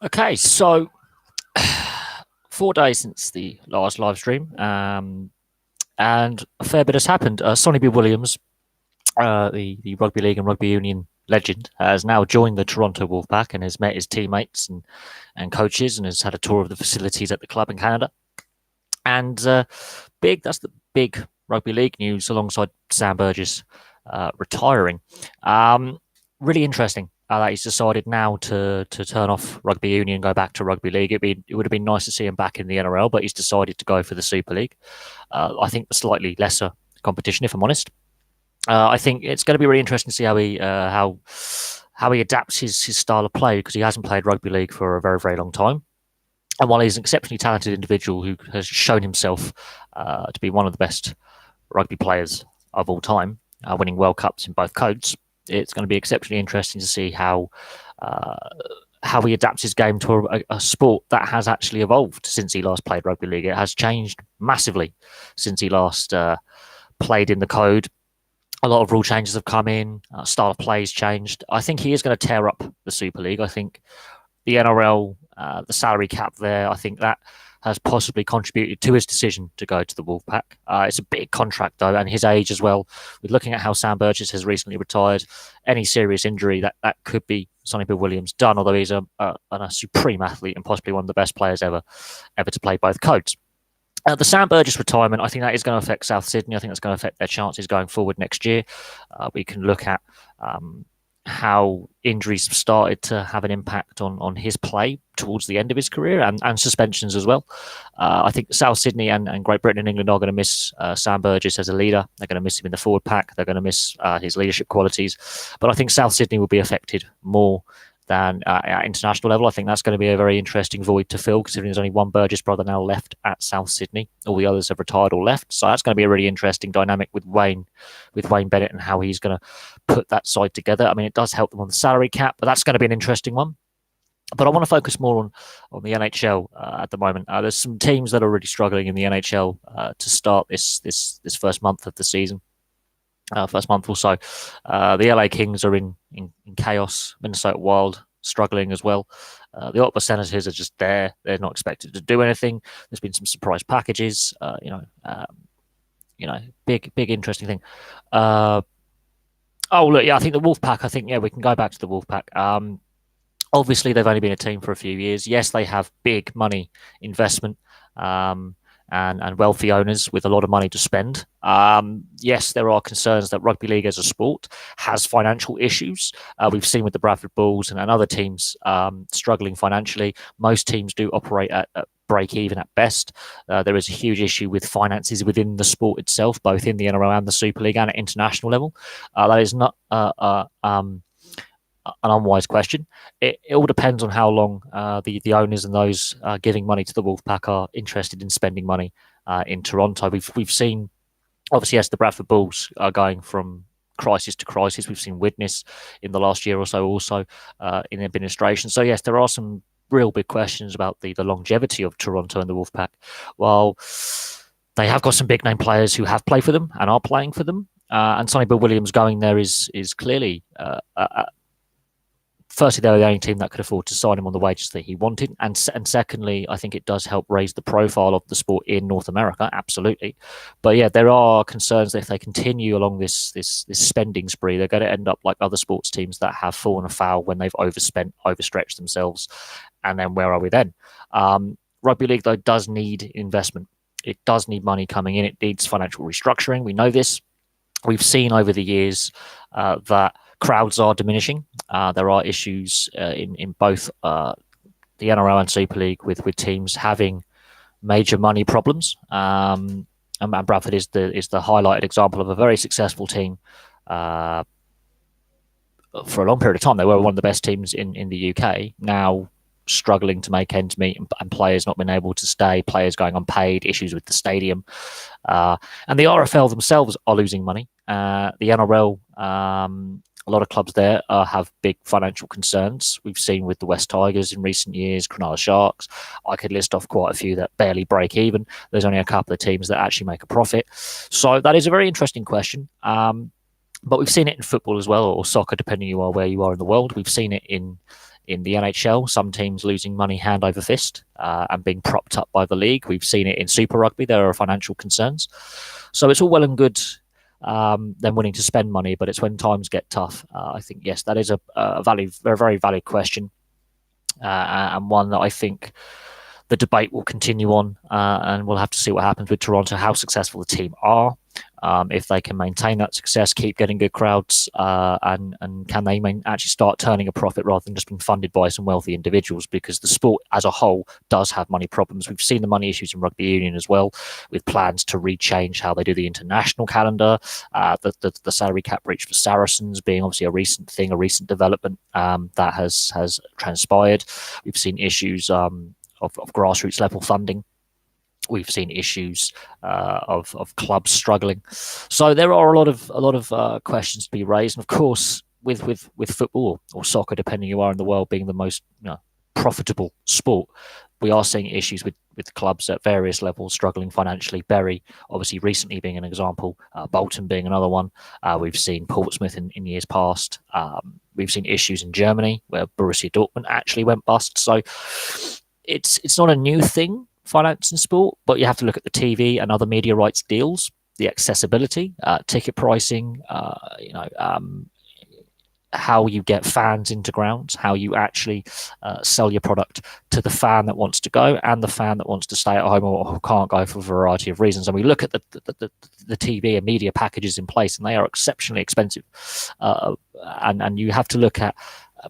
Okay, so 4 days since the last live stream, and a fair bit has happened. Sonny B. Williams, the rugby league and rugby union legend, has now joined the Toronto Wolfpack and has met his teammates and coaches and has had a tour of the facilities at the club in Canada. And that's the big rugby league news alongside Sam Burgess retiring. Really interesting that he's decided now to turn off rugby union and go back to rugby league. It would have been nice to see him back in the NRL, but he's decided to go for the Super League. I think the slightly lesser competition, if I'm honest. I think it's going to be really interesting to see how he adapts his style of play, because he hasn't played rugby league for a very, very long time. And while he's an exceptionally talented individual who has shown himself to be one of the best rugby players of all time, winning World Cups in both codes, it's going to be exceptionally interesting to see how he adapts his game to a sport that has actually evolved since he last played rugby league. It has changed massively since he last played in the code. A lot of rule changes have come in. Style of play has changed. I think he is going to tear up the Super League. I think the NRL, the salary cap there, I think that has possibly contributed to his decision to go to the Wolfpack. It's a big contract, though, and his age as well. With looking at how Sam Burgess has recently retired, any serious injury that could be Sonny Bill Williams done, although he's a supreme athlete and possibly one of the best players ever to play both codes. The Sam Burgess retirement, I think that is going to affect South Sydney. I think that's going to affect their chances going forward next year. We can look at how injuries have started to have an impact on his play towards the end of his career, and suspensions as well. I think South Sydney and Great Britain and England are going to miss Sam Burgess as a leader. They're going to miss him in the forward pack. They're going to miss his leadership qualities. But I think South Sydney will be affected more than at international level. I think that's going to be a very interesting void to fill, considering there's only one Burgess brother now left at South Sydney. All the others have retired or left. So that's going to be a really interesting dynamic with Wayne Bennett and how he's going to put that side together. I mean, it does help them on the salary cap, but that's going to be an interesting one. But I want to focus more on the NHL at the moment. There's some teams that are really struggling in the NHL to start this first month of the season. First month or so. The LA Kings are in chaos. Minnesota Wild struggling as well. The Ottawa Senators are just there. They're not expected to do anything. There's been some surprise packages. Big interesting thing. I think the Wolfpack. I think we can go back to the Wolfpack. Obviously, they've only been a team for a few years. Yes, they have big money investment. And wealthy owners with a lot of money to spend. Yes, there are concerns that rugby league as a sport has financial issues. We've seen with the Bradford Bulls and other teams struggling financially. Most teams do operate at break even at best. There is a huge issue with finances within the sport itself, both in the NRL and the Super League and at international level. That is not an unwise question. It all depends on how long the owners and those giving money to the Wolfpack are interested in spending money in Toronto. We've seen, obviously, yes, the Bradford Bulls are going from crisis to crisis. We've seen Widnes in the last year or so also in administration. So yes, there are some real big questions about the longevity of Toronto and the Wolfpack. While they have got some big name players who have played for them and are playing for them, and Sonny Bill Williams going there is clearly firstly, they were the only team that could afford to sign him on the wages that he wanted. And secondly, I think it does help raise the profile of the sport in North America, absolutely. But yeah, there are concerns that if they continue along this spending spree, they're going to end up like other sports teams that have fallen afoul when they've overspent, overstretched themselves. And then where are we then? Rugby league, though, does need investment. It does need money coming in. It needs financial restructuring. We know this. We've seen over the years that crowds are diminishing. There are issues in both the NRL and Super League with teams having major money problems. And Bradford is the highlighted example of a very successful team for a long period of time. They were one of the best teams in the UK. Now struggling to make ends meet, and players not being able to stay, players going unpaid, issues with the stadium. And the RFL themselves are losing money. The NRL, a lot of clubs there have big financial concerns. We've seen with the West Tigers in recent years, Cronulla Sharks. I could list off quite a few that barely break even. There's only a couple of teams that actually make a profit. So that is a very interesting question. But we've seen it in football as well, or soccer, depending on where you are in the world. We've seen it in in the NHL, some teams losing money hand over fist and being propped up by the league. We've seen it in Super Rugby. There are financial concerns. So it's all well and good them wanting to spend money, but it's when times get tough. I think, yes, that is a very valid question, and one that I think the debate will continue on, and we'll have to see what happens with Toronto, how successful the team are, if they can maintain that success, keep getting good crowds, and can they actually start turning a profit rather than just being funded by some wealthy individuals, because the sport as a whole does have money problems. We've seen the money issues in rugby union as well, with plans to rechange how they do the international calendar, the salary cap breach for Saracens being obviously a recent thing, a recent development that has transpired. We've seen issues of grassroots level funding. We've seen issues of clubs struggling. So there are a lot of questions to be raised. And of course, with football or soccer, depending you are in the world, being the most profitable sport, we are seeing issues with clubs at various levels struggling financially. Bury, obviously, recently being an example, Bolton being another one. We've seen Portsmouth in years past. We've seen issues in Germany where Borussia Dortmund actually went bust. So it's not a new thing, finance in sport, but you have to look at the TV and other media rights deals, the accessibility, ticket pricing, how you get fans into grounds, how you actually sell your product to the fan that wants to go and the fan that wants to stay at home or who can't go for a variety of reasons. And we look at the TV and media packages in place, and they are exceptionally expensive. And you have to look at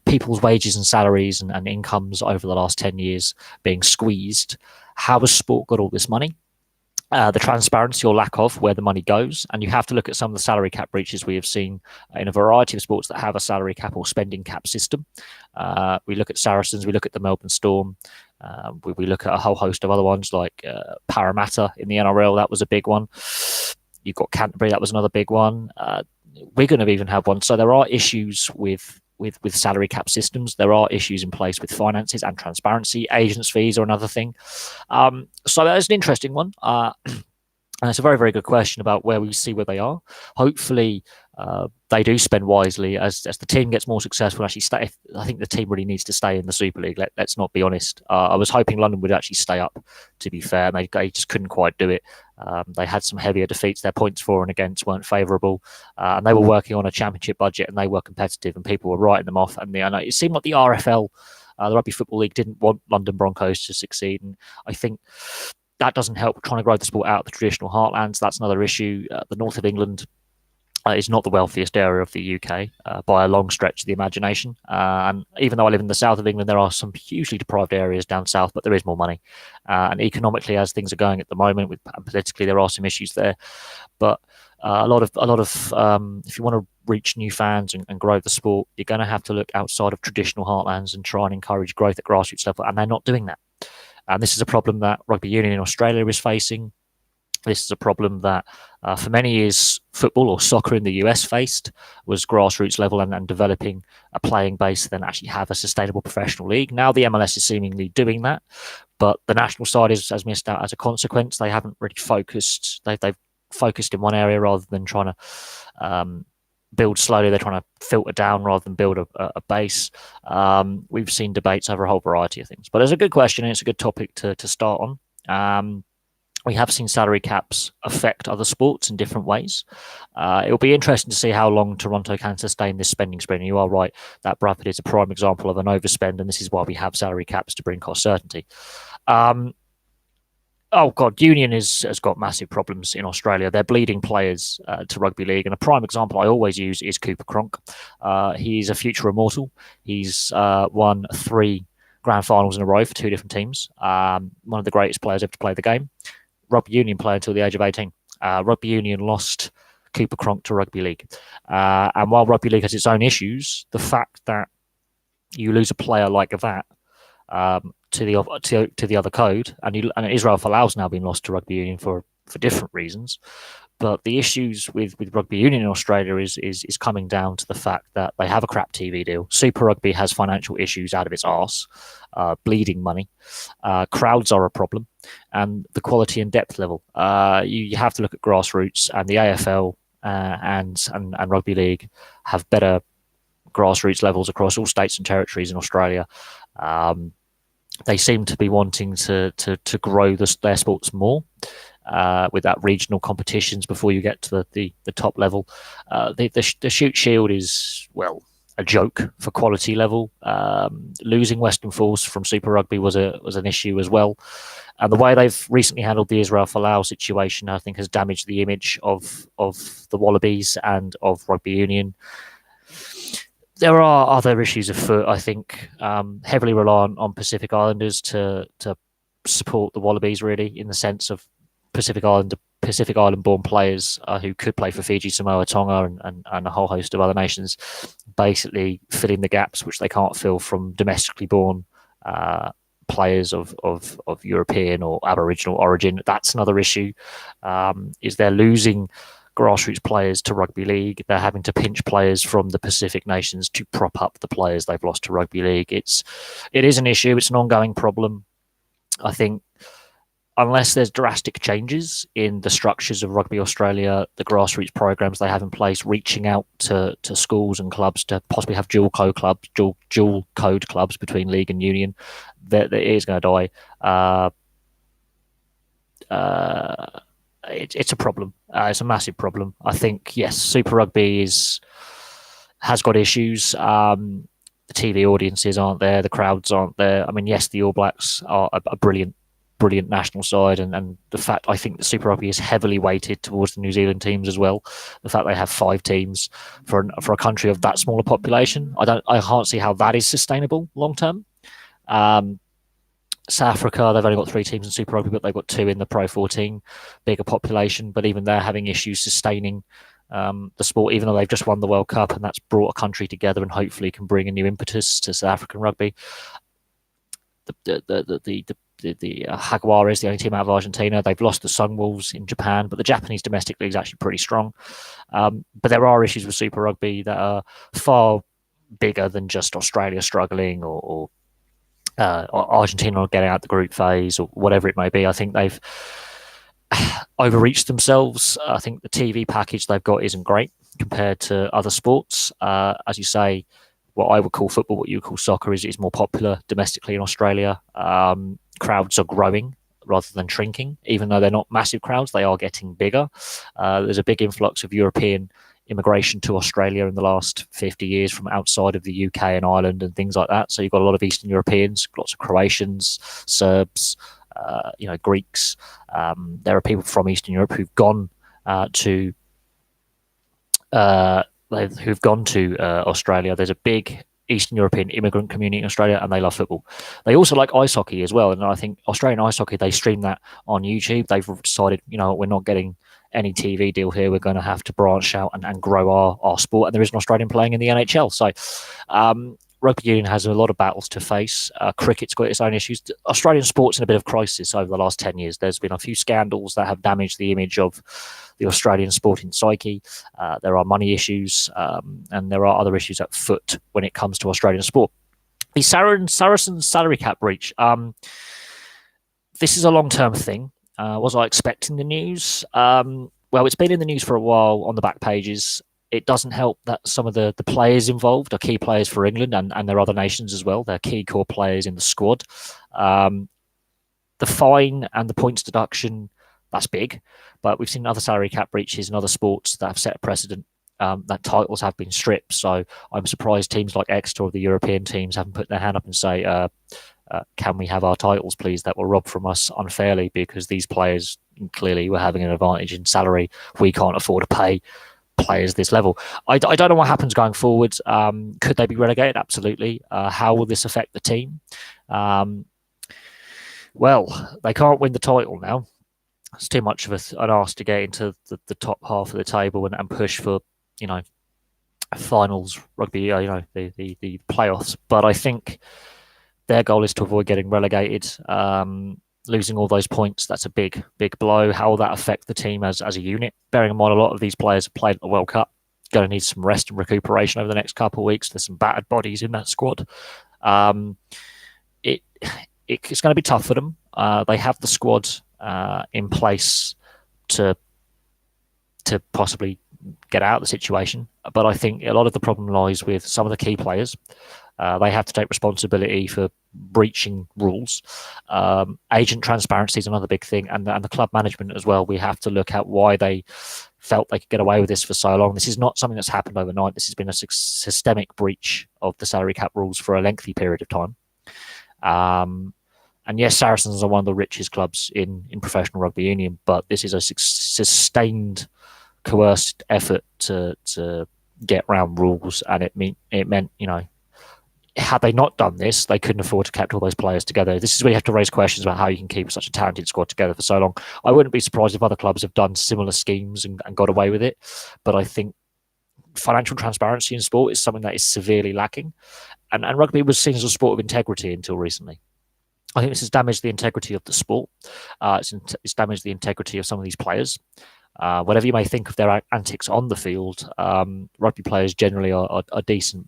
people's wages and salaries and incomes over the last 10 years being squeezed. How has sport got all this money? The transparency or lack of where the money goes. And you have to look at some of the salary cap breaches we have seen in a variety of sports that have a salary cap or spending cap system. We look at Saracens, we look at the Melbourne Storm, we look at a whole host of other ones like Parramatta in the NRL. That was a big one. You've got Canterbury, that was another big one. Wigan have even had one. So there are issues with salary cap systems. There are issues in place with finances and transparency. Agents' fees are another thing. So that is an interesting one. And it's a very, very good question about where we see where they are. Hopefully, they do spend wisely as the team gets more successful. Actually, stay. I think the team really needs to stay in the Super League. Let's not be honest. I was hoping London would actually stay up. To be fair, they just couldn't quite do it. They had some heavier defeats. Their points for and against weren't favourable, and they were working on a championship budget, and they were competitive, and people were writing them off. And it seemed like the RFL, the Rugby Football League, didn't want London Broncos to succeed, and I think that doesn't help trying to grow the sport out of the traditional heartlands. That's another issue. The north of England is not the wealthiest area of the UK by a long stretch of the imagination. And even though I live in the south of England, there are some hugely deprived areas down south, but there is more money. And economically, as things are going at the moment, and politically, there are some issues there. But a lot of if you want to reach new fans and grow the sport, you're going to have to look outside of traditional heartlands and try and encourage growth at grassroots level. And they're not doing that. And this is a problem that rugby union in Australia is facing. This is a problem that for many years football or soccer in the US faced, was grassroots level and developing a playing base to then actually have a sustainable professional league. Now the MLS is seemingly doing that, but the national side has missed out as a consequence. They haven't really focused. They've focused in one area rather than trying to build slowly. They're trying to filter down rather than build a base. We've seen debates over a whole variety of things, but it's a good question and it's a good topic to start on. We have seen salary caps affect other sports in different ways. It'll be interesting to see how long Toronto can sustain this spending spree. And you are right that Bradford is a prime example of an overspend, and this is why we have salary caps to bring cost certainty. Union has got massive problems in Australia. They're bleeding players to rugby league, and a prime example I always use is Cooper Cronk. He's a future immortal. He's won 3 grand finals in a row for 2 different teams. One of the greatest players ever to play the game. Rugby union player until the age of 18. Rugby union lost Cooper Cronk to rugby league. And while rugby league has its own issues, the fact that you lose a player like that to the other code, and Israel Folau's now been lost to rugby union for different reasons. But the issues with rugby union in Australia is coming down to the fact that they have a crap TV deal. Super Rugby has financial issues out of its arse, bleeding money. Crowds are a problem, and the quality and depth level. You have to look at grassroots, and the AFL and rugby league have better grassroots levels across all states and territories in Australia. They seem to be wanting to grow their sports more. With that regional competitions before you get to the top level. The Shute Shield is, well, a joke for quality level. Losing Western Force from Super Rugby was an issue as well. And the way they've recently handled the Israel Folau situation, I think, has damaged the image of the Wallabies and of rugby union. There are other issues afoot, I think, heavily reliant on Pacific Islanders to support the Wallabies, really, in the sense of Pacific Island-born players who could play for Fiji, Samoa, Tonga, and a whole host of other nations, basically filling the gaps which they can't fill from domestically born players of European or Aboriginal origin. That's another issue. Is they're losing grassroots players to rugby league. They're having to pinch players from the Pacific nations to prop up the players they've lost to rugby league. It is an issue. It's an ongoing problem. I think unless there's drastic changes in the structures of Rugby Australia, the grassroots programs they have in place, reaching out to schools and clubs to possibly have dual code clubs between league and union, that it is going to die. It's a problem. It's a massive problem. I think, yes, Super Rugby has got issues. The TV audiences aren't there. The crowds aren't there. I mean, yes, the All Blacks are a brilliant national side, and the fact I think that Super Rugby is heavily weighted towards the New Zealand teams as well. The fact they have 5 teams for a country of that smaller population, I can't see how that is sustainable long term. South Africa, they've only got 3 teams in Super Rugby, but they've got 2 in the Pro 14, bigger population, but even they're having issues sustaining the sport, even though they've just won the World Cup, and that's brought a country together and hopefully can bring a new impetus to South African rugby. The Jaguar is the only team out of Argentina. They've lost the Sunwolves in Japan, but the Japanese domestic league is actually pretty strong. But there are issues with Super Rugby that are far bigger than just Australia struggling or Argentina not getting out the group phase or whatever it may be. I think they've overreached themselves. I think the TV package they've got isn't great compared to other sports. As you say, what I would call football, what you would call soccer, is more popular domestically in Australia. Crowds are growing rather than shrinking. Even though they're not massive crowds, they are getting bigger. There's a big influx of European immigration to Australia in the last 50 years from outside of the UK and Ireland and things like that. So you've got a lot of Eastern Europeans, lots of Croatians, Serbs, Greeks. There are people from Eastern Europe who've gone to Australia. There's a big Eastern European immigrant community in Australia, and they love football. They also like ice hockey as well, and I think Australian ice hockey, they stream that on YouTube. They've decided, we're not getting any TV deal here. We're going to have to branch out and grow our sport, and there is an Australian playing in the NHL. So rugby union has a lot of battles to face. Cricket's got its own issues. Australian sport's in a bit of crisis over the last 10 years. There's been a few scandals that have damaged the image of the Australian sporting psyche. There are money issues, and there are other issues at foot when it comes to Australian sport. The Saracens salary cap breach. This is a long-term thing. Was I expecting the news? Well, it's been in the news for a while on the back pages. It doesn't help that some of the players involved are key players for England and their other nations as well. They're key core players in the squad. The fine and the points deduction, that's big. But we've seen other salary cap breaches in other sports that have set a precedent that titles have been stripped. So I'm surprised teams like Exeter or the European teams haven't put their hand up and say, can we have our titles, please, that were robbed from us unfairly because these players clearly were having an advantage in salary. We can't afford to pay players this level. I don't know what happens going forward. Could they be relegated? Absolutely. How will this affect the team? Well, they can't win the title now. It's too much of an ask to get into the top half of the table and push for, finals rugby, the playoffs. But I think their goal is to avoid getting relegated. Losing all those points, that's a big blow. How will that affect the team as a unit? Bearing in mind a lot of these players have played at the World Cup, going to need some rest and recuperation over the next couple of weeks. There's some battered bodies in that squad. It's going to be tough for them. They have the squad in place to possibly get out of the situation. But I think a lot of the problem lies with some of the key players. They have to take responsibility for breaching rules. Agent transparency is another big thing, and the club management as well. We have to look at why they felt they could get away with this for so long. This is not something that's happened overnight. This has been a systemic breach of the salary cap rules for a lengthy period of time. And yes, Saracens are one of the richest clubs in professional rugby union, but this is a sustained, coerced effort to get around rules, and it meant had they not done this, they couldn't afford to keep all those players together. This is where you have to raise questions about how you can keep such a talented squad together for so long. I wouldn't be surprised if other clubs have done similar schemes and got away with it, but I think financial transparency in sport is something that is severely lacking, and rugby was seen as a sport of integrity until recently. I think this has damaged the integrity of the sport. It's damaged the integrity of some of these players. Whatever you may think of their antics on the field, rugby players generally are decent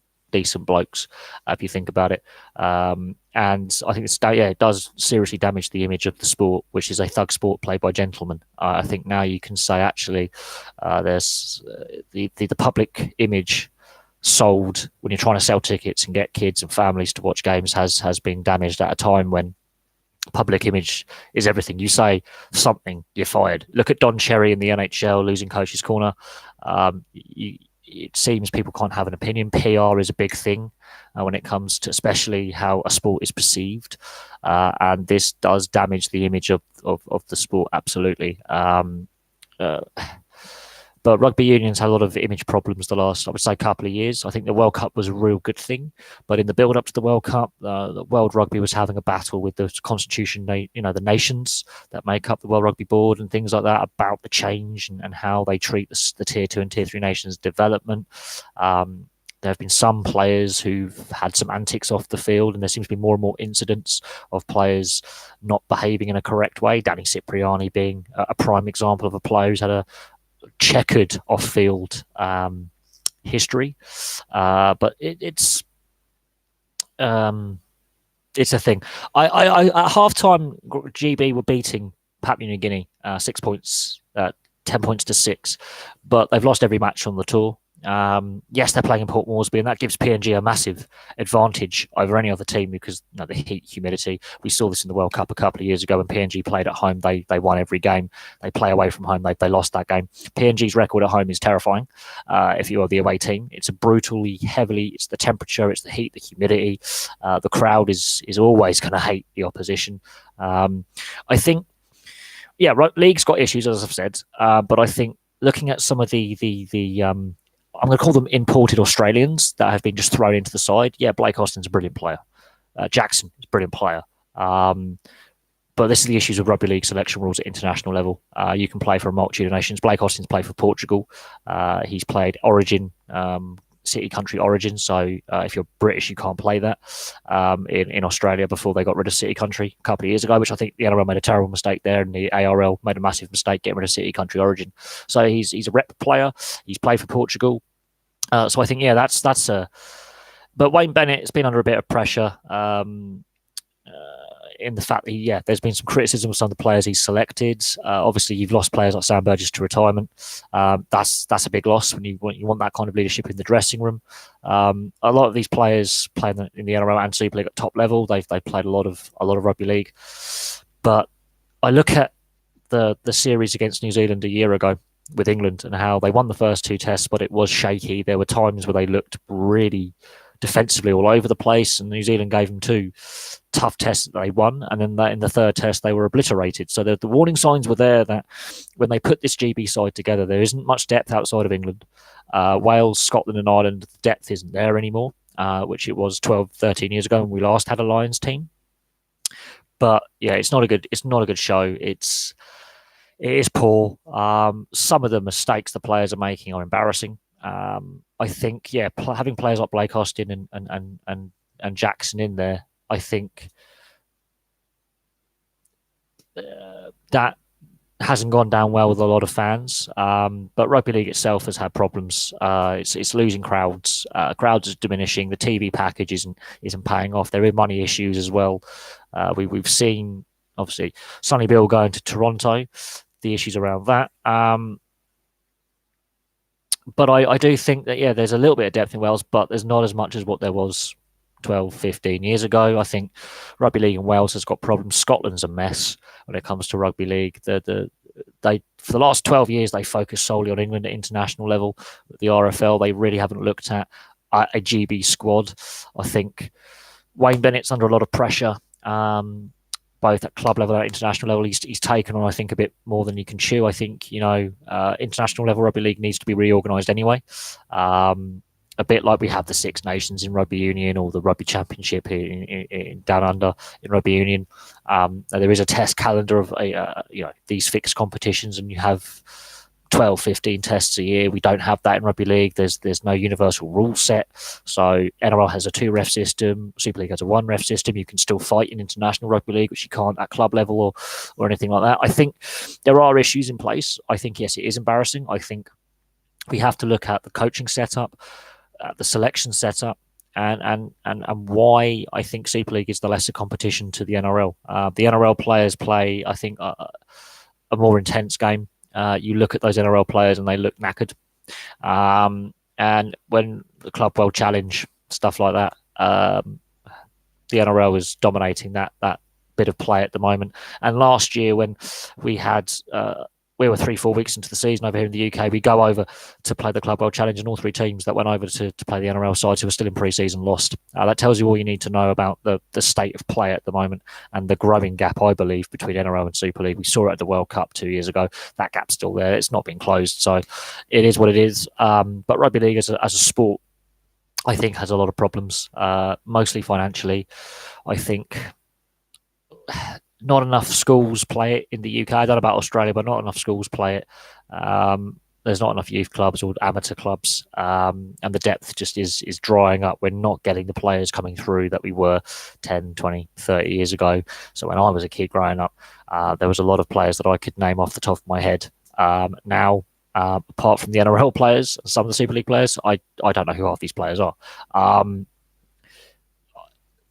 blokes, if you think about it. And I think it does seriously damage the image of the sport, which is a thug sport played by gentlemen. I think now you can say actually there's the public image sold when you're trying to sell tickets and get kids and families to watch games has been damaged at a time when public image is everything. You say something, you're fired. Look at Don Cherry in the NHL losing coach's corner. It seems people can't have an opinion. PR is a big thing when it comes to especially how a sport is perceived. And this does damage the image of the sport, absolutely. But rugby unions had a lot of image problems the last, I would say, couple of years. I think the World Cup was a real good thing, but in the build-up to the World Cup, the World Rugby was having a battle with the constitution, the nations that make up the World Rugby Board and things like that about the change and how they treat the Tier 2 and Tier 3 nations development. There have been some players who've had some antics off the field, and there seems to be more and more incidents of players not behaving in a correct way. Danny Cipriani being a prime example of a player who's had a checkered off-field history, but it's a thing. I at halftime, GB were beating Papua New Guinea 6 points, 10 points to 6, but they've lost every match on the tour. Yes, they're playing in Port Moresby, and that gives PNG a massive advantage over any other team because the heat, humidity. We saw this in the World Cup a couple of years ago when PNG played at home. They won every game. They play away from home. They lost that game. PNG's record at home is terrifying. If you are the away team, it's a brutally heavily. It's the temperature, it's the heat, the humidity. The crowd is always going to hate the opposition. I think, league's got issues as I've said, but I think looking at some of the I'm going to call them imported Australians that have been just thrown into the side. Yeah, Blake Austin's a brilliant player. Jackson is a brilliant player. But this is the issues of rugby league selection rules at international level. You can play for a multitude of nations. Blake Austin's played for Portugal. He's played Origin, city country Origin. So if you're British, you can't play that. In Australia before they got rid of city country a couple of years ago, which I think the NRL made a terrible mistake there, and the ARL made a massive mistake getting rid of city country Origin. So he's a rep player. He's played for Portugal. So I think that's a. But Wayne Bennett has been under a bit of pressure. In the fact that there's been some criticism of some of the players he's selected. Obviously, you've lost players like Sam Burgess to retirement. That's a big loss when you want that kind of leadership in the dressing room. A lot of these players play in the NRL and Super League at top level. They've played a lot of rugby league. But I look at the series against New Zealand a year ago with England and how they won the first 2 tests, but it was shaky. There were times where they looked really defensively all over the place, and New Zealand gave them 2 tough tests that they won, and then in the third test they were obliterated. So the warning signs were there that when they put this GB side together, there isn't much depth outside of England. Wales, Scotland and Ireland, the depth isn't there anymore, which it was 12, 13 years ago when we last had a Lions team. But it's not a good show. It is poor. Some of the mistakes the players are making are embarrassing. I think, having players like Blake Austin and Jackson in there, I think that hasn't gone down well with a lot of fans. But rugby league itself has had problems. It's losing crowds. Crowds are diminishing. The TV package isn't paying off. There are money issues as well. We've seen obviously Sonny Bill going to Toronto. The issues around that. But I do think that, yeah, there's a little bit of depth in Wales, but there's not as much as what there was 12, 15 years ago. I think rugby league in Wales has got problems. Scotland's a mess when it comes to rugby league. They for the last 12 years they focused solely on England at international level. The RFL, they really haven't looked at a GB squad. I think Wayne Bennett's under a lot of pressure. Both at club level and at international level, he's taken on, I think, a bit more than he can chew. I think, international level rugby league needs to be reorganised anyway. A bit like we have the Six Nations in rugby union or the rugby championship in down under in rugby union. There is a test calendar of these fixed competitions, and you have 12, 15 tests a year. We don't have that in rugby league. There's no universal rule set. So NRL has a 2 ref system. Super League has a 1 ref system. You can still fight in international rugby league, which you can't at club level or anything like that. I think there are issues in place. I think, yes, it is embarrassing. I think we have to look at the coaching setup, the selection setup, and why I think Super League is the lesser competition to the NRL. The NRL players play, I think, a more intense game. You look at those NRL players and they look knackered. And when the Club World Challenge, stuff like that, the NRL is dominating that bit of play at the moment. And last year, when we had we were 3-4 weeks into the season over here in the UK, we go over to play the Club World Challenge, and all 3 teams that went over to play the NRL sides who were still in pre-season lost. That tells you all you need to know about the state of play at the moment and the growing gap, I believe, between NRL and Super League. We saw it at the World Cup 2 years ago. That gap's still there. It's not been closed, so it is what it is. But rugby league as a sport, I think, has a lot of problems, mostly financially. I think not enough schools play it in the UK. I don't know about Australia, but not enough schools play it. There's not enough youth clubs or amateur clubs, and the depth just is drying up. We're not getting the players coming through that we were 10, 20, 30 years ago. So when I was a kid growing up, there was a lot of players that I could name off the top of my head. Now, apart from the NRL players, some of the Super League players, I don't know who half these players are.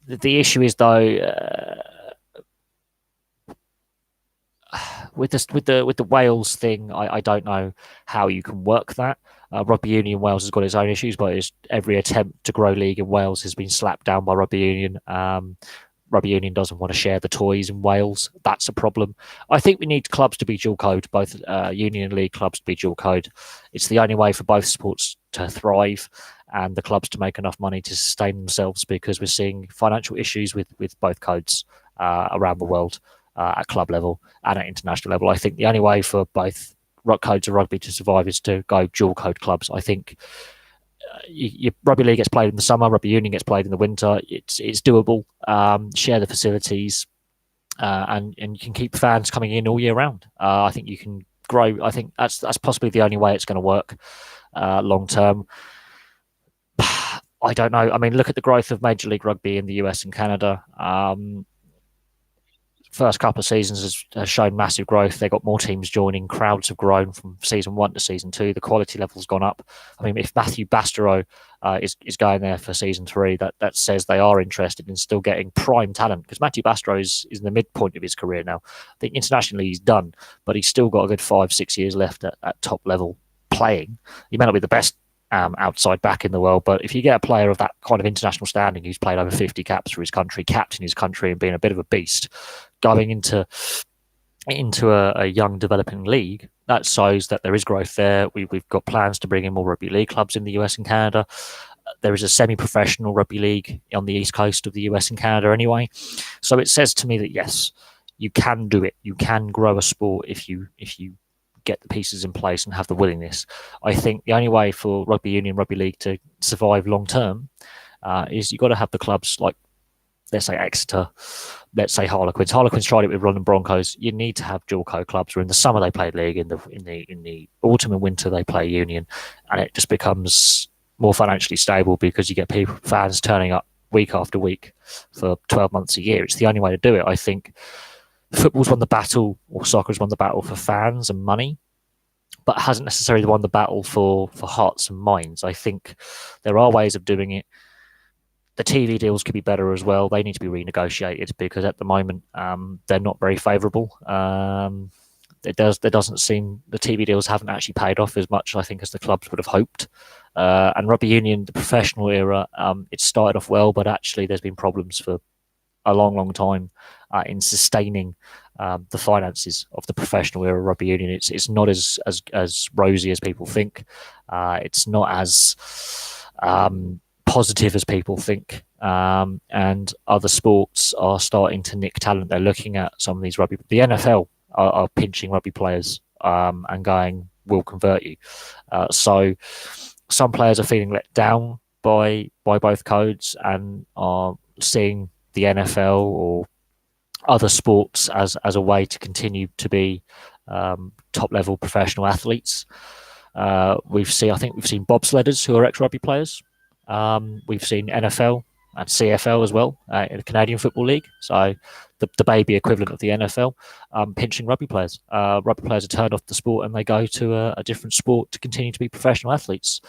The issue is, though, with the Wales thing, I don't know how you can work that. Rugby Union Wales has got its own issues, but every attempt to grow league in Wales has been slapped down by Rugby Union. Rugby Union doesn't want to share the toys in Wales. That's a problem. I think we need clubs to be dual code, both union and league clubs to be dual code. It's the only way for both sports to thrive and the clubs to make enough money to sustain themselves, because we're seeing financial issues with both codes around the world. At club level and at international level. I think the only way for both codes of rugby to survive is to go dual code clubs. I think rugby league gets played in the summer, rugby union gets played in the winter. It's doable. Share the facilities, and you can keep fans coming in all year round. I think you can grow. I think that's possibly the only way it's going to work long term. I don't know. I mean, look at the growth of Major League Rugby in the US and Canada. First couple of seasons has shown massive growth. They got more teams joining. Crowds have grown from season 1 to season 2. The quality level's gone up. I mean, if Matthew Bastareaud is going there for season 3, that says they are interested in still getting prime talent, because Matthew Bastareaud is in the midpoint of his career now. I think internationally he's done, but he's still got a good 5-6 years left at top level playing. He may not be the best outside back in the world, but if you get a player of that kind of international standing who's played over 50 caps for his country, captain his country, and being a bit of a beast, going into a young developing league, that shows that there is growth there. We've got plans to bring in more rugby league clubs in the US and Canada. There is a semi-professional rugby league on the east coast of the US and Canada anyway. So it says to me that yes, you can do it. You can grow a sport if you get the pieces in place and have the willingness. I think the only way for rugby union, rugby league to survive long term is you've got to have the clubs like, let's say, Exeter, let's say Harlequins. Harlequins tried it with London Broncos. You need to have dual code clubs where in the summer they play league, in the autumn and winter they play union, and it just becomes more financially stable because you get fans turning up week after week for 12 months a year. It's the only way to do it. I think football's won the battle, or soccer's won the battle for fans and money, but hasn't necessarily won the battle for hearts and minds. I think there are ways of doing it. The TV deals could be better as well. They need to be renegotiated because at the moment they're not very favourable. There doesn't seem the TV deals haven't actually paid off as much, I think, as the clubs would have hoped. And rugby union, the professional era, it started off well, but actually there's been problems for a long time in sustaining the finances of the professional era of rugby union. It's not as rosy as people think. It's not as positive as people think. And other sports are starting to nick talent. They're looking at some of these rugby. The NFL are pinching rugby players and going, "We'll convert you." So some players are feeling let down by both codes and are seeing the NFL or other sports as a way to continue to be top level professional athletes. I think we've seen bobsledders who are ex rugby players. We've seen NFL and CFL as well in the Canadian Football League. So the baby equivalent of the NFL, pinching rugby players. Rugby players are turned off the sport and they go to a different sport to continue to be professional athletes.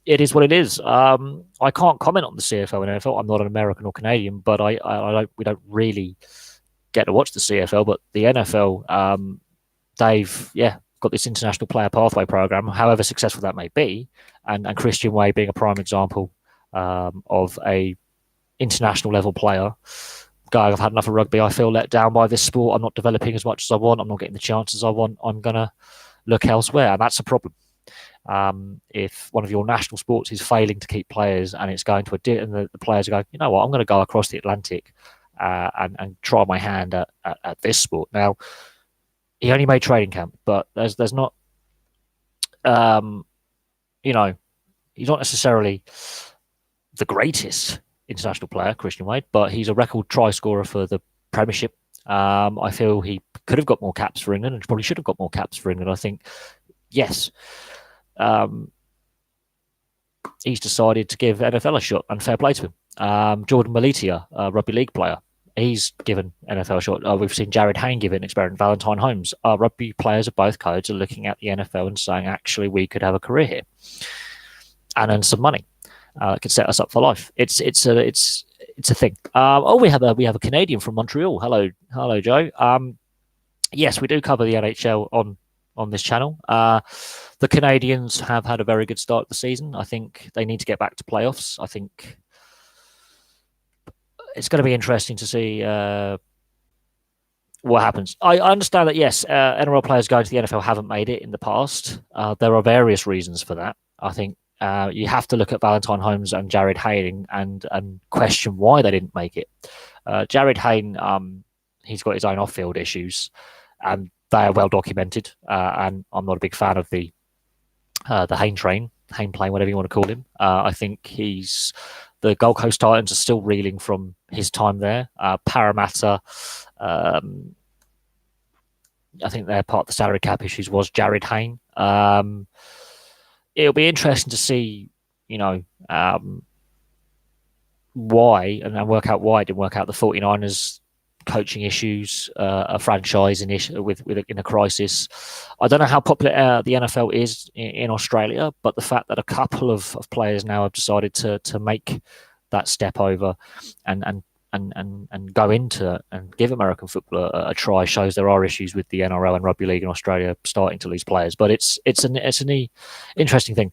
It is what it is. I can't comment on the CFL and NFL. I'm not an American or Canadian, but we don't really get to watch the CFL. But the NFL, they've got this international player pathway program, however successful that may be, and Christian Way being a prime example of a international level player. Going, I've had enough of rugby. I feel let down by this sport. I'm not developing as much as I want. I'm not getting the chances I want. I'm gonna look elsewhere, and that's a problem. If one of your national sports is failing to keep players and it's going to and the players are going, you know what, I'm going to go across the Atlantic and try my hand at this sport. Now, he only made training camp, but there's not, he's not necessarily the greatest international player, Christian Wade, but he's a record try scorer for the Premiership. I feel he could have got more caps for England and probably should have got more caps for England. I think, yes. He's decided to give NFL a shot, and fair play to him. Jordan Malitia, a rugby league player, he's given NFL a shot. We've seen Jared Hayne give it an experiment. Valentine Holmes. Rugby players of both codes are looking at the NFL and saying, actually, we could have a career here and earn some money. It could set us up for life. It's a thing. We have a Canadian from Montreal. Hello, Joe. Yes, we do cover the NHL on this channel. The Canadians have had a very good start to the season. I think they need to get back to playoffs. I think it's going to be interesting to see what happens. I understand that, yes, NRL players going to the NFL haven't made it in the past. There are various reasons for that. I think you have to look at Valentine Holmes and Jared Hayne and question why they didn't make it. Jared Hayne, he's got his own off-field issues, and they are well documented. And I'm not a big fan of the Hayne train, Hayne plane, whatever you want to call him. I think the Gold Coast Titans are still reeling from his time there. Parramatta, I think they're part of the salary cap issues was Jared Hayne. It'll be interesting to see, why, and then work out why it didn't work out. The 49ers coaching issues, a franchise in a crisis. I don't know how popular the NFL is in Australia, but the fact that a couple of players now have decided to make that step over and go into and give American football a try shows there are issues with the NRL and rugby league in Australia starting to lose players. But it's an interesting thing.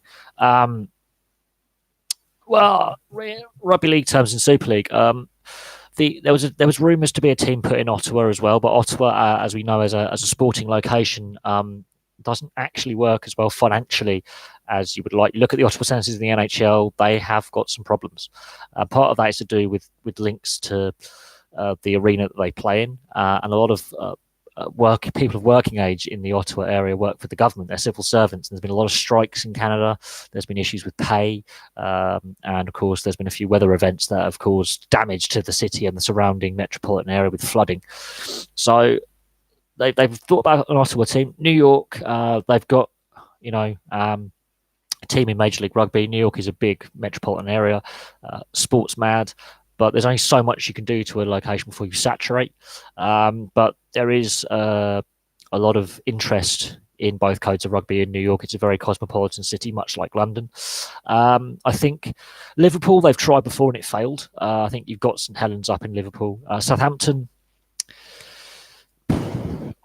Rugby league terms in Super League. There was rumours to be a team put in Ottawa as well, but Ottawa, as we know, as a sporting location, doesn't actually work as well financially as you would like. You look at the Ottawa Senators in the NHL; they have got some problems. Part of that is to do with links to the arena that they play in, and a lot of people of working age in the Ottawa area work for the government. They're civil servants. And there's been a lot of strikes in Canada. There's been issues with pay. And of course, there's been a few weather events that have caused damage to the city and the surrounding metropolitan area with flooding. So they've thought about an Ottawa team. New York, they've got, a team in Major League Rugby. New York is a big metropolitan area, sports mad. But there's only so much you can do to a location before you saturate. But there is a lot of interest in both codes of rugby in New York. It's a very cosmopolitan city, much like London. I think Liverpool, they've tried before and it failed. I think you've got St Helens up in Liverpool. Southampton,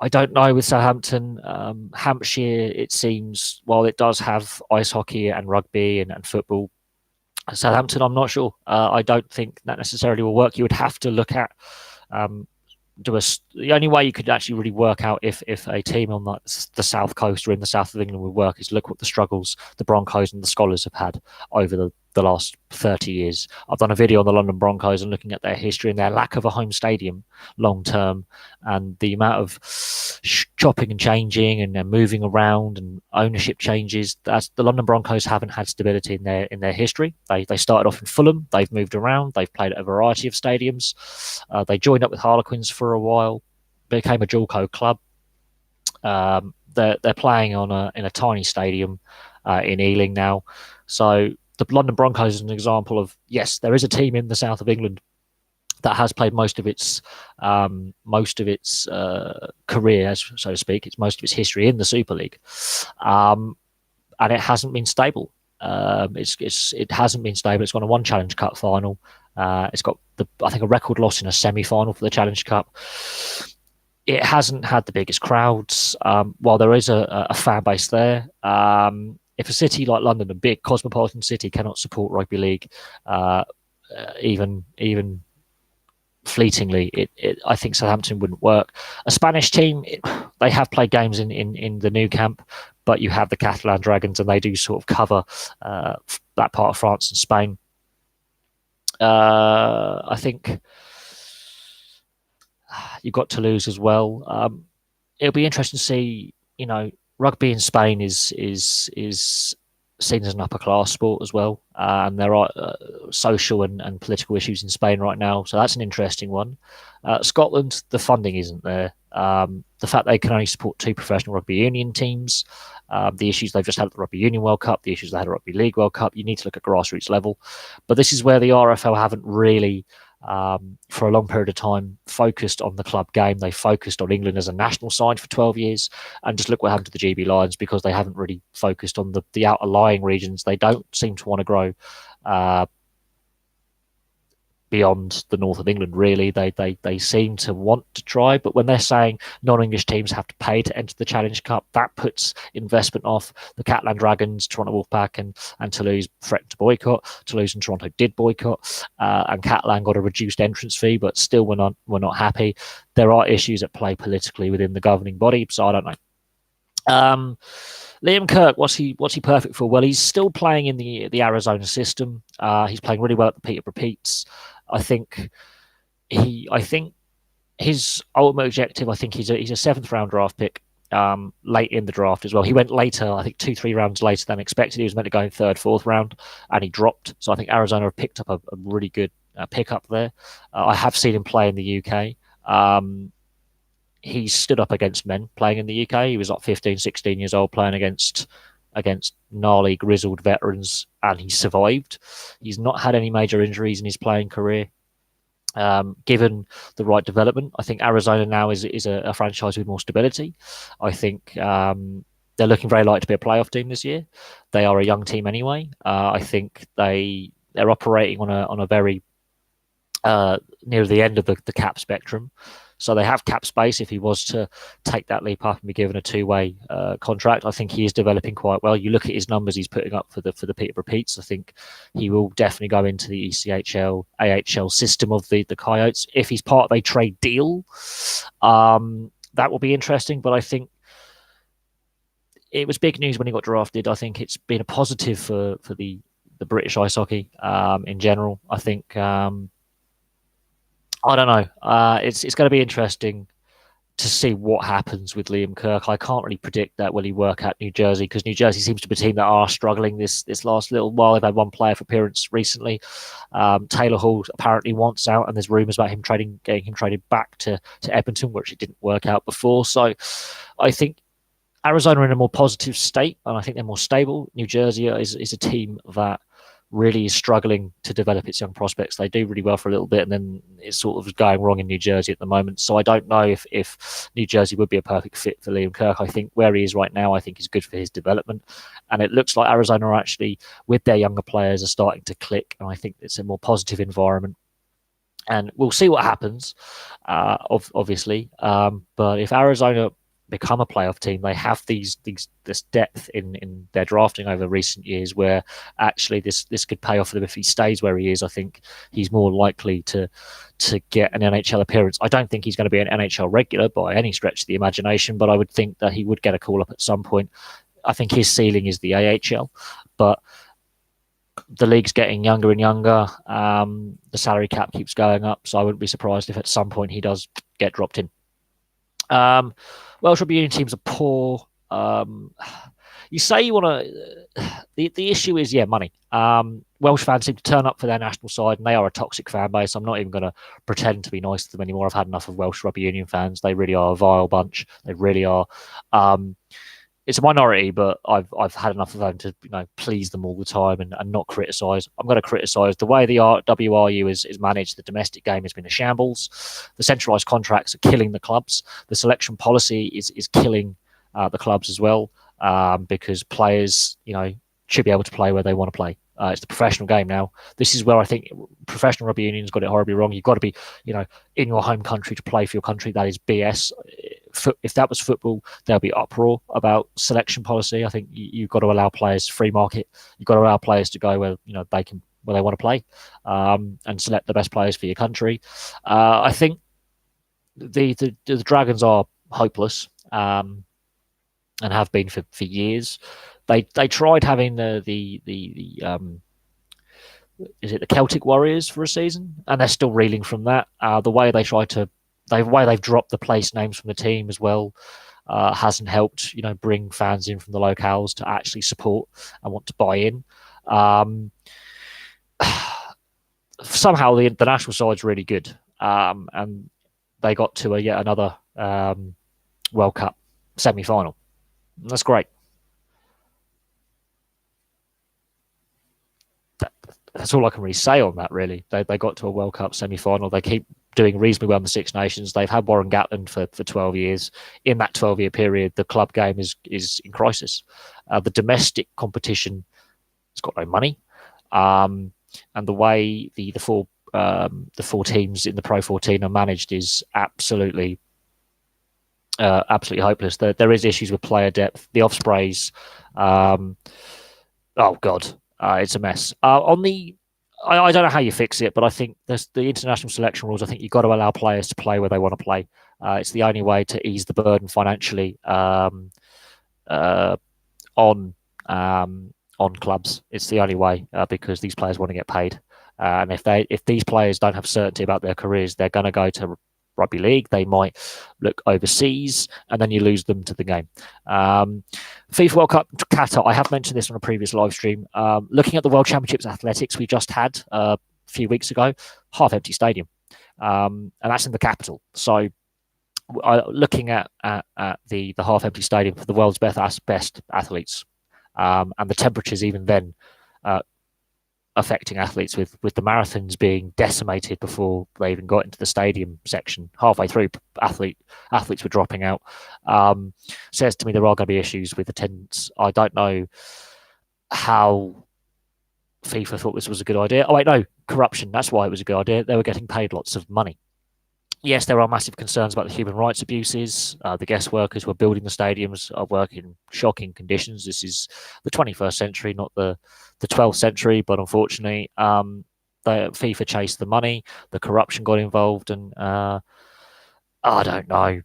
I don't know with Southampton. Hampshire, it seems, while it does have ice hockey and rugby and football, Southampton, I'm not sure. I don't think that necessarily will work. You would have to look at um, the only way you could actually really work out if a team on the south coast or in the south of England would work is look what the struggles the Broncos and the Scholars have had over the last 30 years. I've done a video on the London Broncos and looking at their history and their lack of a home stadium long term, and the amount of chopping and changing and moving around and ownership changes. That's the London Broncos haven't had stability in their history. They started off in Fulham. They've moved around. They've played at a variety of stadiums. They joined up with Harlequins for a while, became a dual code club. They're playing in a tiny stadium in Ealing now. So the London Broncos is an example of, yes, there is a team in the south of England that has played most of its career, so to speak. It's most of its history in the Super League, and it hasn't been stable. It hasn't been stable. It's gone to one Challenge Cup final. It's got I think a record loss in a semi-final for the Challenge Cup. It hasn't had the biggest crowds. While there is a fan base there, if a city like London, a big cosmopolitan city, cannot support rugby league, even fleetingly, I think Southampton wouldn't work. A Spanish team, they have played games in the Nou Camp, but you have the Catalan Dragons, and they do sort of cover that part of France and Spain. I think you've got Toulouse as well. It'll be interesting to see. Rugby in Spain is seen as an upper class sport as well, and there are social and political issues in Spain right now, so that's an interesting one. Scotland, the funding isn't there. The fact they can only support 2 professional rugby union teams, the issues they've just had at the Rugby Union World Cup, the issues they had at Rugby League World Cup, you need to look at grassroots level. But this is where the RFL haven't really, for a long period of time, focused on the club game. They focused on England as a national side for 12 years, and just look what happened to the GB Lions, because they haven't really focused on the outer lying regions. They don't seem to want to grow beyond the north of England, really. They seem to want to try, but when they're saying non-English teams have to pay to enter the Challenge Cup, that puts investment off. The Catalan Dragons, Toronto Wolfpack and Toulouse threatened to boycott. Toulouse and Toronto did boycott, and Catalan got a reduced entrance fee, but still we're not happy. There are issues at play politically within the governing body, so I don't know. Liam Kirk, what's he perfect for? Well, he's still playing in the Arizona system. He's playing really well at the Peterborough Petes. I think his ultimate objective, I think he's a 7th round draft pick, late in the draft as well. He went later, I think 2-3 rounds later than expected. He was meant to go in 3rd, 4th round, and he dropped. So I think Arizona have picked up a really good pickup there. I have seen him play in the UK. He stood up against men playing in the UK. He was like 15, 16 years old playing against gnarly, grizzled veterans, and he survived. He's not had any major injuries in his playing career. Given the right development, I think Arizona now is a franchise with more stability. I think they're looking very likely to be a playoff team this year. They are a young team anyway. I think they're operating on a very near the end of the cap spectrum. So they have cap space if he was to take that leap up and be given a 2-way contract. I think he is developing quite well. You look at his numbers he's putting up for the Peterborough Petes. I think he will definitely go into the ECHL, AHL system of the Coyotes. If he's part of a trade deal, that will be interesting. But I think it was big news when he got drafted. I think it's been a positive for the British ice hockey in general. I think I don't know. It's going to be interesting to see what happens with Liam Kirk. I can't really predict that. Will he work at New Jersey? Because New Jersey seems to be a team that are struggling this last little while. They've had one playoff appearance recently. Taylor Hall apparently wants out, and there's rumours about getting him traded back to Edmonton, which it didn't work out before. So I think Arizona are in a more positive state, and I think they're more stable. New Jersey is a team that really is struggling to develop its young prospects. They do really well for a little bit, and then it's sort of going wrong in New Jersey at the moment. So I don't know if New Jersey would be a perfect fit for Liam Kirk. I think where he is right now, I think is good for his development. And it looks like Arizona are actually, with their younger players, are starting to click. And I think it's a more positive environment. and we'll see what happens. Obviously, but if Arizona become a playoff team, they have this depth in their drafting over recent years, where actually this could pay off for them if he stays where he is. I think he's more likely to get an NHL appearance. I don't think he's going to be an NHL regular by any stretch of the imagination, but I would think that he would get a call up at some point. I think his ceiling is the AHL, but the league's getting younger and younger. The salary cap keeps going up, so I wouldn't be surprised if at some point he does get dropped in. Welsh rugby union teams are poor. You say you want to. The issue is, money. Welsh fans seem to turn up for their national side, and they are a toxic fan base. I'm not even going to pretend to be nice to them anymore. I've had enough of Welsh rugby union fans. They really are a vile bunch. They really are. It's a minority, but I've had enough of them to please them all the time and not criticise. I'm going to criticise the way the WRU is managed. The domestic game has been a shambles. The centralised contracts are killing the clubs. The selection policy is killing the clubs as well, because players should be able to play where they want to play. It's the professional game now. This is where I think professional rugby union's got it horribly wrong. You've got to be, in your home country to play for your country. That is BS. If that was football, there'll be uproar about selection policy. I think you've got to allow players free market. You've got to allow players to go where where they want to play, and select the best players for your country. I think the Dragons are hopeless, and have been for years. They tried having the is it the Celtic Warriors for a season, and they're still reeling from that. The way they've dropped the place names from the team as well hasn't helped. Bring fans in from the locales to actually support and want to buy in. Somehow the national side's really good, and they got to yet another World Cup semi-final. That's great. That's all I can really say on that, really. They got to a World Cup semi-final. They keep doing reasonably well in the Six Nations. They've had Warren Gatland for 12 years. In that 12-year period, the club game is in crisis. The domestic competition has got no money. And the way the four teams in the Pro 14 are managed is absolutely hopeless. There is issues with player depth. The Ospreys, oh God, it's a mess. I don't know how you fix it, but I think the international selection rules. I think you've got to allow players to play where they want to play. It's the only way to ease the burden financially on clubs. It's the only way, because these players want to get paid, and if these players don't have certainty about their careers, they're going to go to rugby league. They might look overseas, and then you lose them to the game. FIFA World Cup Qatar. I have mentioned this on a previous live stream. Looking at the World Championships athletics we just had a few weeks ago, half empty stadium, and that's in the capital. So, looking at the half empty stadium for the world's best athletes, and the temperatures even then affecting athletes, with the marathons being decimated before they even got into the stadium section. Halfway through, athletes were dropping out. Says to me there are going to be issues with attendance. I don't know how FIFA thought this was a good idea. Oh wait, no, corruption. That's why it was a good idea. They were getting paid lots of money. Yes, there are massive concerns about the human rights abuses. The guest workers who are building the stadiums are working in shocking conditions. This is the 21st century, not the 12th century. But unfortunately, the FIFA chased the money. The corruption got involved, and I don't know.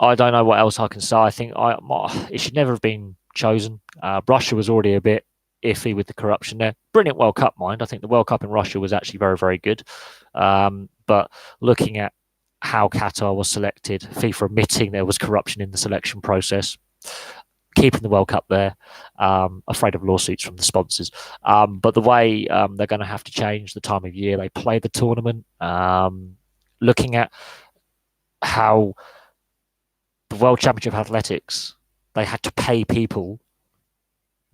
I don't know what else I can say. I think it should never have been chosen. Russia was already a bit iffy with the corruption there. Brilliant World Cup, mind. I think the World Cup in Russia was actually very, very good. But looking at how Qatar was selected, FIFA admitting there was corruption in the selection process, keeping the World Cup there, afraid of lawsuits from the sponsors. But the way they're going to have to change the time of year they play the tournament, looking at how the World Championship of Athletics, they had to pay people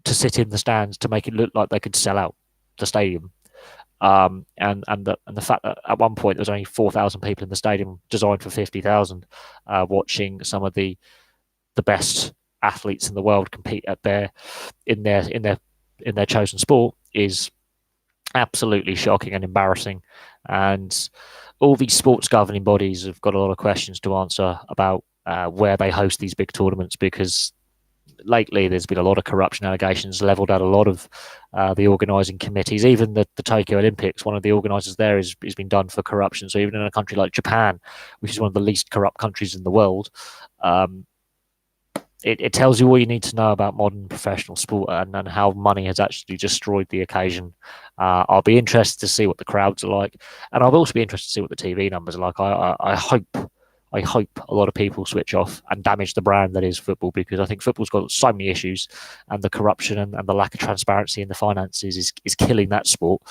to sit in the stands to make it look like they could sell out the stadium. And the fact that at one point there was only 4,000 people in the stadium designed for 50,000, watching some of the best athletes in the world compete in their chosen sport is absolutely shocking and embarrassing. And all these sports governing bodies have got a lot of questions to answer about where they host these big tournaments, because lately there's been a lot of corruption allegations leveled at a lot of the organising committees. Even the Tokyo Olympics, one of the organisers there has been done for corruption. So even in a country like Japan, which is one of the least corrupt countries in the world, um, it tells you all you need to know about modern professional sport, and how money has actually destroyed the occasion. I'll be interested to see what the crowds are like, and I'll also be interested to see what the TV numbers are like. I hope a lot of people switch off and damage the brand that is football, because I think football's got so many issues, and the corruption and the lack of transparency in the finances is killing that sport.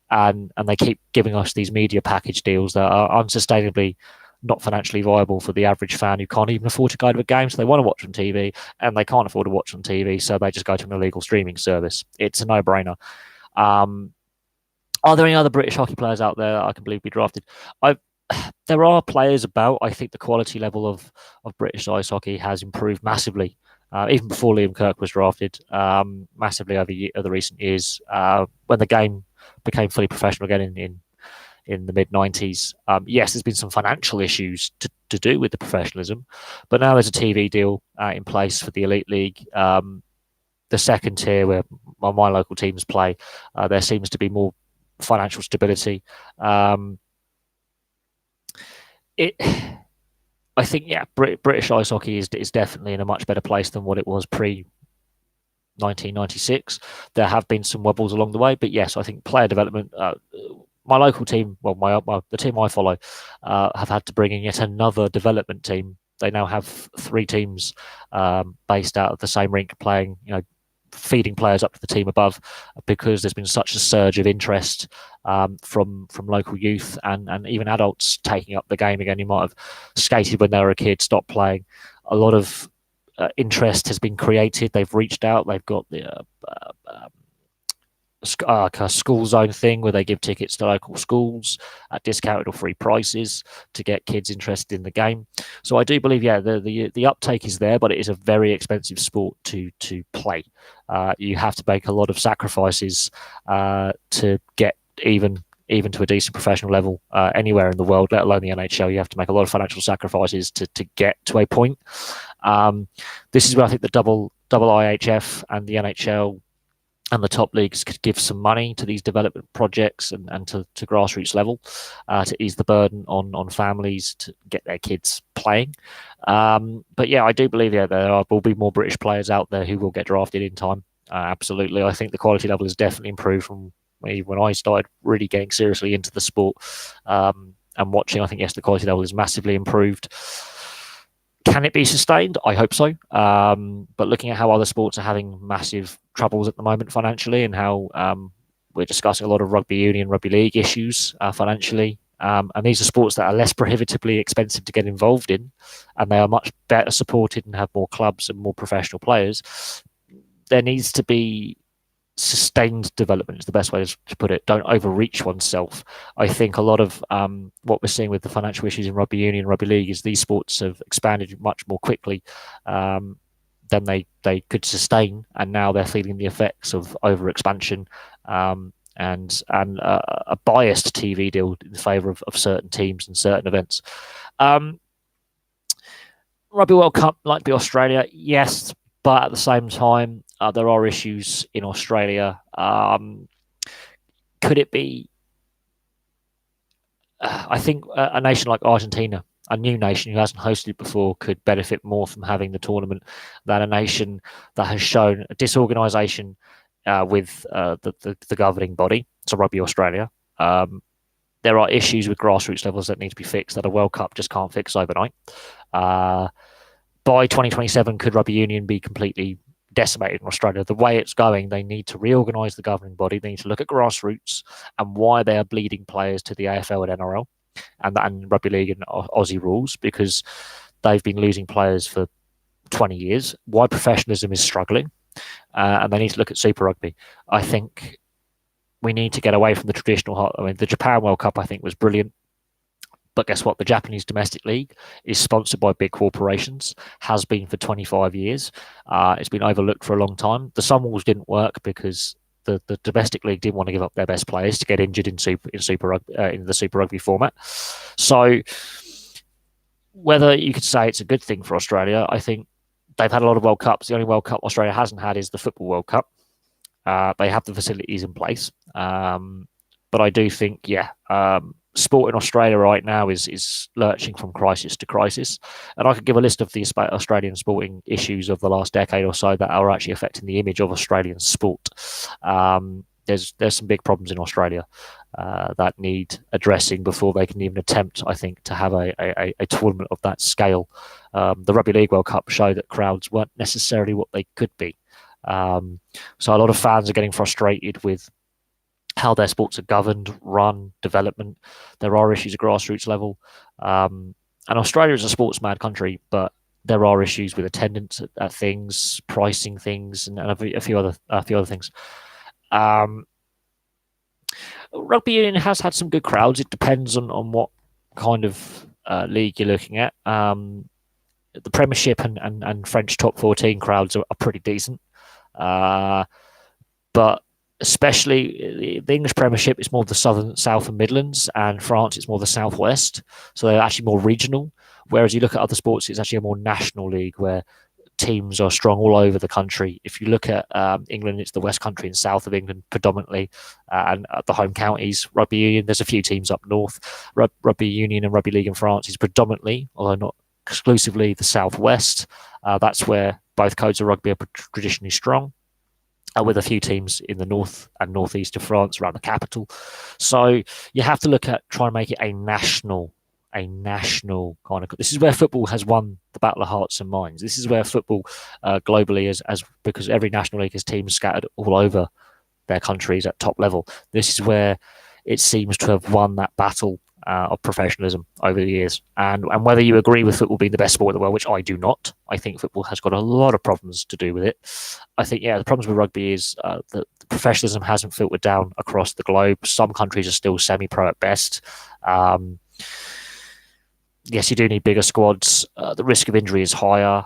And they keep giving us these media package deals that are unsustainably not financially viable for the average fan who can't even afford to go to a game. So they want to watch on TV, and they can't afford to watch on TV, so they just go to an illegal streaming service. It's a no-brainer. Are there any other British hockey players out there that I can believe be drafted? There are players about. I think the quality level of British ice hockey has improved massively, even before Liam Kirk was drafted, massively over the recent years. When the game became fully professional again in the mid 90s. Yes, there's been some financial issues to do with the professionalism, but now there's a TV deal in place for the Elite League. The second tier, where my local teams play, there seems to be more financial stability. I think, yeah, British ice hockey is definitely in a much better place than what it was pre 1996. There have been some wobbles along the way, but yes, I think player development. My local team, well, the team I follow, have had to bring in yet another development team. They now have 3 teams based out of the same rink, playing, feeding players up to the team above, because there's been such a surge of interest from local youth and even adults taking up the game again. You might have skated when they were a kid, stopped playing. A lot of interest has been created. They've reached out. They've got the a school zone thing where they give tickets to local schools at discounted or free prices to get kids interested in the game. So I do believe, yeah, the uptake is there, but it is a very expensive sport to play. You have to make a lot of sacrifices to get even to a decent professional level anywhere in the world, let alone the NHL. You have to make a lot of financial sacrifices to get to a point. This is where I think the double IHF and the NHL and the top leagues could give some money to these development projects and to grassroots level to ease the burden on families to get their kids playing. But yeah, I do believe there will be more British players out there who will get drafted in time. Absolutely. I think the quality level has definitely improved from when I started really getting seriously into the sport and watching. I think, yes, the quality level is massively improved. Can it be sustained? I hope so. But looking at how other sports are having massive troubles at the moment financially, and how we're discussing a lot of rugby union, rugby league issues financially, and these are sports that are less prohibitively expensive to get involved in, and they are much better supported and have more clubs and more professional players. There needs to be sustained development, is the best way to put it. Don't overreach oneself. I think a lot of what we're seeing with the financial issues in rugby union, rugby league, is these sports have expanded much more quickly than they could sustain, and now they're feeling the effects of overexpansion and a biased TV deal in favour of certain teams and certain events. Rugby World Cup might be Australia, yes, but at the same time, there are issues in Australia. Could it be? I think a nation like Argentina, a new nation who hasn't hosted before, could benefit more from having the tournament than a nation that has shown a disorganisation with the governing body, so Rugby Australia. There are issues with grassroots levels that need to be fixed that a World Cup just can't fix overnight. By 2027, could rugby union be completely decimated in Australia? The way it's going, they need to reorganise the governing body. They need to look at grassroots and why they are bleeding players to the AFL and NRL and rugby league and Aussie rules, because they've been losing players for 20 years. Why professionalism is struggling, and they need to look at Super Rugby. I think we need to get away from the traditional. I mean, the Japan World Cup I think was brilliant. But guess what? The Japanese domestic league is sponsored by big corporations, has been for 25 years. It's been overlooked for a long time. The Sunwolves didn't work because the domestic league didn't want to give up their best players to get injured in the Super Rugby format. So whether you could say it's a good thing for Australia, I think they've had a lot of World Cups. The only World Cup Australia hasn't had is the Football World Cup. They have the facilities in place. But I do think, sport in Australia right now is lurching from crisis to crisis. And I could give a list of the Australian sporting issues of the last decade or so that are actually affecting the image of Australian sport. There's some big problems in Australia that need addressing before they can even attempt, I think, to have a tournament of that scale. The Rugby League World Cup showed that crowds weren't necessarily what they could be. So a lot of fans are getting frustrated with how their sports are governed, run, development. There are issues at grassroots level. And Australia is a sports mad country, but there are issues with attendance at things, pricing things, and a few other things. Rugby union has had some good crowds. It depends on what kind of league you're looking at. The Premiership and French top 14 crowds are pretty decent. But especially the English Premiership is more of the South and Midlands, and France it's more the Southwest. So they're actually more regional. Whereas you look at other sports, it's actually a more national league where teams are strong all over the country. If you look at England, it's the West Country and South of England predominantly, and the home counties. Rugby Union, there's a few teams up north. Rugby Union and Rugby League in France is predominantly, although not exclusively, the Southwest. That's where both codes of rugby are traditionally strong. With a few teams in the north and northeast of France around the capital. So you have to look at trying to make it a national kind of. This is where football has won the battle of hearts and minds. This is where football globally is because every national league has teams scattered all over their countries at top level. This is where it seems to have won that battle of professionalism over the years. And whether you agree with football being the best sport in the world, which I do not, I think football has got a lot of problems to do with it. I think, the problems with rugby is that the professionalism hasn't filtered down across the globe. Some countries are still semi-pro at best. Yes, you do need bigger squads. The risk of injury is higher.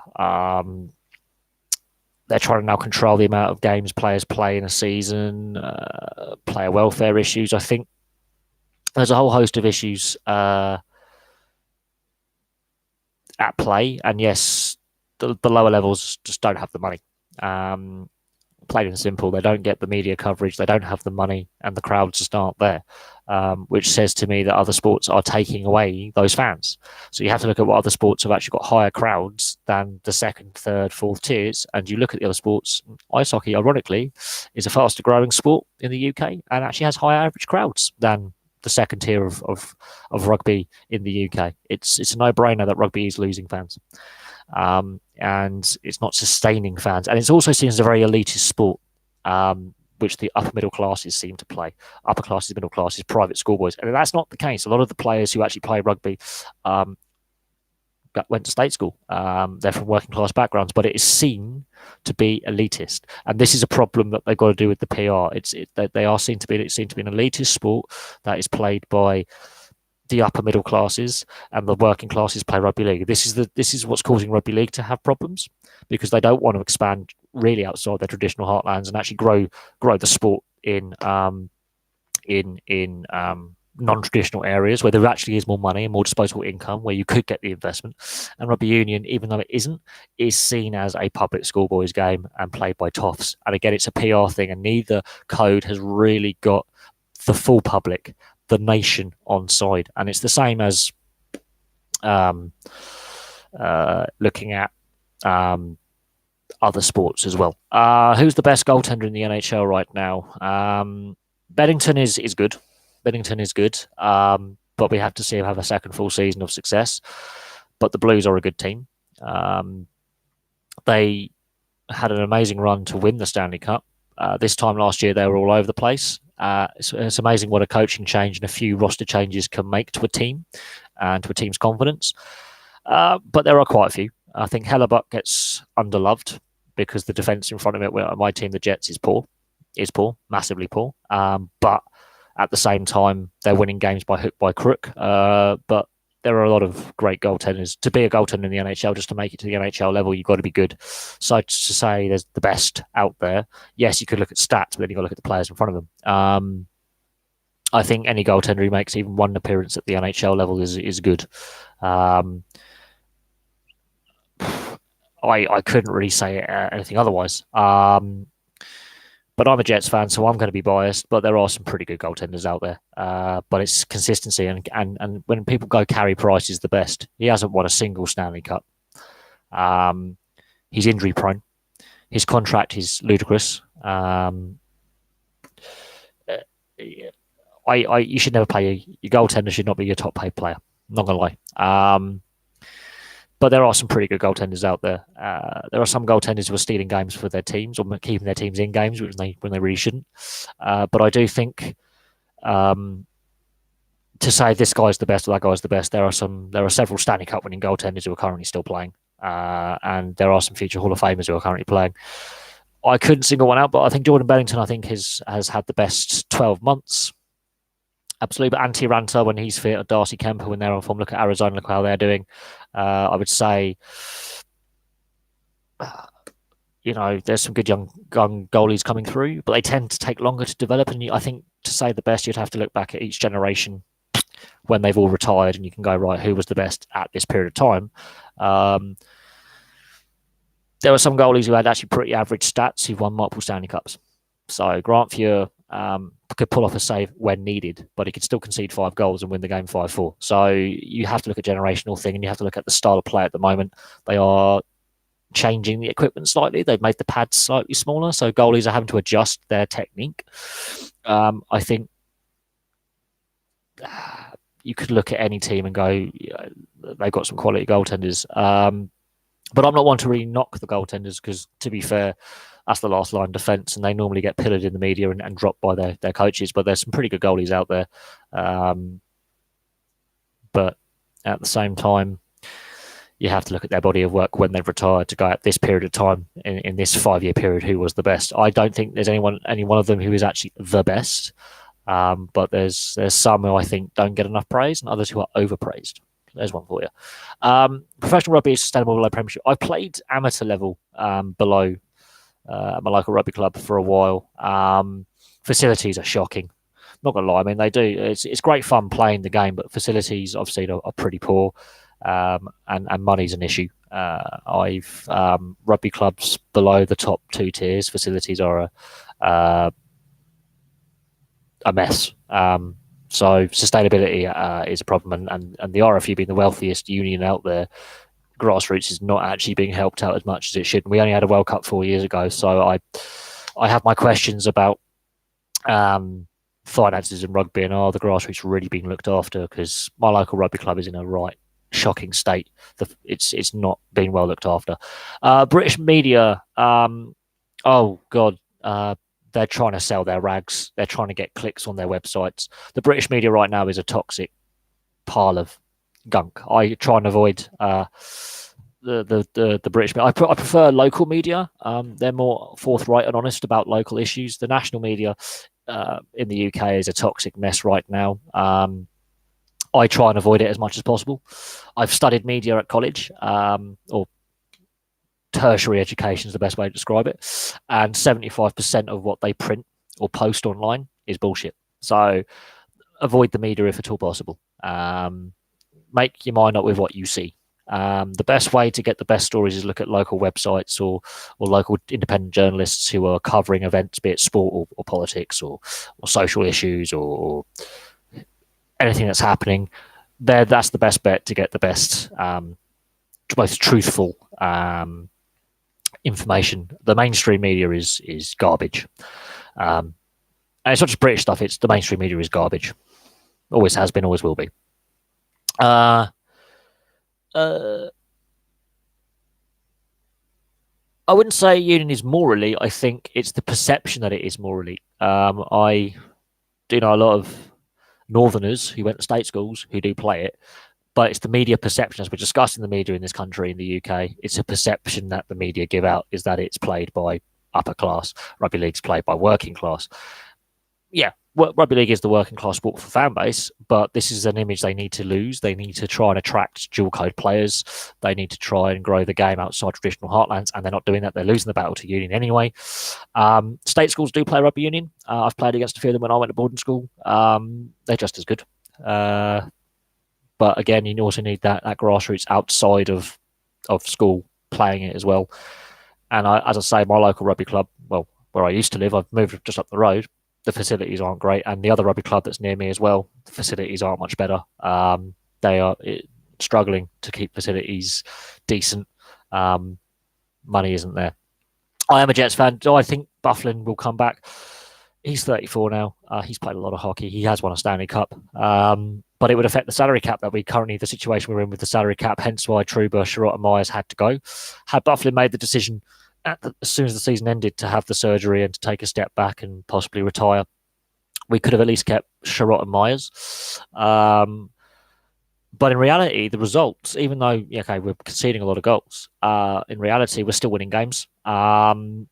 They're trying to now control the amount of games players play in a season, player welfare issues. I think there's a whole host of issues at play. And yes, the lower levels just don't have the money. Plain and simple, they don't get the media coverage, they don't have the money, and the crowds just aren't there, which says to me that other sports are taking away those fans. So you have to look at what other sports have actually got higher crowds than the second, third, fourth tiers, and you look at the other sports. Ice hockey, ironically, is a faster growing sport in the UK and actually has higher average crowds than the second tier of rugby in the UK. It's a no-brainer that rugby is losing fans. And it's not sustaining fans. And it's also seen as a very elitist sport, which the upper middle classes seem to play. Upper classes, middle classes, private schoolboys. And that's not the case. A lot of the players who actually play rugby went to state school. They're from working class backgrounds, but it is seen to be elitist. And this is a problem that they've got to do with the PR. They are seen to be an elitist sport that is played by the upper middle classes, and the working classes play rugby league. This is what's causing rugby league to have problems, because they don't want to expand really outside their traditional heartlands and actually grow the sport in non-traditional areas where there actually is more money and more disposable income, where you could get the investment. And rugby union, even though it isn't, is seen as a public schoolboys game and played by toffs. And again, it's a PR thing, and neither code has really got the full public, the nation on side. And it's the same as looking at other sports as well. Who's the best goaltender in the NHL right now? Beddington is good. Beddington is good, but we have to see him have a second full season of success. But the Blues are a good team. They had an amazing run to win the Stanley Cup. This time last year, they were all over the place. It's amazing what a coaching change and a few roster changes can make to a team and to a team's confidence. But there are quite a few. I think Hellebuck gets underloved because the defence in front of it, my team, the Jets, is poor, massively poor. But at the same time, they're winning games by hook by crook. But there are a lot of great goaltenders. To be a goaltender in the NHL, just to make it to the NHL level, you've got to be good. So to say there's the best out there, yes, you could look at stats, but then you've got to look at the players in front of them. I think any goaltender who makes even one appearance at the NHL level is good. I couldn't really say anything otherwise. But I'm a Jets fan, so I'm going to be biased. But there are some pretty good goaltenders out there. But it's consistency, and when people go, Carey Price is the best. He hasn't won a single Stanley Cup. He's injury prone. His contract is ludicrous. You should never play your goaltender. Should not be your top paid player. I'm not gonna lie. But there are some pretty good goaltenders out there. There are some goaltenders who are stealing games for their teams or keeping their teams in games when they really shouldn't. But I do think to say this guy's the best or that guy's the best, there are several Stanley Cup winning goaltenders who are currently still playing, and there are some future Hall of Famers who are currently playing. I couldn't single one out, but I think Jordan Bennington, has had the best 12 months. Absolutely, but Antti Ranta when he's fit, or Darcy Kemper when they're on form. Look at Arizona, look how they're doing. I would say, there's some good young goalies coming through, but they tend to take longer to develop. And I think to say the best, you'd have to look back at each generation when they've all retired, and you can go, right, who was the best at this period of time. There were some goalies who had actually pretty average stats who've won multiple Stanley Cups. So Grant Fuhr could pull off a save when needed, but he could still concede 5 goals and win the game 5-4. So you have to look at generational thing, and you have to look at the style of play at the moment. They are changing the equipment slightly. They've made the pads slightly smaller, so goalies are having to adjust their technique. I think you could look at any team and go, they've got some quality goaltenders. But I'm not one to really knock the goaltenders because, to be fair, that's the last line defence, and they normally get pillared in the media and dropped by their coaches. But there's some pretty good goalies out there. But at the same time, you have to look at their body of work when they've retired to go at this period of time, in this 5-year period, who was the best. I don't think there's any one of them who is actually the best. But there's some who I think don't get enough praise, and others who are overpraised. There's one for you. Professional rugby is sustainable below Premiership. I played amateur level below my local rugby club for a while. Facilities are shocking. Not gonna lie, I mean they do. It's great fun playing the game, but facilities obviously are pretty poor, and money's an issue. I've rugby clubs below the top 2 tiers. Facilities are a mess. So sustainability is a problem, and the RFU being the wealthiest union out there, grassroots is not actually being helped out as much as it should. And we only had a World Cup 4 years ago, so I have my questions about finances in rugby, and are the grassroots really being looked after? Because my local rugby club is in a right shocking state. It's not being well looked after. British media, oh god. They're trying to sell their rags. They're trying to get clicks on their websites. The British media right now is a toxic pile of gunk. I try and avoid the British media. I prefer local media. They're more forthright and honest about local issues. The national media in the UK is a toxic mess right now. I try and avoid it as much as possible. I've studied media at college, or tertiary education is the best way to describe it, and 75% of what they print or post online is bullshit. So avoid the media if at all possible. Make your mind up with what you see. The best way to get the best stories is look at local websites or local independent journalists who are covering events, be it sport or politics or social issues or anything that's happening. That's the best bet to get the best, most truthful information. The mainstream media is garbage, and it's not just British stuff. It's the mainstream media is garbage. Always has been, always will be. I wouldn't say union is morally. I think it's the perception that it is morally. I do know a lot of Northerners who went to state schools who do play it, but it's the media perception, as we're discussing the media in this country, in the UK. It's a perception that the media give out, is that it's played by upper class. Rugby league's played by working class. Yeah, rugby league is the working class sport for fan base, but this is an image they need to lose. They need to try and attract dual code players. They need to try and grow the game outside traditional heartlands, and they're not doing that. They're losing the battle to union anyway. State schools do play rugby union. I've played against a few of them when I went to boarding school. They're just as good. But again, you also need that grassroots outside of school playing it as well. And as I say, my local rugby club, well, where I used to live, I've moved just up the road. The facilities aren't great, and the other rugby club that's near me as well, the facilities aren't much better. They are struggling to keep facilities decent. Money isn't there. I am a Jets fan. Do I think Bufflin will come back? He's 34 now. He's played a lot of hockey. He has won a Stanley Cup. But it would affect the salary cap that the situation we're in with the salary cap, hence why Trouba, Sherratt and Myers had to go. Had Bufflin made the decision as soon as the season ended to have the surgery and to take a step back and possibly retire, we could have at least kept Sherratt and Myers. But in reality, the results, even though, we're conceding a lot of goals, in reality, we're still winning games. And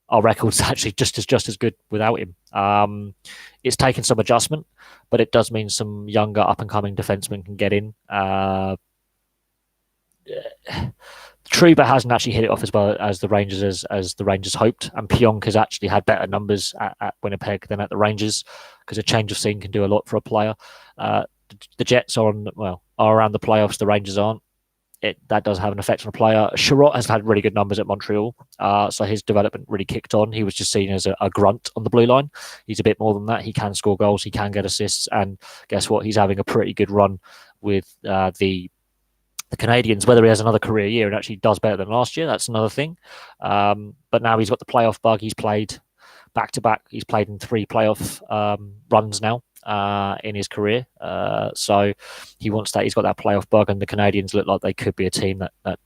our record's actually just as good without him. It's taken some adjustment, but it does mean some younger up-and-coming defensemen can get in. Trouba hasn't actually hit it off as well as the Rangers as the Rangers hoped, and Pionk has actually had better numbers at Winnipeg than at the Rangers, because a change of scene can do a lot for a player. The Jets are around the playoffs. The Rangers aren't. That does have an effect on a player. Sherratt has had really good numbers at Montreal, so his development really kicked on. He was just seen as a grunt on the blue line. He's a bit more than that. He can score goals. He can get assists, and guess what? He's having a pretty good run with the Canadians. Whether he has another career year and actually does better than last year, that's another thing. But now he's got the playoff bug. He's played back-to-back. He's played in 3 playoff runs now in his career. So he wants that. He's got that playoff bug, and the Canadians look like they could be a team that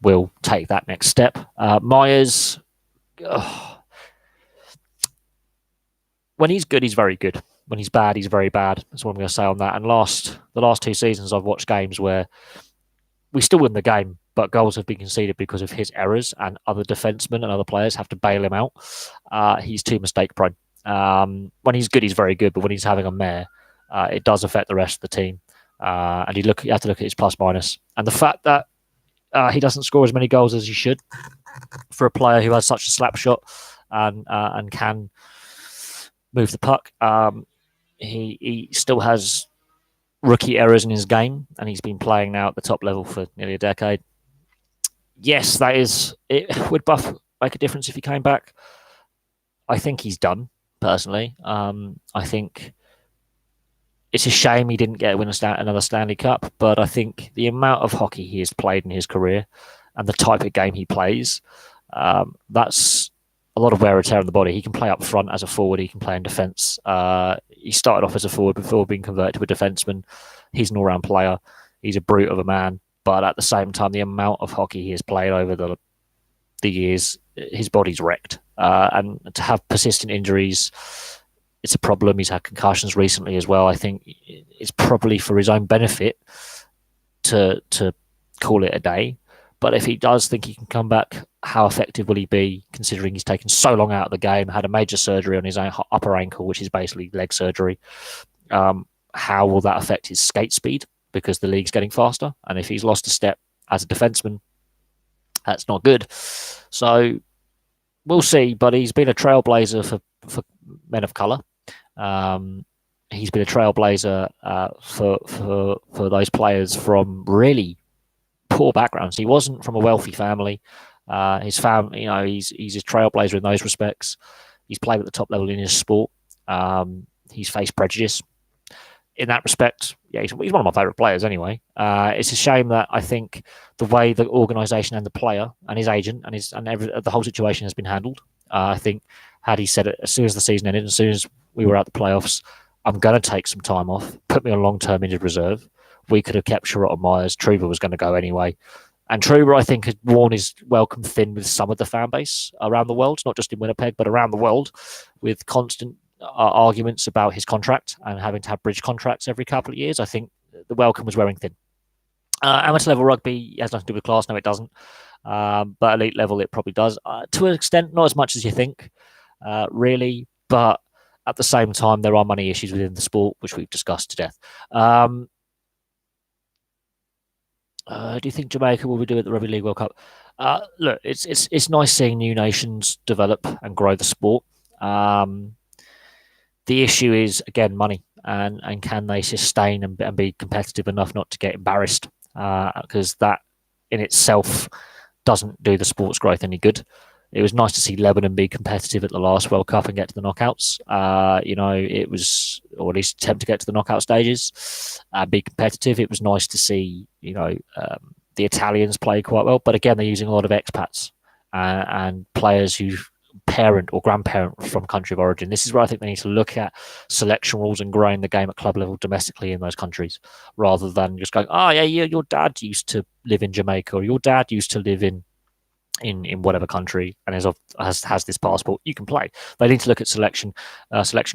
will take that next step. Myers, when he's good, he's very good. When he's bad, he's very bad. That's what I'm going to say on that. And the last 2 seasons, I've watched games where we still win the game, but goals have been conceded because of his errors, and other defensemen and other players have to bail him out. He's too mistake prone. When he's good, he's very good, but when he's having a mare, it does affect the rest of the team. And you have to look at his plus minus. And the fact that he doesn't score as many goals as he should for a player who has such a slap shot and can move the puck. He still has rookie errors in his game, and he's been playing now at the top level for nearly a decade. Yes, that is it. Would Buff make a difference if he came back? I think he's done, personally. I think it's a shame he didn't get to win another Stanley Cup, but I think the amount of hockey he has played in his career and the type of game he plays, that's a lot of wear and tear on the body. He can play up front as a forward. He can play in defence. He started off as a forward before being converted to a defenseman. He's an all-round player. He's a brute of a man. But at the same time, the amount of hockey he has played over the years, his body's wrecked. And to have persistent injuries, it's a problem. He's had concussions recently as well. I think it's probably for his own benefit to call it a day. But if he does think he can come back, how effective will he be, considering he's taken so long out of the game, had a major surgery on his upper ankle, which is basically leg surgery? How will that affect his skate speed? Because the league's getting faster. And if he's lost a step as a defenseman, that's not good. So we'll see. But he's been a trailblazer for men of colour. He's been a trailblazer for those players from really poor backgrounds. He wasn't from a wealthy family. His family, he's a trailblazer in those respects. He's played at the top level in his sport. He's faced prejudice. In that respect, he's one of my favourite players anyway. It's a shame that I think the way the organisation and the player and his agent and the whole situation has been handled. I think had he said it as soon as the season ended, as soon as we were at the playoffs, I'm going to take some time off, put me on long-term injured reserve, we could have kept Sherratt and Myers. Trouba was going to go anyway. And Trouba, I think, had worn his welcome thin with some of the fan base around the world, not just in Winnipeg, but around the world, with constant arguments about his contract and having to have bridge contracts every couple of years. I think the welcome was wearing thin. Amateur level rugby has nothing to do with class. No, it doesn't. But elite level, it probably does to an extent, not as much as you think, really. But at the same time, there are money issues within the sport, which we've discussed to death. Do you think Jamaica will be doing at the Rugby League World Cup? Look, it's nice seeing new nations develop and grow the sport. The issue is again money, and can they sustain and be competitive enough not to get embarrassed? Because that in itself doesn't do the sport's growth any good. It was nice to see Lebanon be competitive at the last World Cup and get to the knockouts. It was, or at least attempt to get to the knockout stages and be competitive. It was nice to see, the Italians play quite well. But again, they're using a lot of expats and players who parent or grandparent from country of origin. This is where I think they need to look at selection rules and growing the game at club level domestically in those countries, rather than just going, oh yeah, your dad used to live in Jamaica, or your dad used to live in whatever country and has this passport. You can play. They need to look at selection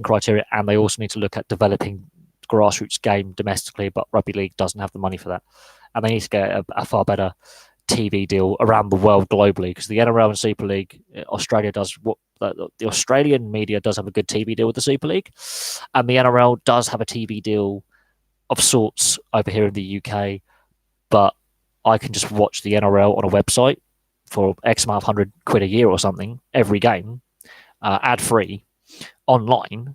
criteria, and they also need to look at developing grassroots game domestically. But rugby league doesn't have the money for that, and they need to get a far better TV deal around the world globally, because the NRL and Super League, Australia does what the Australian media does have a good TV deal with the Super League, and the NRL does have a TV deal of sorts over here in the UK, but I can just watch the NRL on a website for X amount of £100 a year or something every game, ad free, online,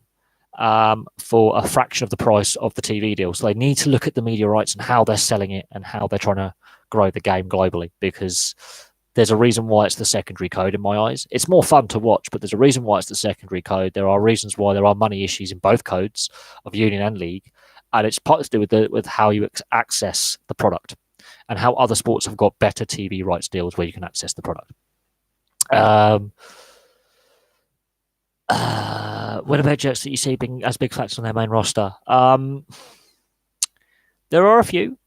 for a fraction of the price of the TV deal. So they need to look at the media rights and how they're selling it and how they're trying to grow the game globally, because there's a reason why it's the secondary code in my eyes. It's more fun to watch, but there's a reason why it's the secondary code. There are reasons why there are money issues in both codes of union and league, and it's partly to do with how you access the product and how other sports have got better TV rights deals where you can access the product. Winnipeg Jets that you see being as big factors on their main roster. There are a few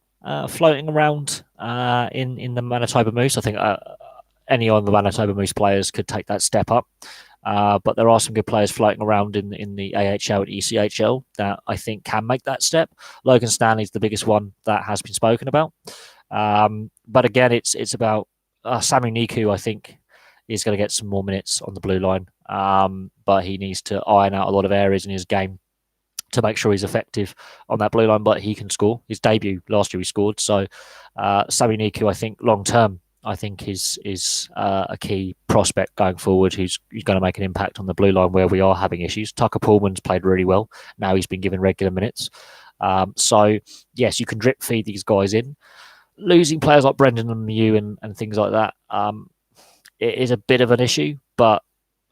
floating around in the Manitoba Moose. I think any of the Manitoba Moose players could take that step up. But there are some good players floating around in the AHL and ECHL that I think can make that step. Logan Stanley's the biggest one that has been spoken about. But again, it's about Samu Niku, I think, is going to get some more minutes on the blue line. But he needs to iron out a lot of areas in his game to make sure he's effective on that blue line, but he can score. His debut last year, he scored. So Samu Niku, I think, long term, I think is a key prospect going forward who's going to make an impact on the blue line where we are having issues. Tucker Pullman's played really well. Now he's been given regular minutes. So, yes, you can drip feed these guys in. Losing players like Brendan Lemieux and things like that, it is a bit of an issue, but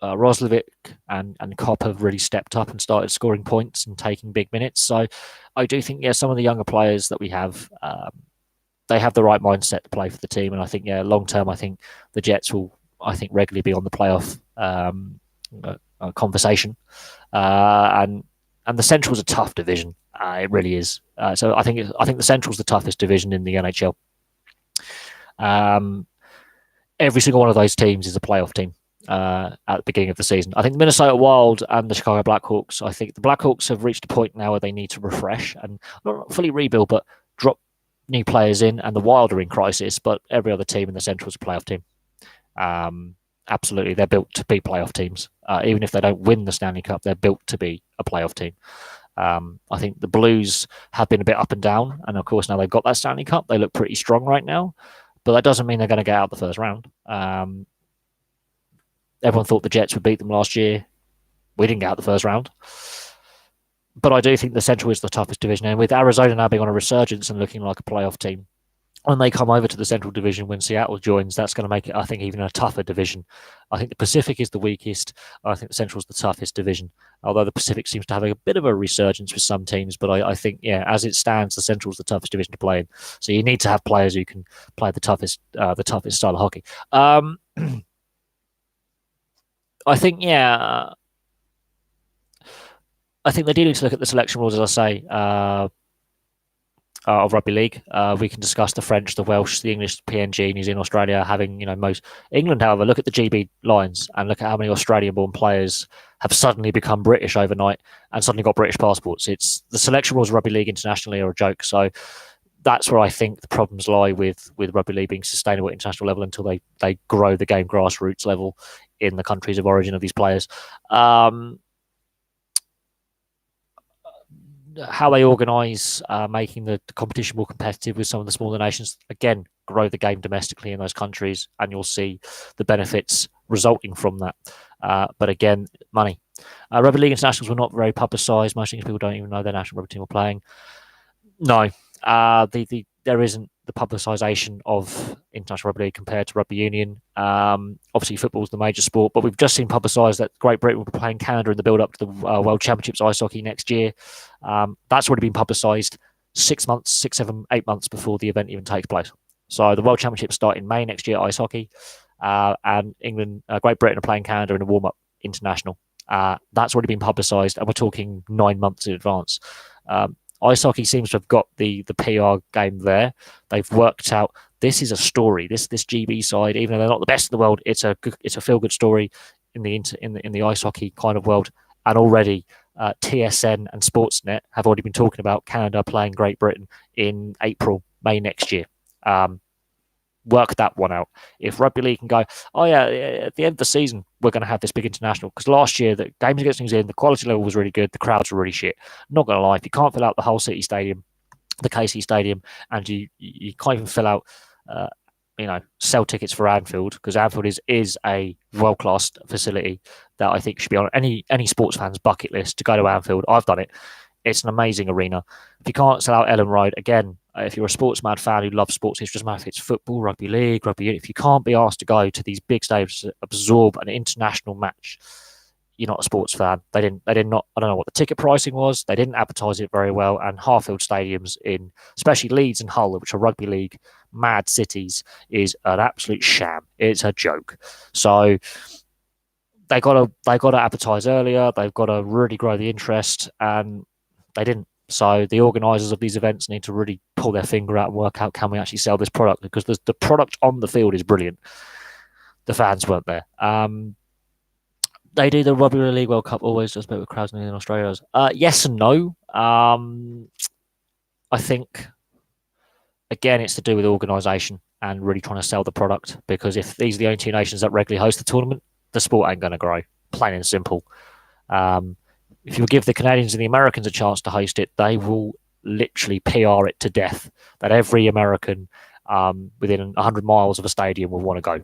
Roslovic and Kopp have really stepped up and started scoring points and taking big minutes. So I do think, some of the younger players that we have, they have the right mindset to play for the team. And I think, long term, I think the Jets will, regularly be on the playoff conversation. And the Central's a tough division. It really is. So I think the Central's the toughest division in the NHL. Every single one of those teams is a playoff team at the beginning of the season. I think the Minnesota Wild and the Chicago Blackhawks, I think the Blackhawks have reached a point now where they need to refresh and not fully rebuild, but drop new players in, and the Wild are in crisis, but every other team in the Central is a playoff team. Absolutely, they're built to be playoff teams. Even if they don't win the Stanley Cup, they're built to be a playoff team. I think the Blues have been a bit up and down, and of course now they've got that Stanley Cup, they look pretty strong right now, but that doesn't mean they're going to get out the first round. Everyone thought the Jets would beat them last year. We didn't get out the first round. But I do think the Central is the toughest division, and with Arizona now being on a resurgence and looking like a playoff team, when they come over to the Central Division, when Seattle joins, that's going to make it, I think, even a tougher division. I think the Pacific is the weakest. I think the Central is the toughest division, although the Pacific seems to have a bit of a resurgence with some teams. But I think, as it stands, the Central is the toughest division to play in. So you need to have players who can play the toughest style of hockey. I think, I think they do need to look at the selection rules, as I say, of rugby league. We can discuss the French, the Welsh, the English, PNG, New Zealand, Australia having, most. England, however, look at the GB Lions and look at how many Australian-born players have suddenly become British overnight and suddenly got British passports. It's the selection rules of rugby league internationally are a joke. So that's where I think the problems lie with rugby league being sustainable at international level until they grow the game grassroots level in the countries of origin of these players. How they organise making the competition more competitive with some of the smaller nations, again, grow the game domestically in those countries, and you'll see the benefits resulting from that. But again, money. Rugby league internationals were not very publicised. Most English people don't even know their national rugby team were playing. No, there isn't the publicisation of international rugby league compared to rugby union. Obviously, football is the major sport, but we've just seen publicised that Great Britain will be playing Canada in the build-up to the World Championships ice hockey next year. That's already been publicised 6 months, 6, 7, 8 months before the event even takes place. So the World Championships start in May next year, ice hockey, and Great Britain are playing Canada in a warm-up international. That's already been publicised, and we're talking 9 months in advance. Ice hockey seems to have got the PR game there. They've worked out this is a story. This GB side, even though they're not the best in the world, it's a feel good story in the ice hockey kind of world. And already TSN and Sportsnet have already been talking about Canada playing Great Britain in April, May next year. Work that one out. If rugby league can go, oh yeah, at the end of the season we're going to have this big international, because last year the games against New Zealand, the quality level was really good, the crowds were really shit. Not going to lie, if you can't fill out the whole City Stadium, the KC Stadium, and you can't even fill out, sell tickets for Anfield, because Anfield is a world class facility that I think should be on any sports fan's bucket list to go to Anfield. I've done it. It's an amazing arena. If you can't sell out Ellen Road, again, if you're a sports mad fan who loves sports, it doesn't matter if it's football, rugby league, rugby union. If you can't be asked to go to these big stadiums to absorb an international match, you're not a sports fan. They did not. I don't know what the ticket pricing was. They didn't advertise it very well. And half-filled stadiums in, especially Leeds and Hull, which are rugby league mad cities, is an absolute sham. It's a joke. So they got to advertise earlier. They've got to really grow the interest, and they didn't. So the organisers of these events need to really pull their finger out and work out, can we actually sell this product? Because the product on the field is brilliant. The fans weren't there. They do the Rugby League World Cup always just with crowds in Australia. Yes and no. I think, again, it's to do with organisation and really trying to sell the product, because if these are the only two nations that regularly host the tournament, the sport ain't going to grow. Plain and simple. If you give the Canadians and the Americans a chance to host it, they will literally PR it to death, that every American within 100 miles of a stadium will want to go,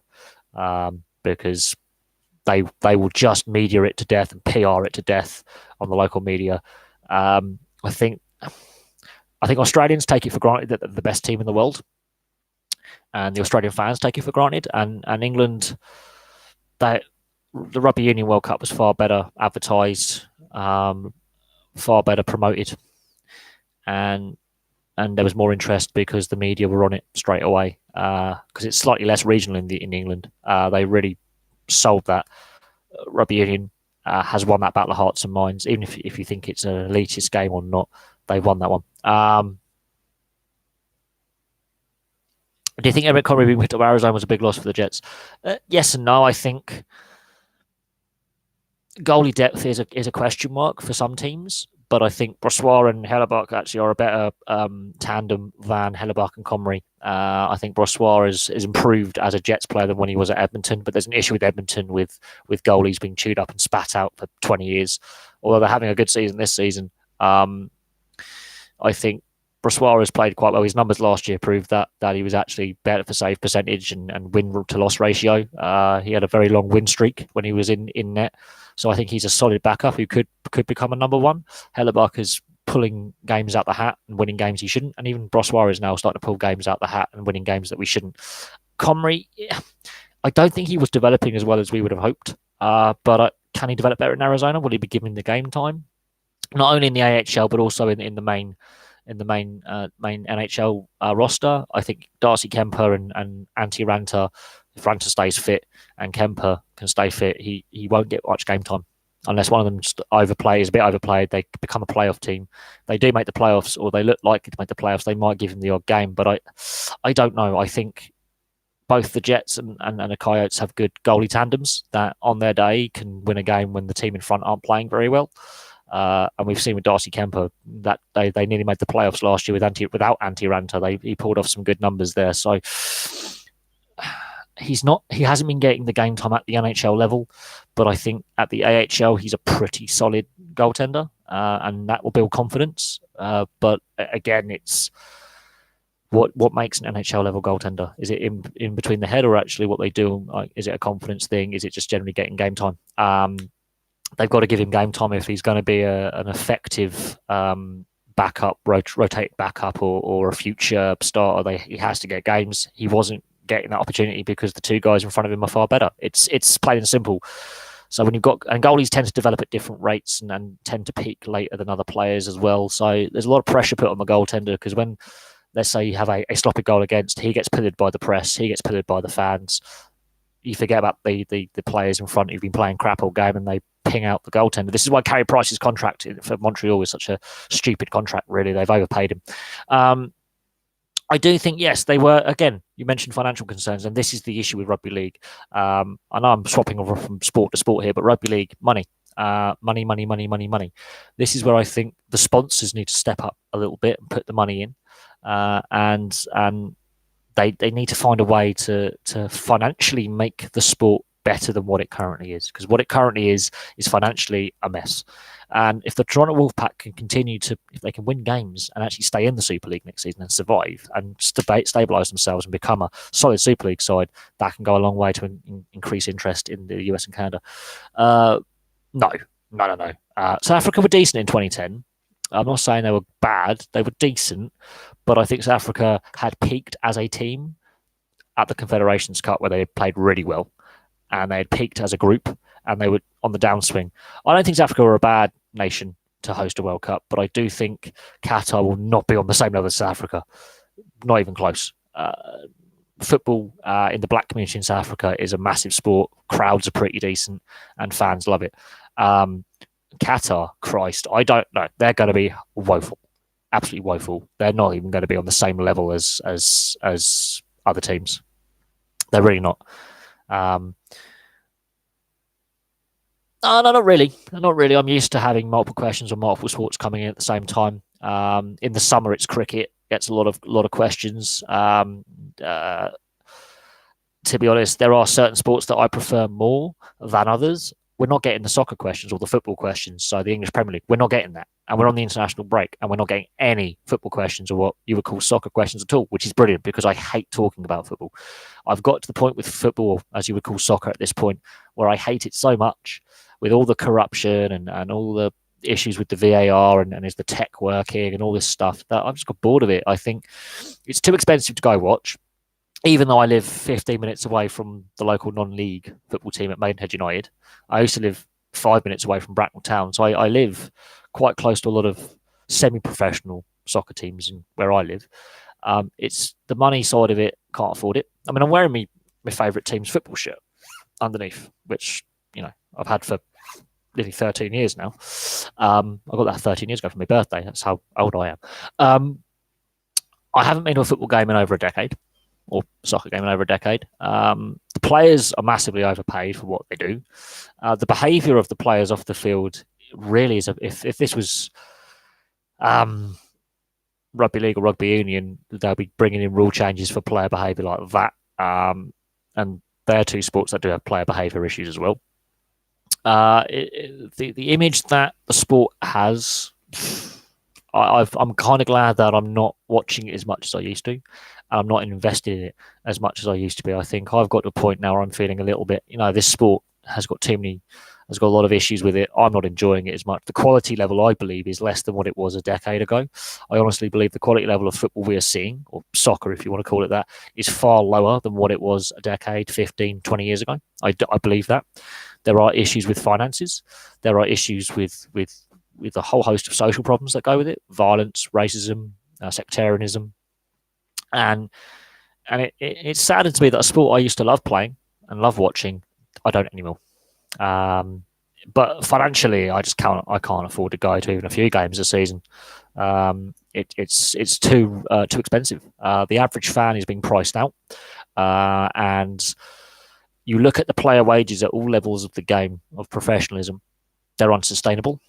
because they will just media it to death and PR it to death on the local media. I think Australians take it for granted that they're the best team in the world, and the Australian fans take it for granted. And England, the Rugby Union World Cup was far better advertised, far better promoted, and there was more interest because the media were on it straight away, because it's slightly less regional in England. They really sold that. Rugby Union has won that battle of hearts and minds, even if you think it's an elitist game or not. They've won that one. Do you think Eric Connery being picked up Arizona was a big loss for the Jets? Yes and no. I think goalie depth is a question mark for some teams, but I think Brossoit and Hellebuck actually are a better tandem than Hellebuck and Comrie. I think Brossoit is improved as a Jets player than when he was at Edmonton, but there's an issue with Edmonton with goalies being chewed up and spat out for 20 years. Although they're having a good season this season, I think Brossoit has played quite well. His numbers last year proved that he was actually better for save percentage and win to loss ratio. He had a very long win streak when he was in net. So I think he's a solid backup who could become a number one. Hellebuck is pulling games out the hat and winning games he shouldn't. And even Brossoit is now starting to pull games out the hat and winning games that we shouldn't. Comrie, I don't think he was developing as well as we would have hoped. But can he develop better in Arizona? Will he be given the game time? Not only in the AHL, but also in the main NHL roster. I think Darcy Kemper and Antti Ranta, if Ranta stays fit and Kemper can stay fit, he won't get much game time unless one of them is a bit overplayed. They become a playoff team. They do make the playoffs, or they look likely to make the playoffs. They might give him the odd game, but I don't know. I think both the Jets and the Coyotes have good goalie tandems that on their day can win a game when the team in front aren't playing very well. And we've seen with Darcy Kemper that they nearly made the playoffs last year without Antti Ranta. He pulled off some good numbers there. So he hasn't been getting the game time at the NHL level, but I think at the AHL he's a pretty solid goaltender, and that will build confidence. But again, it's what makes an NHL level goaltender? Is it in between the head, or actually what they do? Like, is it a confidence thing? Is it just generally getting game time? They've got to give him game time if he's going to be an effective backup, rotate backup, or a future starter. He has to get games. He wasn't getting that opportunity because the two guys in front of him are far better. It's plain and simple. So when you've got, and goalies tend to develop at different rates and tend to peak later than other players as well. So there's a lot of pressure put on the goaltender because when, let's say you have a sloppy goal against, he gets pillared by the press, he gets pillared by the fans. You forget about the players in front who've been playing crap all game and they ping out the goaltender. This is why Carey Price's contract for Montreal is such a stupid contract, really. They've overpaid him. I do think, yes, they were, again, you mentioned financial concerns, and this is the issue with rugby league. I know I'm swapping over from sport to sport here, but rugby league, money. Money. This is where I think the sponsors need to step up a little bit and put the money in. And they need to find a way to financially make the sport better than what it currently is, because what it currently is financially a mess. And if the Toronto Wolfpack can continue to, if they can win games and actually stay in the Super League next season and survive and stabilise themselves and become a solid Super League side, that can go a long way to increase interest in the US and Canada. No. South Africa were decent in 2010. I'm not saying they were bad. They were decent. But I think South Africa had peaked as a team at the Confederations Cup where they played really well. And they had peaked as a group and they were on the downswing. I don't think South Africa were a bad nation to host a World Cup, but I do think Qatar will not be on the same level as South Africa. Not even close. Football in the black community in South Africa is a massive sport. Crowds are pretty decent and fans love it. Qatar, Christ, I don't know. They're going to be woeful. Absolutely woeful. They're not even going to be on the same level as other teams. They're really not. No, not really. Not really. I'm used to having multiple questions on multiple sports coming in at the same time. In the summer, it's cricket. Gets a lot of questions. To be honest, there are certain sports that I prefer more than others. We're not getting the soccer questions or the football questions. So the English Premier League, we're not getting that. And we're on the international break and we're not getting any football questions or what you would call soccer questions at all, which is brilliant because I hate talking about football. I've got to the point with football, as you would call soccer at this point, where I hate it so much with all the corruption and all the issues with the VAR and is the tech working and all this stuff that I've just got bored of it. I think it's too expensive to go watch. Even though I live 15 minutes away from the local non-league football team at Maidenhead United, I used to live 5 minutes away from Bracknell Town. So I live quite close to a lot of semi-professional soccer teams where I live. It's the money side of it, can't afford it. I mean, I'm wearing my favourite team's football shirt underneath, which, I've had for nearly 13 years now. I got that 13 years ago for my birthday. That's how old I am. I haven't been to a football game in over a decade. Or soccer game in over a decade. The players are massively overpaid for what they do. The behaviour of the players off the field really is, if this was rugby league or rugby union, they'll be bringing in rule changes for player behaviour like that. And they're two sports that do have player behaviour issues as well. The image that the sport has, I'm kind of glad that I'm not watching it as much as I used to. And I'm not invested in it as much as I used to be. I think I've got to a point now where I'm feeling a little bit, this sport has got a lot of issues with it. I'm not enjoying it as much. The quality level, I believe, is less than what it was a decade ago. I honestly believe the quality level of football we are seeing, or soccer, if you want to call it that, is far lower than what it was a decade, 15, 20 years ago. I believe that. There are issues with finances. There are issues with a whole host of social problems that go with it. Violence, racism, sectarianism. And it saddens me that a sport I used to love playing and love watching, I don't anymore. But financially, I can't afford to go to even a few games a season. It's too expensive. The average fan is being priced out, and you look at the player wages at all levels of the game of professionalism, they're unsustainable.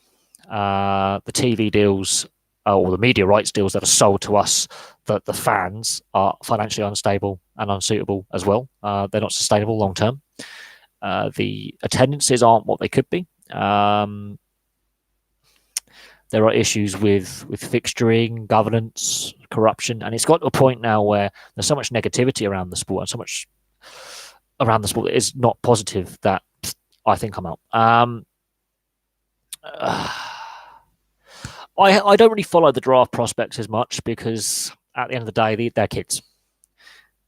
The TV deals or the media rights deals that are sold to us, that the fans are financially unstable and unsuitable as well. They're not sustainable long term. The attendances aren't what they could be. There are issues with fixturing, governance, corruption, and it's got to a point now where there's so much negativity around the sport and so much around the sport that is not positive that I think I'm out. I don't really follow the draft prospects as much because at the end of the day, they're kids.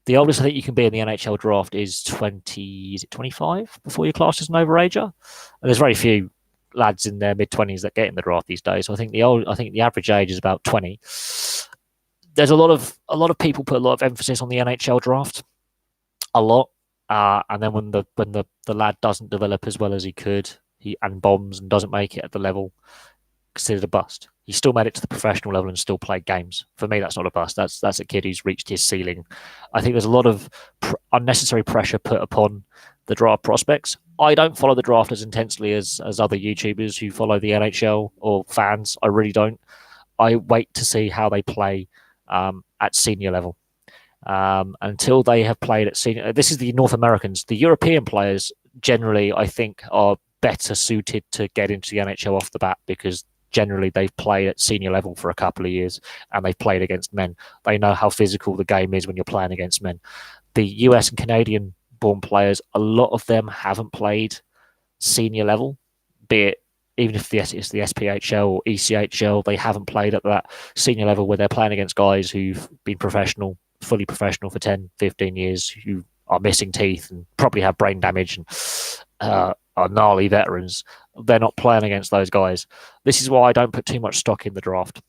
The oldest I think you can be in the NHL draft is 25 before your class is an overager. And there's very few lads in their mid-20s that get in the draft these days. So I think the average age is about 20. There's a lot of people put a lot of emphasis on the NHL draft, a lot, and then when the lad doesn't develop as well as he could, and bombs and doesn't make it at the level, considered a bust. He still made it to the professional level and still played games. For me, that's not a bust. That's a kid who's reached his ceiling. I think there's a lot of unnecessary pressure put upon the draft prospects. I don't follow the draft as intensely as other YouTubers who follow the NHL or fans. I really don't. I wait to see how they play at senior level. Until they have played at senior, this is the North Americans. The European players generally, I think, are better suited to get into the NHL off the bat because generally they've played at senior level for a couple of years and they've played against men. They know how physical the game is when you're playing against men. The US and Canadian born players, a lot of them haven't played senior level, be it even if it's the SPHL or ECHL, they haven't played at that senior level where they're playing against guys who've been fully professional for 10, 15 years, who are missing teeth and probably have brain damage and are gnarly veterans. They're not playing against those guys. This is why I don't put too much stock in the draft.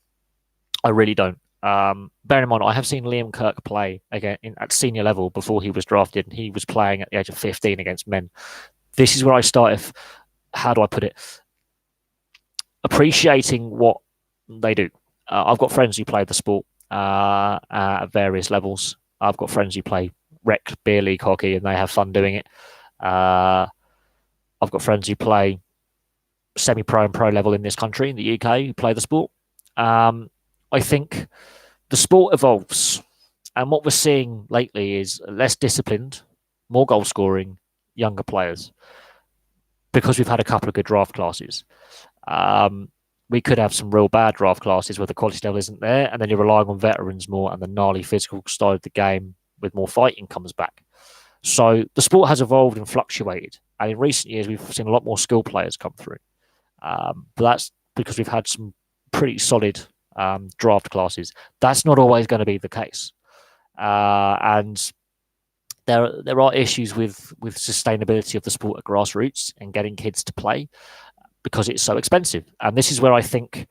I really don't. Bear in mind, I have seen Liam Kirk play again at senior level before he was drafted, and he was playing at the age of 15 against men. This is where I start. How do I put it? Appreciating what they do. I've got friends who play the sport at various levels. I've got friends who play rec beer league hockey, and they have fun doing it. I've got friends who play semi-pro and pro level in this country, in the UK, who play the sport. I think the sport evolves. And what we're seeing lately is less disciplined, more goal scoring, younger players. Because we've had a couple of good draft classes. We could have some real bad draft classes where the quality level isn't there, and then you're relying on veterans more, and the gnarly physical style of the game with more fighting comes back. So the sport has evolved and fluctuated. And in recent years, we've seen a lot more skill players come through. But that's because we've had some pretty solid draft classes. That's not always going to be the case. And there are issues with sustainability of the sport at grassroots and getting kids to play because it's so expensive. And this is where I think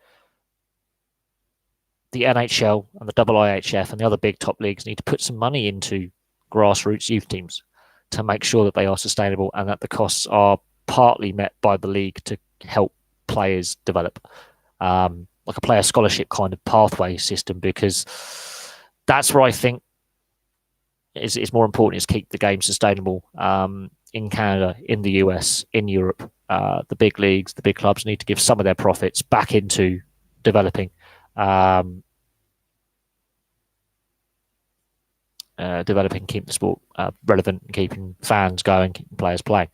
the NHL and the IIHF and the other big top leagues need to put some money into grassroots youth teams to make sure that they are sustainable and that the costs are partly met by the league to help players develop, like a player scholarship kind of pathway system, because that's where I think is more important, is keep the game sustainable in Canada, in the US, in Europe. The big leagues, the big clubs need to give some of their profits back into developing keeping the sport relevant, and keeping fans going, keeping players playing.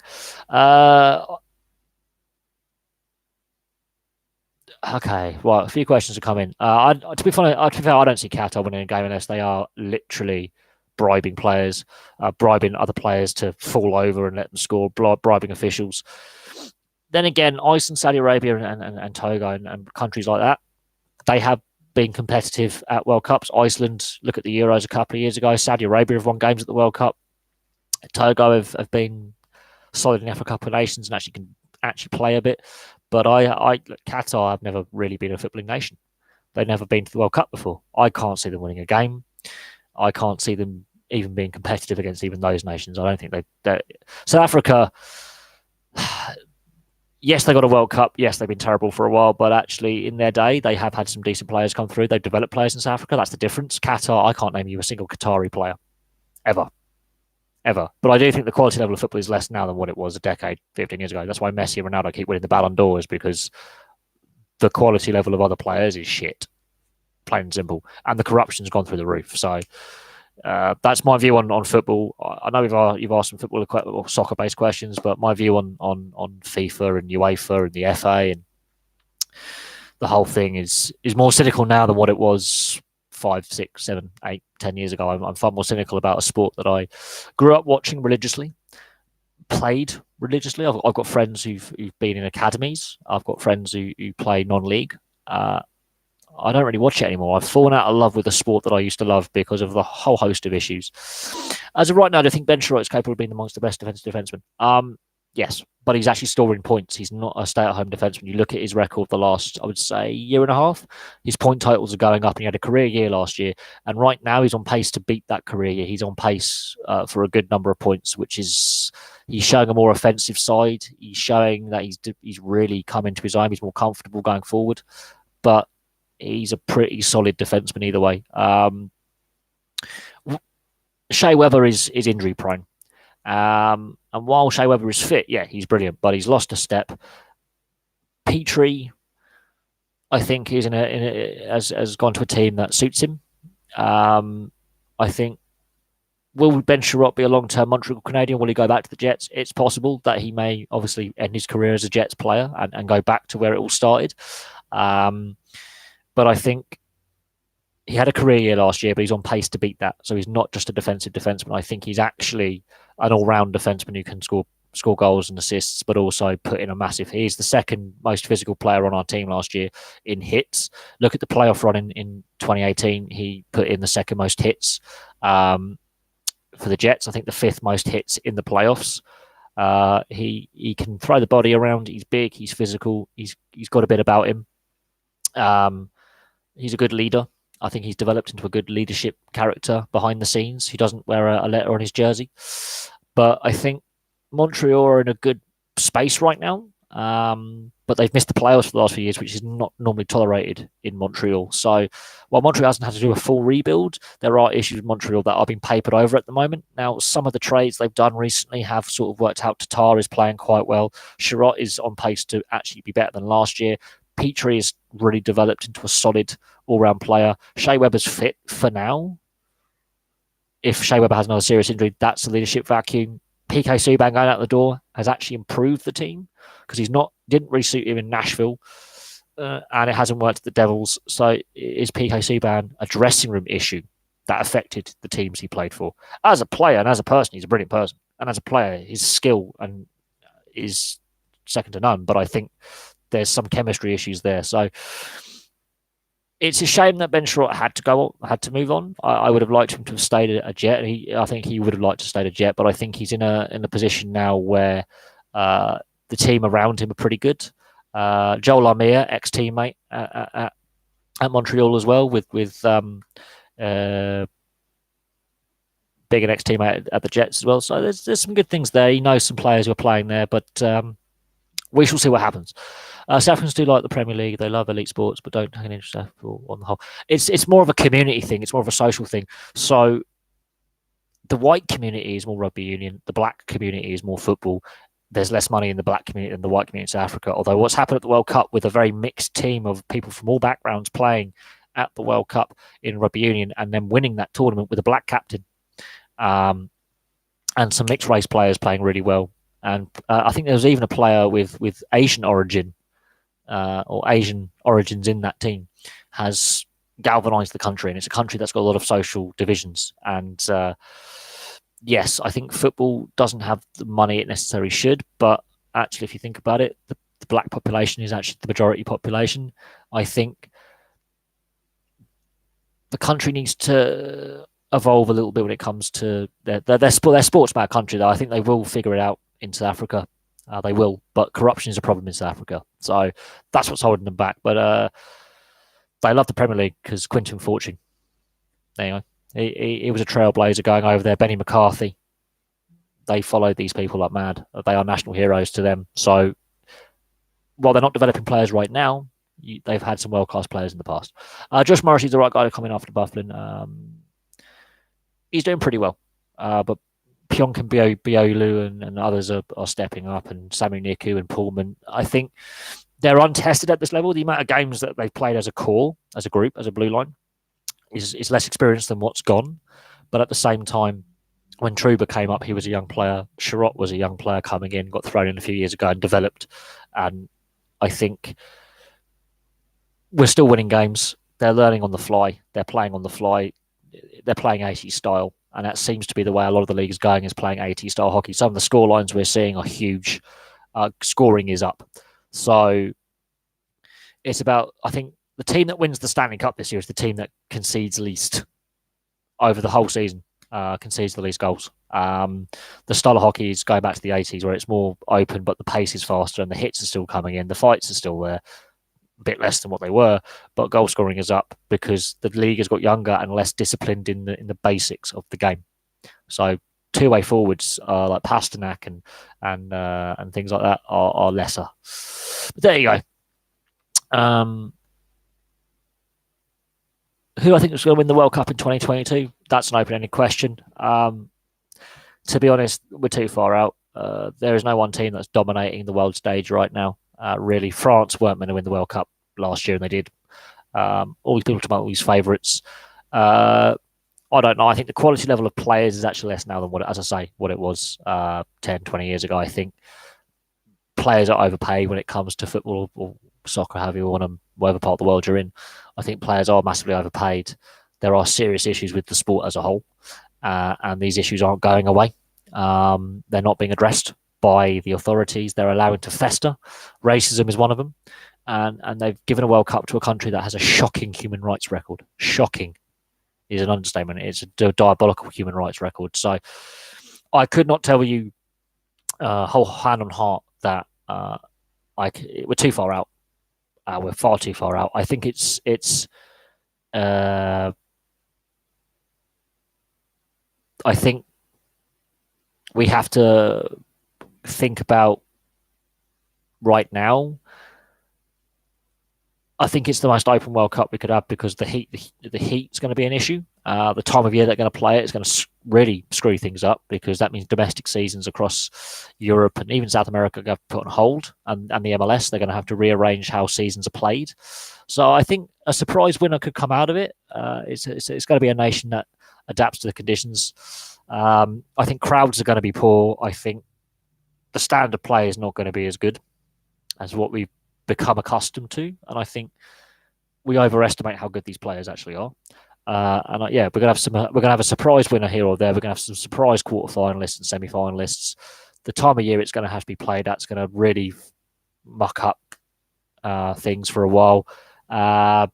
Okay, well, a few questions have come in. To be fair, I don't see Qatar winning a game unless they are literally bribing players, bribing other players to fall over and let them score, bribing officials. Then again, Iceland, Saudi Arabia, and Togo and countries like that, they have been competitive at World Cups. Iceland, look at the Euros a couple of years ago. Saudi Arabia have won games at the World Cup. Togo have been solid enough for a couple of nations and can play a bit. But Qatar have never really been a footballing nation. They've never been to the World Cup before. I can't see them winning a game. I can't see them even being competitive against even those nations. I don't think they. South Africa, yes, they got a World Cup. Yes, they've been terrible for a while, but actually, in their day, they have had some decent players come through. They've developed players in South Africa. That's the difference. Qatar, I can't name you a single Qatari player, ever. But I do think the quality level of football is less now than what it was a decade, 15 years ago. That's why Messi and Ronaldo keep winning the Ballon d'Ors, because the quality level of other players is shit, plain and simple, and the corruption's gone through the roof. So that's my view on football. I know you've asked some football or soccer-based questions, but my view on FIFA and UEFA and the FA and the whole thing is more cynical now than what it was 5, 6, 7, 8, 10 years ago. I'm far more cynical about a sport that I grew up watching religiously, played religiously. I've got friends who've been in academies. I've got friends who play non-league. I don't really watch it anymore. I've fallen out of love with a sport that I used to love because of the whole host of issues. As of right now, I think Ben Sherratt is capable of being amongst the best defensive defensemen. Yes, but he's actually scoring points. He's not a stay-at-home defenseman. You look at his record the last, I would say, year and a half, his point totals are going up, and he had a career year last year. And right now, he's on pace to beat that career year. He's on pace for a good number of points, which is he's showing a more offensive side. He's showing that he's really come into his own. He's more comfortable going forward, but he's a pretty solid defenseman either way. Shea Weber is injury prone. And while Shea Weber is fit, yeah, he's brilliant, but he's lost a step. Petrie, I think, is has gone to a team that suits him. I think, will Ben Sherratt be a long-term Montreal Canadian? Will he go back to the Jets? It's possible that he may obviously end his career as a Jets player and go back to where it all started. But I think he had a career year last year, but he's on pace to beat that. So he's not just a defensive defenseman. I think he's actually an all-round defenseman who can score goals and assists, but also put in a massive. He's the second most physical player on our team last year in hits. Look at the playoff run in 2018. He put in the second most hits for the Jets. I think the fifth most hits in the playoffs. He can throw the body around. He's big. He's physical. He's got a bit about him. He's a good leader. I think he's developed into a good leadership character behind the scenes. He doesn't wear a letter on his jersey. But I think Montreal are in a good space right now. But they've missed the playoffs for the last few years, which is not normally tolerated in Montreal. So while Montreal hasn't had to do a full rebuild, there are issues with Montreal that are being papered over at the moment. Now, some of the trades they've done recently have sort of worked out. Tatar is playing quite well. Sherratt is on pace to actually be better than last year. Petrie has really developed into a solid all-round player. Shea Weber's fit for now. If Shea Weber has another serious injury, that's the leadership vacuum. PK Subban going out the door has actually improved the team because didn't really suit him in Nashville, and it hasn't worked at the Devils. So is PK Subban a dressing room issue that affected the teams he played for? As a player and as a person, he's a brilliant person, and as a player, his skill and is second to none. But I think there's some chemistry issues there. So it's a shame that Ben Sherratt had to move on. I would have liked him to have stayed a Jet. I think he would have liked to stay a Jet, but I think he's in a position now where the team around him are pretty good. Joel Armia, ex-teammate at Montreal as well, with being an ex-teammate at the Jets as well. So there's some good things there. He knows some players who are playing there, but we shall see what happens. South Africans do like the Premier League. They love elite sports, but don't take an interest in football on the whole. It's more of a community thing. It's more of a social thing. So the white community is more rugby union. The black community is more football. There's less money in the black community than the white community in South Africa. Although what's happened at the World Cup with a very mixed team of people from all backgrounds playing at the World Cup in rugby union and then winning that tournament with a black captain and some mixed race players playing really well. And I think there was even a player with Asian origin or Asian origins in that team has galvanized the country. And it's a country that's got a lot of social divisions. And yes, I think football doesn't have the money it necessarily should. But actually, if you think about it, the black population is actually the majority population. I think the country needs to evolve a little bit when it comes to their sports mad country, though. I think they will figure it out in South Africa. They will, but corruption is a problem in South Africa. So that's what's holding them back. But they love the Premier League because Quinton Fortune. There you go. He was a trailblazer going over there. Benny McCarthy. They followed these people like mad. They are national heroes to them. So while they're not developing players right now, they've had some world-class players in the past. Josh Morrissey's the right guy to come in after Bufflin. He's doing pretty well. But Pionk and Biolu and others are stepping up, and Samu Niku and Pullman. I think they're untested at this level. The amount of games that they've played as a core, as a group, as a blue line, is less experienced than what's gone. But at the same time, when Trouba came up, he was a young player. Sherratt was a young player coming in, got thrown in a few years ago and developed. And I think we're still winning games. They're learning on the fly. They're playing on the fly. They're playing 80 style. And that seems to be the way a lot of the league is going, is playing 80 style hockey. Some of the score lines we're seeing are huge. Scoring is up. So it's about, I think, the team that wins the Stanley Cup this year is the team that concedes least over the whole season, concedes the least goals. The style of hockey is going back to the 80s where it's more open, but the pace is faster and the hits are still coming in. The fights are still there, a bit less than what they were, but goal scoring is up because the league has got younger and less disciplined in the basics of the game. So two-way forwards like Pasternak and things like that are lesser. But there you go. Who I think is going to win the World Cup in 2022? That's an open-ended question. To be honest, we're too far out. There is no one team that's dominating the world stage right now. Really, France weren't going to win the World Cup last year, and they did. All these people talk about all these favourites. I don't know. I think the quality level of players is actually less now than what it was 10, 20 years ago. I think players are overpaid when it comes to football or soccer, however you want them, whatever part of the world you're in. I think players are massively overpaid. There are serious issues with the sport as a whole, and these issues aren't going away. They're not being addressed by the authorities. They're allowing to fester. Racism is one of them, and they've given a World Cup to a country that has a shocking human rights record. Shocking is an understatement. It's a diabolical human rights record. So I could not tell you whole hand on heart that we're too far out. We're far too far out. I think it's I think we have to think about right now. I think it's the most open World Cup we could have because the heat's going to be an issue. The time of year they're going to play it is going to really screw things up because that means domestic seasons across Europe and even South America are going to put on hold, and the MLS, they're going to have to rearrange how seasons are played. So I think a surprise winner could come out of it. It's going to be a nation that adapts to the conditions. I think crowds are going to be poor. I think the standard play is not going to be as good as what we've become accustomed to, and I think we overestimate how good these players actually are. We're gonna have a surprise winner here or there. We're gonna have some surprise quarterfinalists and semi-finalists. The time of year it's going to have to be played at is going to really muck up things for a while. I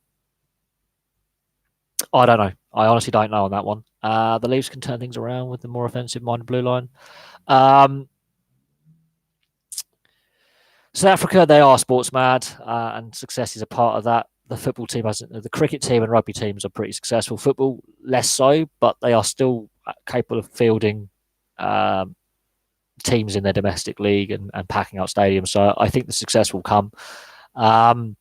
don't know. I honestly don't know on that one. The Leafs can turn things around with the more offensive-minded blue line. South Africa, they are sports mad, and success is a part of that. The football team the cricket team and rugby teams are pretty successful. Football, less so, but they are still capable of fielding teams in their domestic league and packing out stadiums. So I think the success will come. The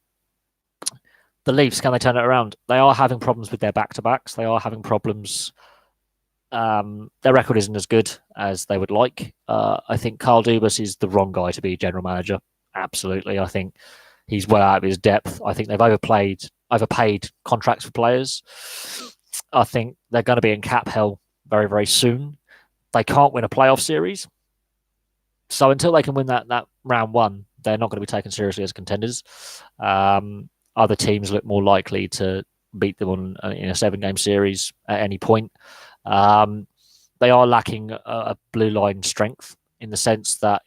Leafs, can they turn it around? They are having problems with their back-to-backs. They are having problems. Their record isn't as good as they would like. I think Carl Dubas is the wrong guy to be general manager. Absolutely. I think he's well out of his depth. I think they've overpaid contracts for players. I think they're going to be in cap hell very, very soon. They can't win a playoff series. So until they can win that round one, they're not going to be taken seriously as contenders. Other teams look more likely to beat them in a 7-game series at any point. They are lacking a blue line strength in the sense that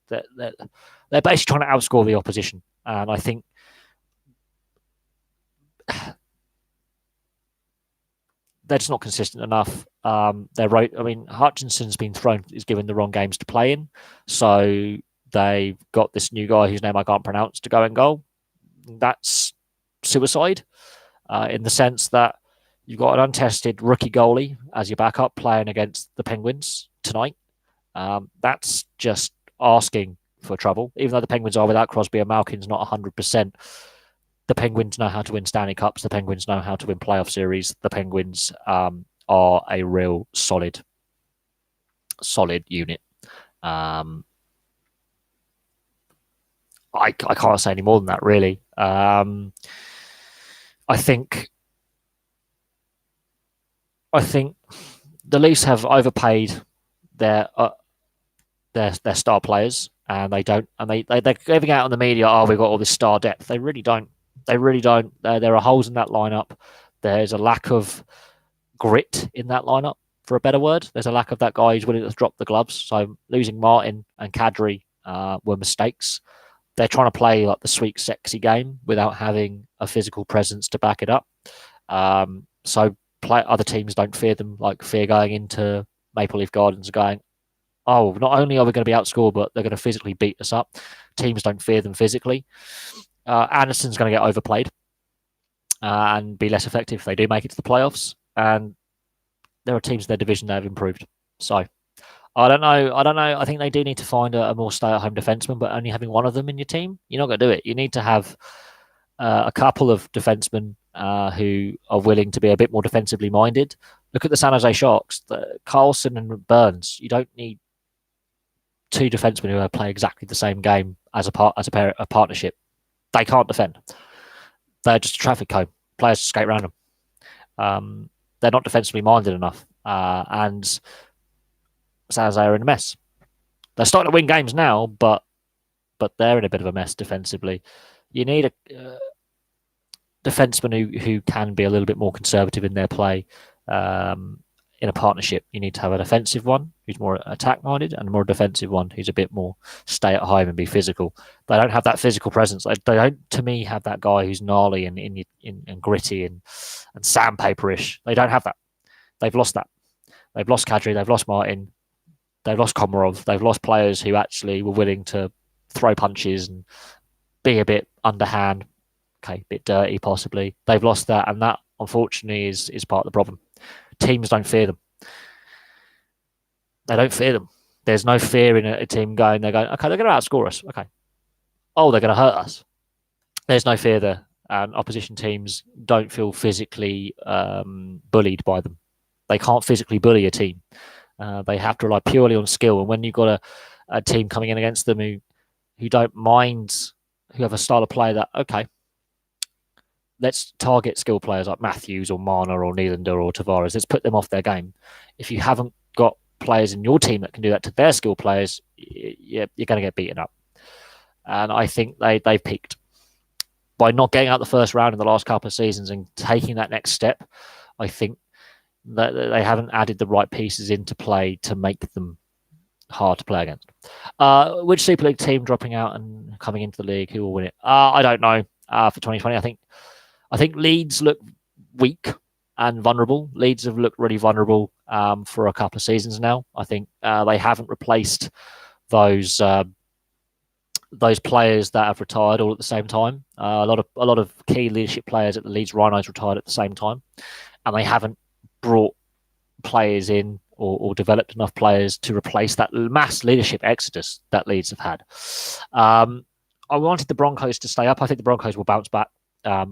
they're basically trying to outscore the opposition, and I think they're just not consistent enough. They're right. I mean, Hutchinson's is given the wrong games to play in, so they've got this new guy whose name I can't pronounce to go in goal. That's suicide, in the sense that you've got an untested rookie goalie as your backup playing against the Penguins tonight. That's just asking for trouble. Even though the Penguins are without Crosby and Malkin's not 100%, the Penguins know how to win Stanley Cups. The Penguins know how to win playoff series. The Penguins are a real solid unit. I can't say any more than that, really. I think the Leafs have overpaid their their star players, and they don't, and they're giving out on the media, oh, we've got all this star depth. They really don't. They really don't. There are holes in that lineup. There's a lack of grit in that lineup, for a better word. There's a lack of that guy who's willing to drop the gloves. So losing Martin and Kadri were mistakes. They're trying to play like the sweet, sexy game without having a physical presence to back it up. So other teams don't fear them, like fear going into Maple Leaf Gardens going, oh, not only are we going to be outscored, but they're going to physically beat us up. Teams don't fear them physically. Anderson's going to get overplayed and be less effective if they do make it to the playoffs. And there are teams in their division that have improved. So I don't know. I think they do need to find a more stay-at-home defenseman, but only having one of them in your team, you're not going to do it. You need to have a couple of defensemen who are willing to be a bit more defensively minded. Look at the San Jose Sharks, Carlson and Burns. You don't need two defensemen who play exactly the same game as a partnership. They can't defend. They're just a traffic cone. Players just skate around them. They're not defensively minded enough, and San Jose are in a mess. They're starting to win games now, but they're in a bit of a mess defensively. You need a defenseman who can be a little bit more conservative in their play. In a partnership, you need to have a defensive one who's more attack-minded and a more defensive one who's a bit more stay at home and be physical. They don't have that physical presence. They don't, to me, have that guy who's gnarly and gritty and sandpaper-ish. They don't have that. They've lost that. They've lost Kadri. They've lost Martin. They've lost Komarov. They've lost players who actually were willing to throw punches and be a bit underhand, a bit dirty possibly. They've lost that, and that, unfortunately, is part of the problem. Teams don't fear them. They don't fear them. There's no fear in a team they're going, okay, they're going to outscore us. Okay. Oh, they're going to hurt us. There's no fear there. And opposition teams don't feel physically bullied by them. They can't physically bully a team. They have to rely purely on skill. And when you've got a team coming in against them who don't mind, who have a style of play that, okay, let's target skill players like Matthews or Marner or Nylander or Tavares. Let's put them off their game. If you haven't got players in your team that can do that to their skill players, you're going to get beaten up. And I think they've peaked. By not getting out the first round in the last couple of seasons and taking that next step, I think that they haven't added the right pieces into play to make them hard to play against. Which Super League team dropping out and coming into the league, who will win it? I don't know. For 2020, I think Leeds look weak and vulnerable. Leeds have looked really vulnerable for a couple of seasons now. I think they haven't replaced those players that have retired all at the same time. A lot of key leadership players at the Leeds Rhinos retired at the same time, and they haven't brought players in or developed enough players to replace that mass leadership exodus that Leeds have had. I wanted the Broncos to stay up. I think the Broncos will bounce back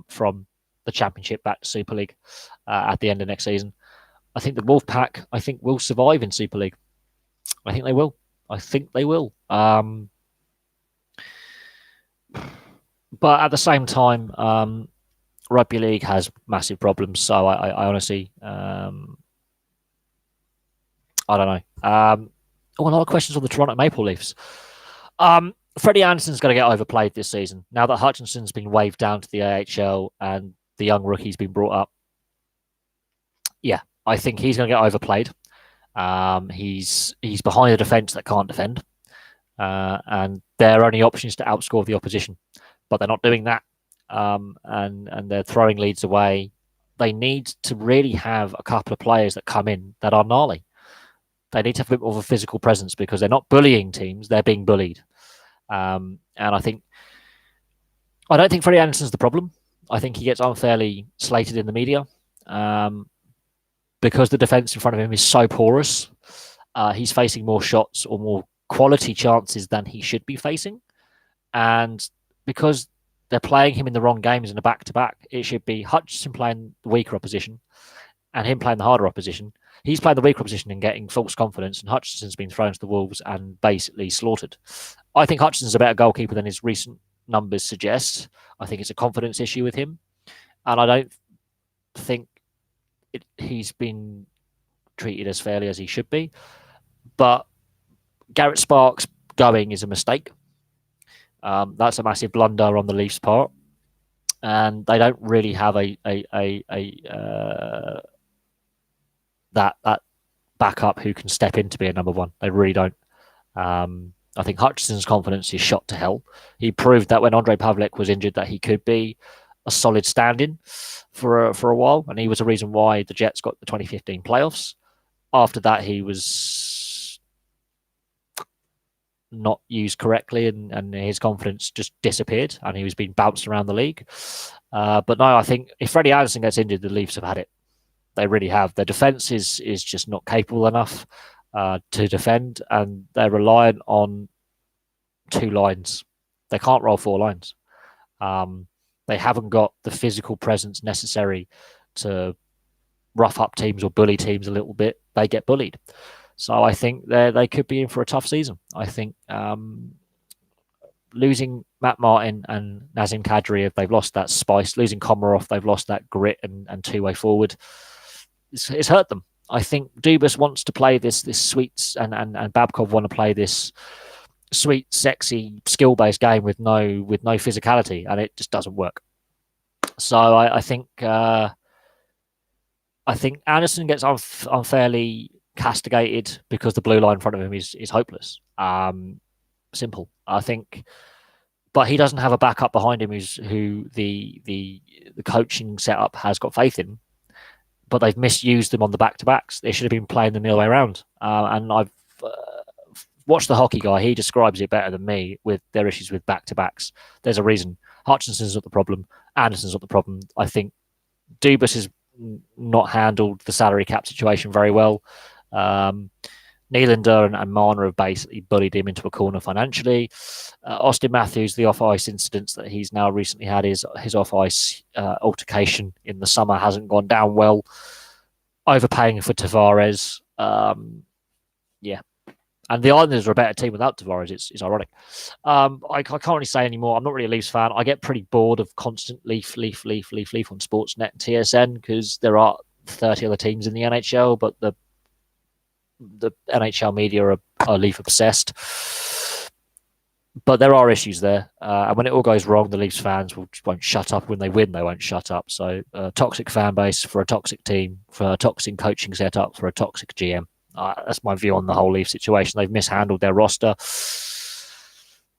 from the Championship back to Super League at the end of next season. I think the Wolfpack, will survive in Super League. I think they will. But at the same time, Rugby League has massive problems. So I honestly, I don't know. A lot of questions on the Toronto Maple Leafs. Freddie Anderson's going to get overplayed this season. Now that Hutchinson's been waved down to the AHL and the young rookie's been brought up. Yeah, I think he's going to get overplayed. He's behind a defence that can't defend. And their only option is to outscore the opposition. But they're not doing that. And they're throwing leads away. They need to really have a couple of players that come in that are gnarly. They need to have a bit more of a physical presence because they're not bullying teams, they're being bullied. And I don't think Freddie Anderson's the problem. I think he gets unfairly slated in the media because the defence in front of him is so porous. He's facing more shots or more quality chances than he should be facing. And because they're playing him in the wrong games in a back-to-back, it should be Hutchinson playing the weaker opposition and him playing the harder opposition. He's playing the weaker opposition and getting false confidence, and Hutchinson's been thrown to the wolves and basically slaughtered. I think Hutchinson's a better goalkeeper than his recent numbers suggest. I think it's a confidence issue with him, and I don't think he's been treated as fairly as he should be. But Garrett Sparks going is a mistake. That's a massive blunder on the Leafs' part, and they don't really have that backup who can step in to be a number one. They really don't. I think Hutchinson's confidence is shot to hell. He proved that when Andre Pavlik was injured that he could be a solid stand-in for a while, and he was the reason why the Jets got the 2015 playoffs. After that, he was not used correctly, and his confidence just disappeared, and he was being bounced around the league. But no, I think if Freddie Anderson gets injured, the Leafs have had it. They really have. Their defense is just not capable enough to defend, and they're reliant on two lines. They can't roll four lines. They haven't got the physical presence necessary to rough up teams or bully teams a little bit. They get bullied. So I think they could be in for a tough season. I think losing Matt Martin and Nazem Kadri, if they've lost that spice, losing Komarov, they've lost that grit and two-way forward. It's hurt them. I think Dubas wants to play this sweet, and Babkov want to play this sweet, sexy, skill-based game with no physicality, and it just doesn't work. So I think Anderson gets unfairly castigated because the blue line in front of him is hopeless. Simple. I think, but he doesn't have a backup behind him who the coaching setup has got faith in. But they've misused them on the back-to-backs. They should have been playing them the other way around. And I've watched The Hockey Guy. He describes it better than me with their issues with back-to-backs. There's a reason. Hutchinson's not the problem. Anderson's not the problem. I think Dubas has not handled the salary cap situation very well. Nylander and Marner have basically bullied him into a corner financially. Austin Matthews, the off-ice incidents that he's now recently had, his off-ice altercation in the summer hasn't gone down well. Overpaying for Tavares. Yeah. And the Islanders are a better team without Tavares. It's ironic. I can't really say anymore. I'm not really a Leafs fan. I get pretty bored of constant Leaf on Sportsnet and TSN because there are 30 other teams in the NHL, but the NHL media are Leaf obsessed. But there are issues there. And when it all goes wrong, the Leafs fans won't shut up. When they win, they won't shut up. So toxic fan base for a toxic team, for a toxic coaching setup, for a toxic GM. That's my view on the whole Leaf situation. They've mishandled their roster.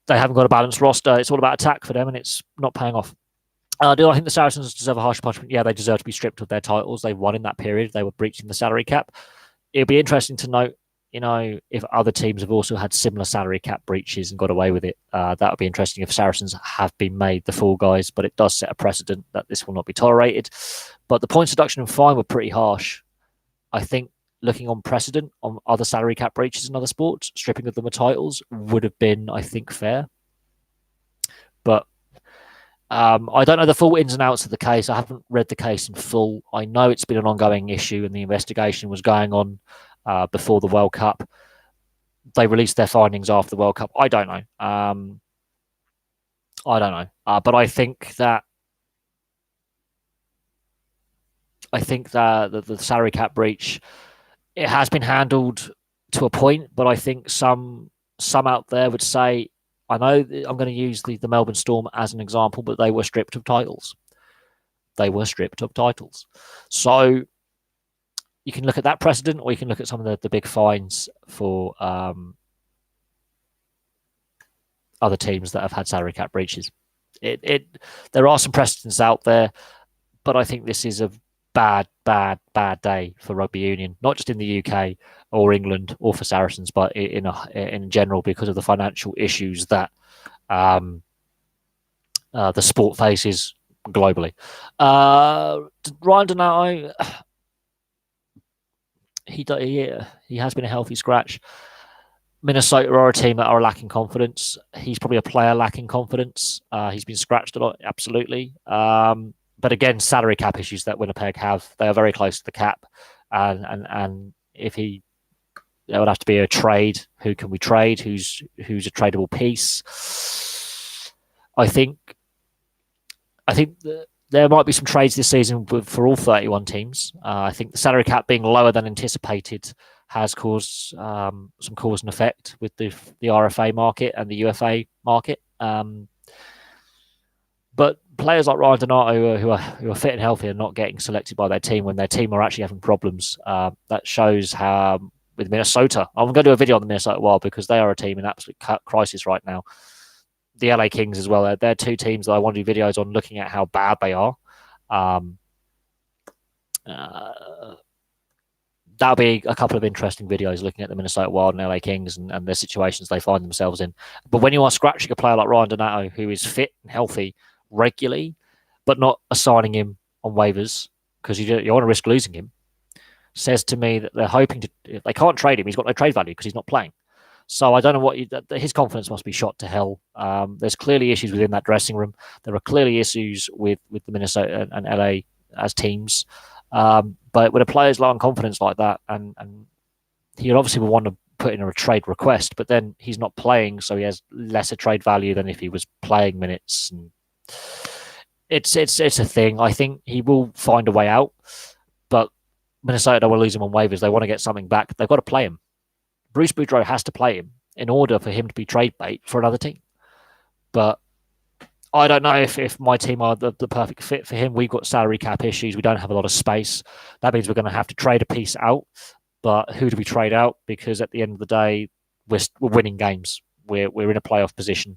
They haven't got a balanced roster. It's all about attack for them, and it's not paying off. Do I think the Saracens deserve a harsh punishment? Yeah, they deserve to be stripped of their titles. They won in that period. They were breaching the salary cap. It'll be interesting to note, if other teams have also had similar salary cap breaches and got away with it. That would be interesting if Saracens have been made the fall guys, but it does set a precedent that this will not be tolerated. But the points deduction and fine were pretty harsh. I think looking on precedent on other salary cap breaches in other sports, stripping of them of titles would have been, I think, fair. But I don't know the full ins and outs of the case. I haven't read the case in full. I know it's been an ongoing issue and the investigation was going on before the World Cup. They released their findings after the World Cup. I don't know. But I think that the salary cap breach, it has been handled to a point, but I think some out there would say, I know I'm going to use the Melbourne Storm as an example, but they were stripped of titles. So you can look at that precedent, or you can look at some of the big fines for other teams that have had salary cap breaches. There are some precedents out there, but I think this is a bad day for rugby union, not just in the UK or England or for Saracens, but in general, because of the financial issues that the sport faces globally. Ryan Donato, he has been a healthy scratch. Minnesota are a team that are lacking confidence. He's probably a player lacking confidence. He's been scratched a lot, absolutely. But again, salary cap issues that Winnipeg have, they are very close to the cap. And if there would have to be a trade. Who can we trade? Who's a tradable piece? I think there might be some trades this season for all 31 teams. I think the salary cap being lower than anticipated has caused some cause and effect with the RFA market and the UFA market. But players like Ryan Donato who are fit and healthy are not getting selected by their team when their team are actually having problems. That shows how with Minnesota, I'm going to do a video on the Minnesota Wild because they are a team in absolute crisis right now. The LA Kings as well. They're two teams that I want to do videos on looking at how bad they are. That'll be a couple of interesting videos looking at the Minnesota Wild and LA Kings and the situations they find themselves in. But when you are scratching a player like Ryan Donato, who is fit and healthy regularly, but not assigning him on waivers because you want to risk losing him, says to me that they're hoping to. If they can't trade him, he's got no trade value because he's not playing. So I don't know what his confidence must be shot to hell. There's clearly issues within that dressing room. There are clearly issues with the Minnesota and LA as teams. But when a player's low on confidence like that, and he obviously will want to put in a trade request, but then he's not playing, so he has lesser trade value than if he was playing minutes. And it's a thing. I think he will find a way out, but Minnesota don't want to lose him on waivers. They want to get something back. They've got to play him. Bruce Boudreau has to play him in order for him to be trade bait for another team. But I don't know if my team are the perfect fit for him. We've got salary cap issues. We don't have a lot of space. That means we're going to have to trade a piece out. But who do we trade out? Because at the end of the day, we're winning games. We're in a playoff position.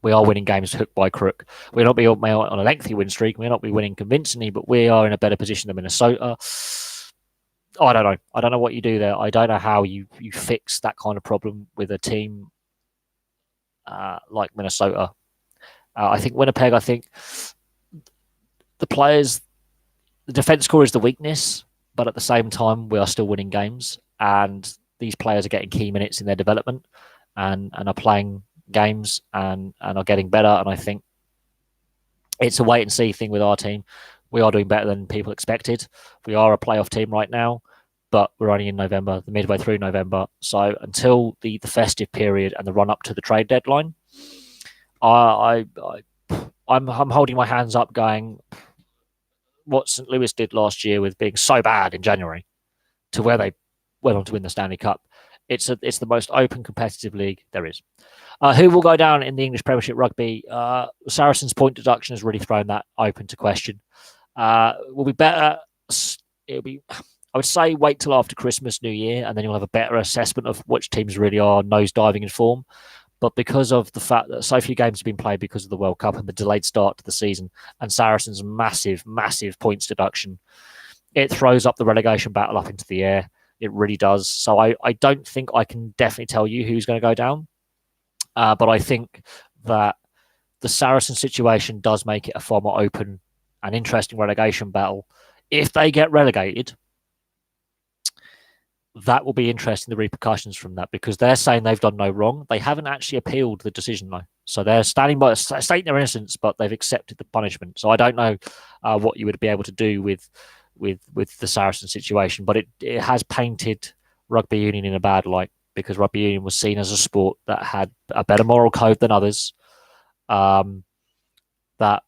We are winning games hook by crook. We're not on a lengthy win streak. We're not be winning convincingly, but we are in a better position than Minnesota. I don't know. I don't know what you do there. I don't know how you fix that kind of problem with a team like Minnesota. I think Winnipeg, the players, the defense core is the weakness, but at the same time, we are still winning games. And these players are getting key minutes in their development and are playing games and are getting better. And I think it's a wait and see thing with our team. We are doing better than people expected. We are a playoff team right now, but we're only in November, the midway through November. So until the festive period and the run up to the trade deadline, I'm holding my hands up, going what St. Louis did last year with being so bad in January to where they went on to win the Stanley Cup. It's the most open competitive league there is. Who will go down in the English Premiership Rugby? Saracens' point deduction has really thrown that open to question. Will be better. It'll be. I would say wait till after Christmas, New Year, and then you'll have a better assessment of which teams really are nosediving in form. But because of the fact that so few games have been played because of the World Cup and the delayed start to the season, and Saracens' massive points deduction, it throws up the relegation battle up into the air. It really does. So I don't think I can definitely tell you who's going to go down. But I think that the Saracen situation does make it a far more open and interesting relegation battle. If they get relegated, that will be interesting, the repercussions from that, because they're saying they've done no wrong. They haven't actually appealed the decision, though. So they're standing by, stating their innocence, but they've accepted the punishment. So I don't know what you would be able to do with the Saracen situation, but it has painted rugby union in a bad light, because rugby union was seen as a sport that had a better moral code than others, that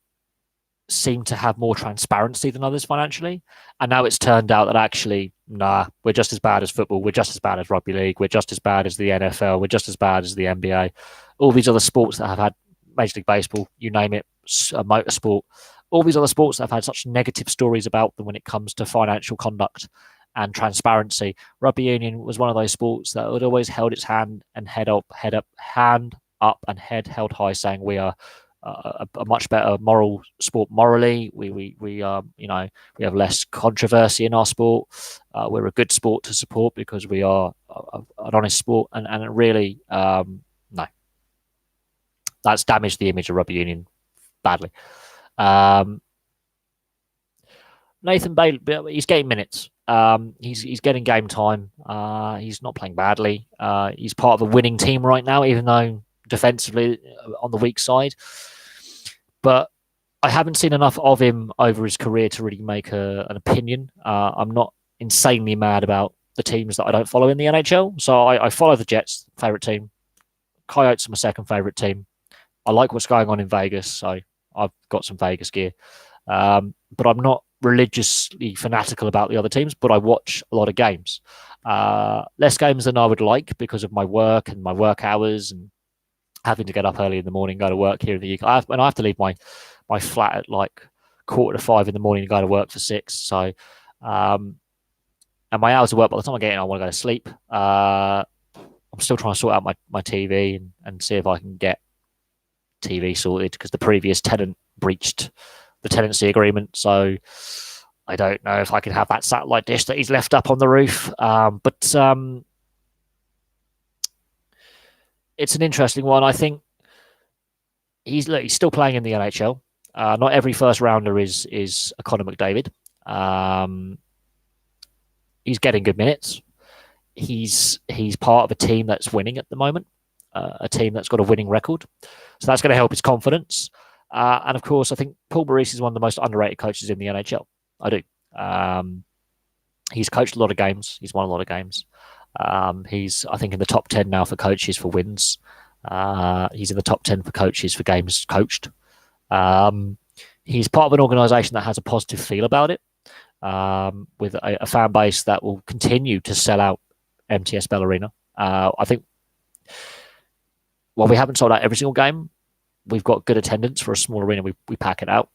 seemed to have more transparency than others financially. And now it's turned out that actually, nah, we're just as bad as football. We're just as bad as rugby league. We're just as bad as the NFL. We're just as bad as the NBA. All these other sports that have had Major League Baseball, you name it, motorsport, all these other sports that have had such negative stories about them when it comes to financial conduct and transparency. Rugby union was one of those sports that had always held its hand up, hand up and head held high, saying we are a much better moral sport morally. We have less controversy in our sport. We're a good sport to support because we are an honest sport, and really, no, that's damaged the image of rugby union badly. Nathan Bailey, he's getting minutes. He's getting game time. He's not playing badly. He's part of a winning team right now, even though defensively on the weak side. But I haven't seen enough of him over his career to really make an opinion. I'm not insanely mad about the teams that I don't follow in the NHL. So I follow the Jets, favourite team. Coyotes are my second favourite team. I like what's going on in Vegas, so I've got some Vegas gear. But I'm not religiously fanatical about the other teams, but I watch a lot of games. Less games than I would like because of my work and my work hours and having to get up early in the morning, go to work here in the UK. I have to leave my flat at like 4:45 in the morning and go to work for 6. So, and my hours of work, by the time I get in, I want to go to sleep. I'm still trying to sort out my TV and see if I can get TV sorted because the previous tenant breached the tenancy agreement. So I don't know if I can have that satellite dish that he's left up on the roof. But it's an interesting one. I think he's still playing in the NHL. Not every first rounder is a Connor McDavid. He's getting good minutes. He's part of a team that's winning at the moment, a team that's got a winning record. So that's going to help his confidence. And of course, I think Paul Maurice is one of the most underrated coaches in the NHL. I do. He's coached a lot of games. He's won a lot of games. He's, I think, in the top 10 now for coaches for wins. He's in the top 10 for coaches for games coached. He's part of an organisation that has a positive feel about it, with a fan base that will continue to sell out MTS Bell Arena. I think, well, we haven't sold out every single game. We've got good attendance for a small arena. We pack it out.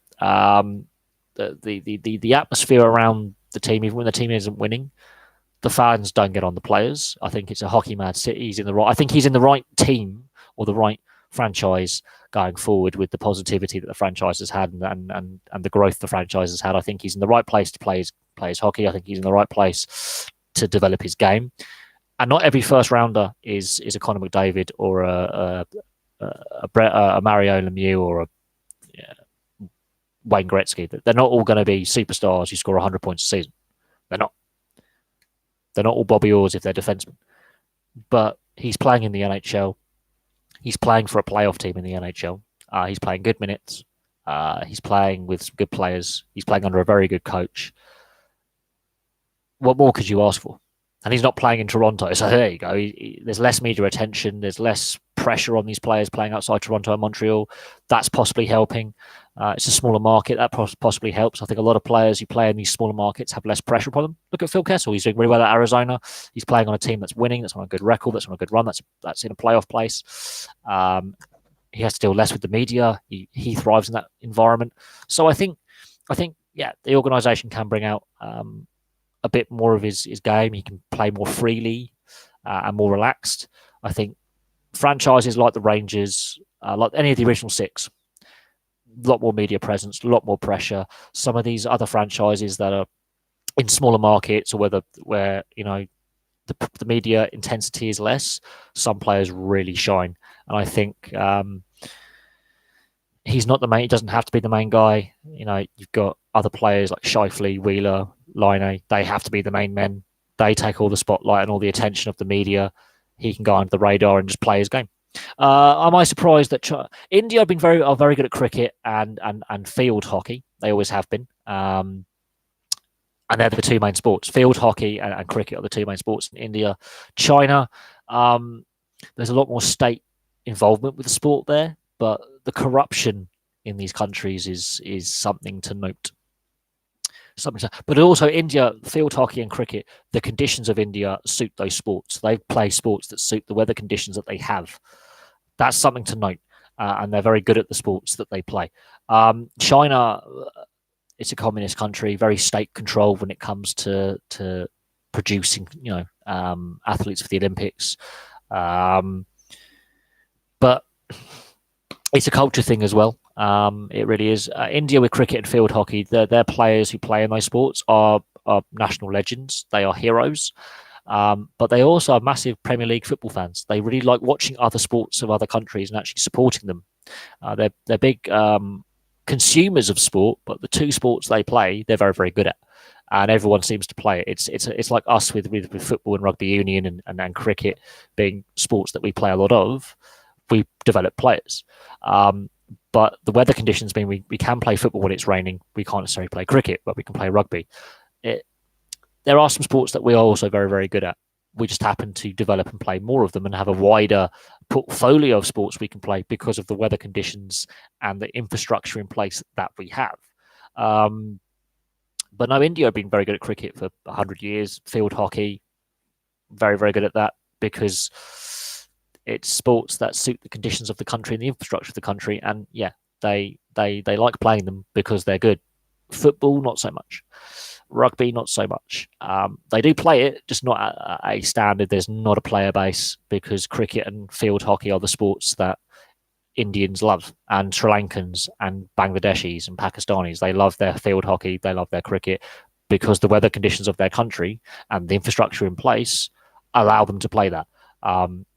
The atmosphere around the team, even when the team isn't winning, the fans don't get on the players. I think it's a hockey mad city. I think he's in the right team or the right franchise going forward with the positivity that the franchise has had and the growth the franchise has had. I think he's in the right place to play his hockey. I think he's in the right place to develop his game. And not every first rounder is a Connor McDavid or a Mario Lemieux or a Wayne Gretzky. They're not all going to be superstars who score 100 points a season. They're not. They're not all Bobby Orrs if they're defensemen. But he's playing in the NHL. He's playing for a playoff team in the NHL. He's playing good minutes. He's playing with some good players. He's playing under a very good coach. What more could you ask for? And he's not playing in Toronto. So there you go. There's less media attention. There's less pressure on these players playing outside Toronto and Montreal. That's possibly helping. It's a smaller market. That possibly helps. I think a lot of players who play in these smaller markets have less pressure upon them. Look at Phil Kessel. He's doing really well at Arizona. He's playing on a team that's winning, that's on a good record, that's on a good run, that's in a playoff place. He has to deal less with the media. He thrives in that environment. So I think, yeah, the organisation can bring out a bit more of his game. He can play more freely and more relaxed. I think franchises like the Rangers, like any of the original six, a lot more media presence, a lot more pressure. Some of these other franchises that are in smaller markets or where the media intensity is less, some players really shine. And I think he's not the main. He doesn't have to be the main guy. You've got other players like Scheifele, Wheeler, Laine. They have to be the main men. They take all the spotlight and all the attention of the media. He can go under the radar and just play his game. Am I surprised that India have been very good at cricket and field hockey? They always have been. And they're the two main sports. Field hockey and cricket are the two main sports in India. China, there's a lot more state involvement with the sport there, but the corruption in these countries is something to note. But also India, field hockey and cricket, the conditions of India suit those sports. They play sports that suit the weather conditions that they have. That's something to note. And they're very good at the sports that they play. China, it's a communist country, very state controlled when it comes to producing, athletes for the Olympics. But it's a culture thing as well. It really is. India with cricket and field hockey, their players who play in those sports are national legends. They are heroes. But they also are massive Premier League football fans. They really like watching other sports of other countries and actually supporting them. They're big consumers of sport, but the two sports they play, they're very, very good at. And everyone seems to play it. It's like us with football and rugby union and cricket being sports that we play a lot of. We develop players. But the weather conditions mean we can play football when it's raining. We can't necessarily play cricket, but we can play rugby. There are some sports that we are also very, very good at. We just happen to develop and play more of them and have a wider portfolio of sports we can play because of the weather conditions and the infrastructure in place that we have. But no, India have been very good at cricket for 100 years. Field hockey, very, very good at that because it's sports that suit the conditions of the country and the infrastructure of the country. And yeah, they like playing them because they're good. Football, not so much. Rugby, not so much. They do play it, just not at a standard. There's not a player base because cricket and field hockey are the sports that Indians love, and Sri Lankans and Bangladeshis and Pakistanis. They love their field hockey, they love their cricket because the weather conditions of their country and the infrastructure in place allow them to play that.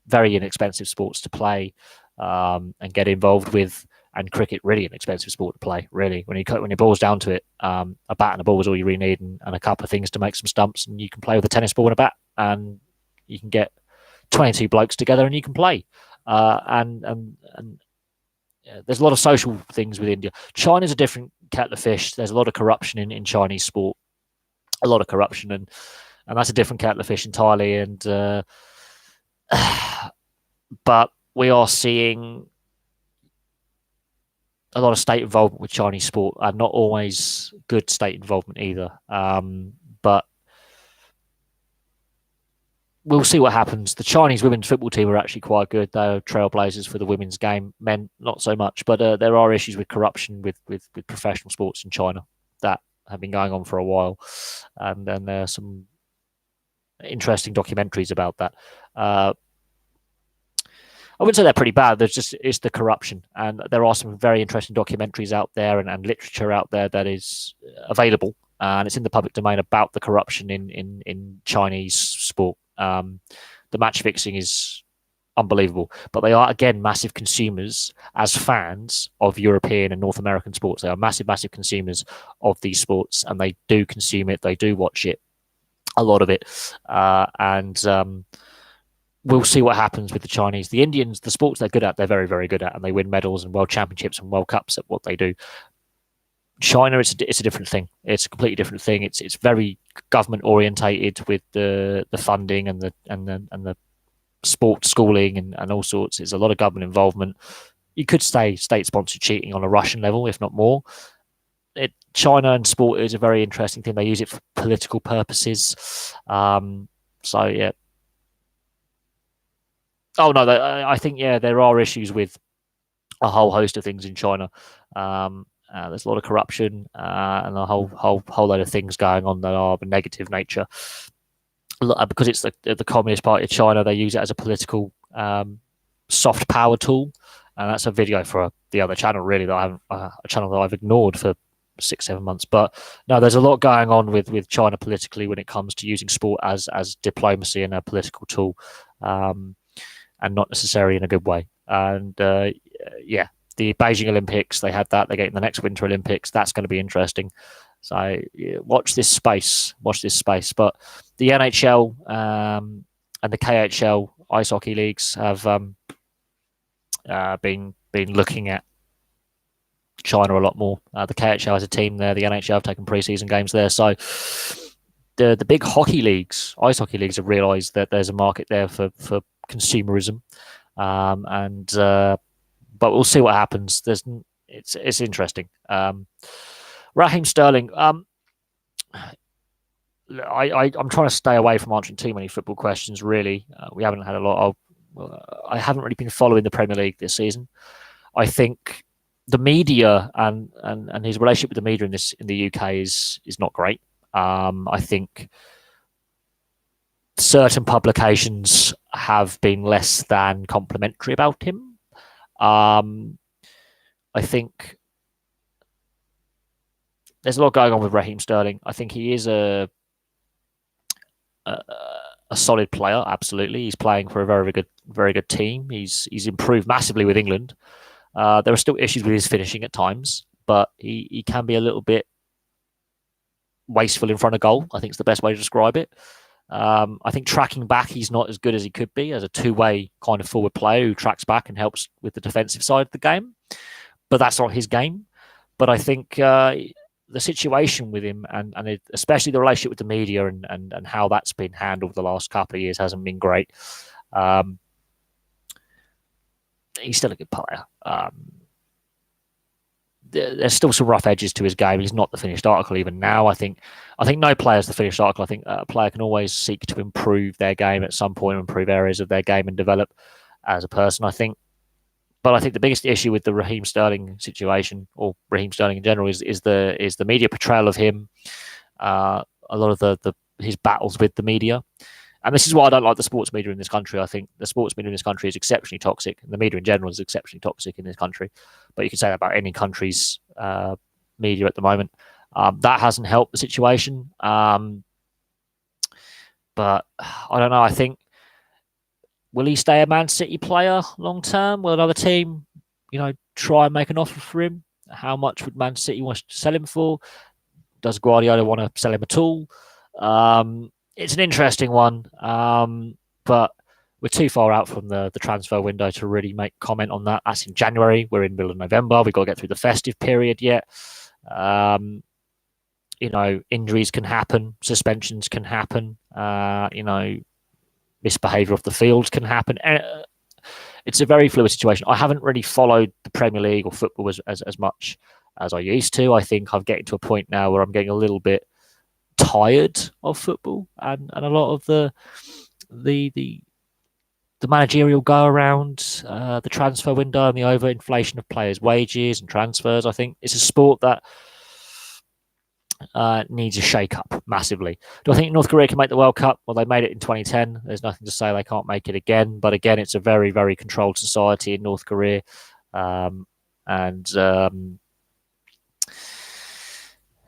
Very inexpensive sports to play and get involved with. And cricket, really an expensive sport to play. Really, when it boils down to it, a bat and a ball is all you really need, and a couple of things to make some stumps, and you can play with a tennis ball and a bat, and you can get 22 blokes together and you can play. And yeah, there's a lot of social things with India. China's a different kettle of fish. There's a lot of corruption in Chinese sport, a lot of corruption, and that's a different kettle of fish entirely. And but we are seeing a lot of state involvement with Chinese sport, and not always good state involvement either. But we'll see what happens. The Chinese women's football team are actually quite good. They're trailblazers for the women's game. Men, not so much. But there are issues with corruption with professional sports in China that have been going on for a while. And then there are some interesting documentaries about that. I wouldn't say they're pretty bad. It's the corruption, and there are some very interesting documentaries out there and literature out there that is available, and it's in the public domain about the corruption in Chinese sport. The match fixing is unbelievable, but they are again massive consumers as fans of European and North American sports. They are massive consumers of these sports, and they do consume it. They do watch it, a lot of it, and we'll see what happens with the Chinese. The Indians, the sports they're good at, they're very, very good at, and they win medals and world championships and world cups at what they do. China, it's a different thing. It's a completely different thing. It's very government orientated with the funding and the sport schooling and all sorts. There's a lot of government involvement. You could say state sponsored cheating on a Russian level, if not more. China and sport is a very interesting thing. They use it for political purposes. So yeah. Oh no, I think there are issues with a whole host of things in China. There's a lot of corruption and a whole load of things going on that are of a negative nature. Because it's the Communist Party of China, they use it as a political soft power tool, and that's a video for the other channel, really, that I haven't a channel that I've ignored for 6-7 months. But no, there's a lot going on with China politically when it comes to using sport as diplomacy and a political tool. And not necessarily in a good way. And the Beijing Olympics, they had that. They're getting the next Winter Olympics. That's going to be interesting. So watch this space. But the NHL and the KHL ice hockey leagues have been looking at China a lot more. The KHL has a team there. The NHL have taken preseason games there. So the big hockey leagues, ice hockey leagues, have realised that there's a market there for consumerism, but we'll see what happens. It's interesting. Raheem Sterling. I'm trying to stay away from answering too many football questions. Really, we haven't had a lot of. I haven't really been following the Premier League this season. I think the media and his relationship with the media in the UK is not great. I think certain publications have been less than complimentary about him. I think there's a lot going on with Raheem Sterling. I think he is a solid player. Absolutely, he's playing for a very good team. He's improved massively with England. There are still issues with his finishing at times, but he can be a little bit wasteful in front of goal. I think it's the best way to describe it. I think tracking back, he's not as good as he could be as a two-way kind of forward player who tracks back and helps with the defensive side of the game. But that's not his game. But I think the situation with him and especially the relationship with the media and how that's been handled the last couple of years hasn't been great. he's still a good player. There's still some rough edges to his game. He's not the finished article even now. I think no player is the finished article. I think a player can always seek to improve their game at some point, improve areas of their game, and develop as a person. But I think the biggest issue with the Raheem Sterling situation, or Raheem Sterling in general, is the media portrayal of him. A lot of his battles with the media. And this is why I don't like the sports media in this country. I think the sports media in this country is exceptionally toxic, and the media in general is exceptionally toxic in this country. But you can say that about any country's media at the moment. That hasn't helped the situation. But I don't know. I think, will he stay a Man City player long term? Will another team, try and make an offer for him? How much would Man City want to sell him for? Does Guardiola want to sell him at all? It's an interesting one, but we're too far out from the transfer window to really make comment on that. That's in January. We're in the middle of November. We've got to get through the festive period yet. Injuries can happen. Suspensions can happen. Misbehaviour off the field can happen. It's a very fluid situation. I haven't really followed the Premier League or football as much as I used to. I think I'm getting to a point now where I'm getting a little bit tired of football and a lot of the managerial go around, the transfer window and the overinflation of players' wages and transfers. I think it's a sport that needs a shake-up massively. Do I think North Korea can make the World Cup? Well, they made it in 2010. There's nothing to say they can't make it again. But again, it's a very, very controlled society in North Korea.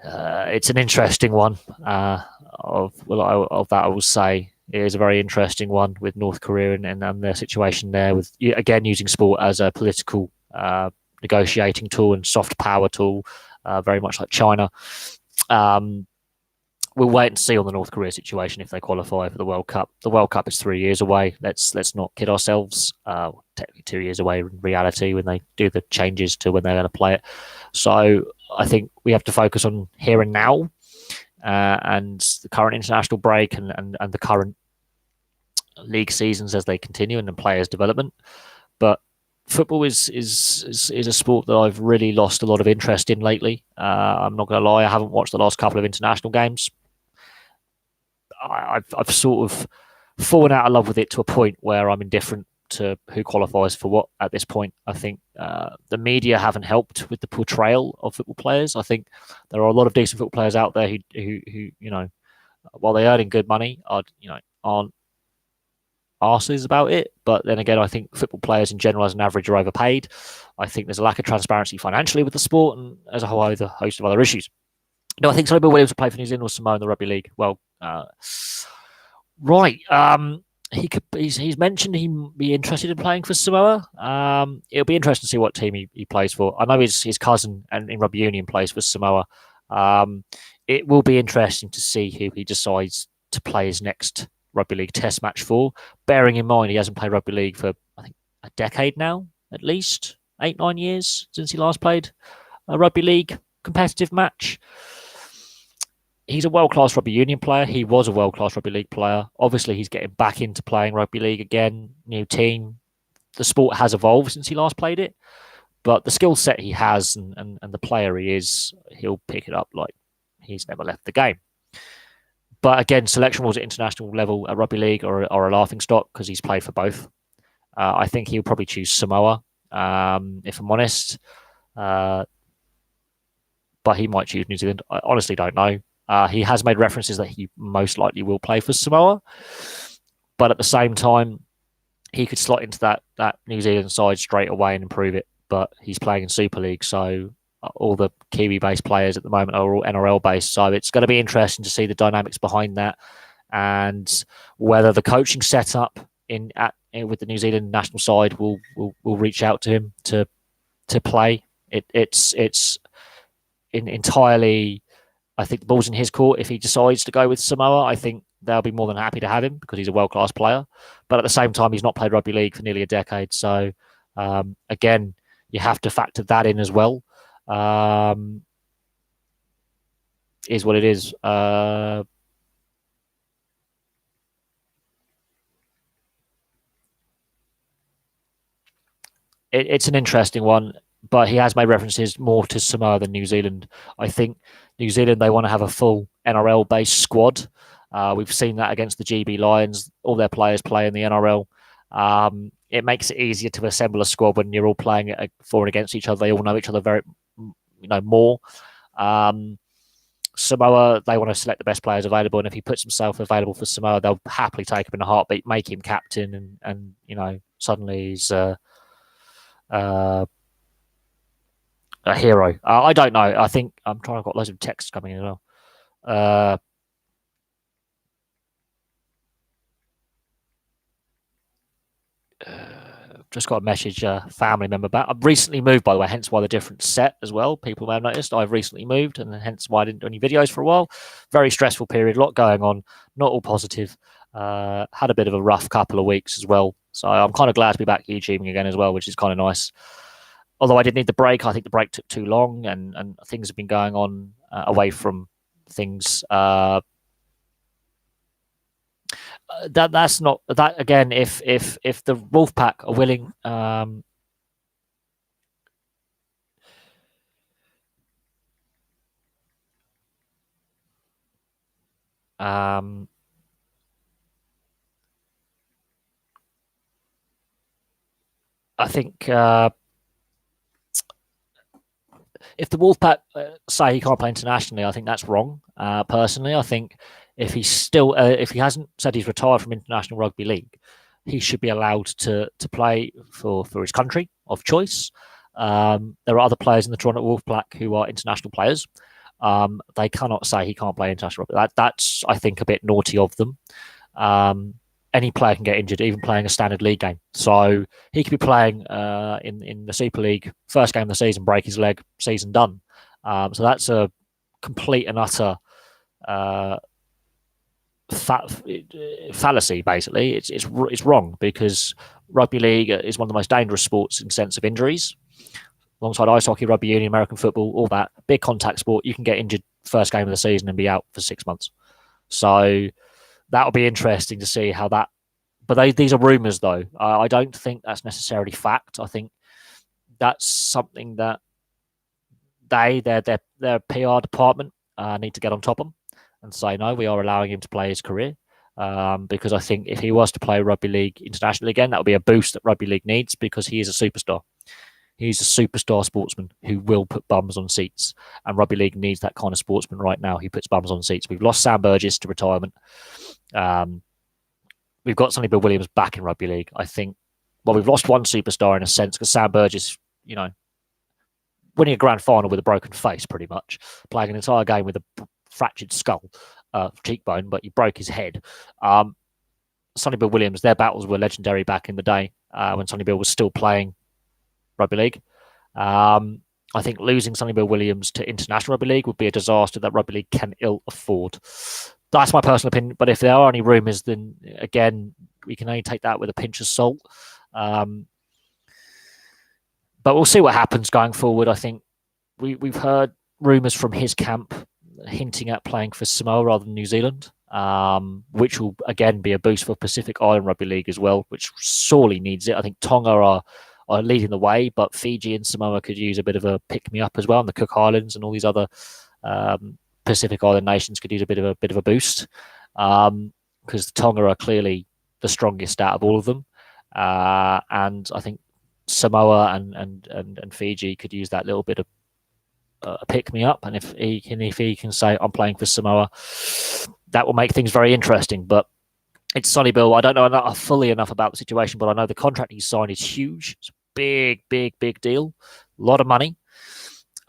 It's an interesting one. Of that, I will say it is a very interesting one with North Korea and their situation there. With again using sport as a political negotiating tool and soft power tool, very much like China. We'll wait and see on the North Korea situation if they qualify for the World Cup. The World Cup is 3 years away. Let's not kid ourselves. Technically 2 years away in reality when they do the changes to when they're going to play it. So I think we have to focus on here and now, and the current international break and the current league seasons as they continue and the players' development. But football is a sport that I've really lost a lot of interest in lately. I'm not going to lie, I haven't watched the last couple of international games. I've sort of fallen out of love with it to a point where I'm indifferent to who qualifies for what at this point. I think the media haven't helped with the portrayal of football players. I think there are a lot of decent football players out there who while they're earning good money, aren't arses about it. But then again, I think football players in general, as an average, are overpaid. I think there's a lack of transparency financially with the sport, and as a whole, a host of other issues. No, I think Sonny Bill Williams will play for New Zealand or Samoa in the Rugby League. Well, right. He's mentioned he'd be interested in playing for Samoa. It'll be interesting to see what team he plays for. I know his cousin and in rugby union plays for Samoa. It will be interesting to see who he decides to play his next rugby league test match for, bearing in mind he hasn't played rugby league for, I think, a decade now, at least 8-9 years since he last played a rugby league competitive match. He's a world-class rugby union player. He was a world-class rugby league player. Obviously, he's getting back into playing rugby league again. New team. The sport has evolved since he last played it. But the skill set he has and the player he is, he'll pick it up like he's never left the game. But again, selection rules at international level at rugby league are a laughing stock because he's played for both. I think he'll probably choose Samoa, if I'm honest. But he might choose New Zealand. I honestly don't know. He has made references that he most likely will play for Samoa. But at the same time, he could slot into that New Zealand side straight away and improve it. But he's playing in Super League, so all the Kiwi-based players at the moment are all NRL-based. So it's going to be interesting to see the dynamics behind that and whether the coaching setup with the New Zealand national side will reach out to him to play. It's entirely, I think the ball's in his court. If he decides to go with Samoa, I think they'll be more than happy to have him because he's a world-class player. But at the same time, he's not played rugby league for nearly a decade. So again, you have to factor that in as well. Is what it is. it's an interesting one, but he has made references more to Samoa than New Zealand. I think New Zealand, they want to have a full NRL based squad. We've seen that against the GB Lions. All their players play in the NRL. It makes it easier to assemble a squad when you're all playing for and against each other. They all know each other very, more. Samoa, they want to select the best players available, and if he puts himself available for Samoa, they'll happily take him in a heartbeat, make him captain, and suddenly he's a hero. I don't know. I think I'm trying. I've got loads of texts coming in as well. Just got a message, family member back. I've recently moved, by the way, hence why the different set as well. People may have noticed I've recently moved, and hence why I didn't do any videos for a while. Very stressful period, a lot going on, not all positive. Had a bit of a rough couple of weeks as well. So I'm kind of glad to be back YouTubing again as well, which is kind of nice. Although I did need the break, I think the break took too long, and things have been going on away from things. That's not that again. If the Wolfpack are willing, I think if the Wolfpack say he can't play internationally, I think that's wrong. Personally, I think if he's still if he hasn't said he's retired from international rugby league, he should be allowed to play for his country of choice. There are other players in the Toronto Wolfpack who are international players. They cannot say he can't play international rugby. That's I think a bit naughty of them. Any player can get injured, even playing a standard league game. So he could be playing in the Super League, first game of the season, break his leg, season done. So that's a complete and utter fallacy. Basically, it's wrong because rugby league is one of the most dangerous sports in sense of injuries. Alongside ice hockey, rugby union, American football, all that big contact sport, you can get injured first game of the season and be out for 6 months. So that'll be interesting to see how that. But these are rumours, though. I don't think that's necessarily fact. I think that's something that their PR department need to get on top of and say no. We are allowing him to play his career because I think if he was to play rugby league internationally again, that would be a boost that rugby league needs because he is a superstar. He's a superstar sportsman who will put bums on seats, and rugby league needs that kind of sportsman right now. He puts bums on seats. We've lost Sam Burgess to retirement. We've got Sonny Bill Williams back in rugby league. I think, well, we've lost one superstar in a sense because Sam Burgess, winning a grand final with a broken face, pretty much, playing an entire game with a fractured skull, cheekbone, but he broke his head. Sonny Bill Williams, their battles were legendary back in the day when Sonny Bill was still playing rugby league. I think losing Sonny Bill Williams to international rugby league would be a disaster that rugby league can ill afford. That's my personal opinion. But if there are any rumours, then again, we can only take that with a pinch of salt. But we'll see what happens going forward. I think we've heard rumours from his camp hinting at playing for Samoa rather than New Zealand, which will again be a boost for Pacific Island Rugby League as well, which sorely needs it. I think Tonga are leading the way, but Fiji and Samoa could use a bit of a pick-me-up as well, and the Cook Islands and all these other Pacific Island nations could use a bit of a boost because Tonga are clearly the strongest out of all of them, and I think Samoa and Fiji could use that little bit of a pick-me-up, and if he can say I'm playing for Samoa, that will make things very interesting. But it's Sonny Bill. I don't know fully enough about the situation, but I know the contract he signed is huge. It's a big deal. A lot of money.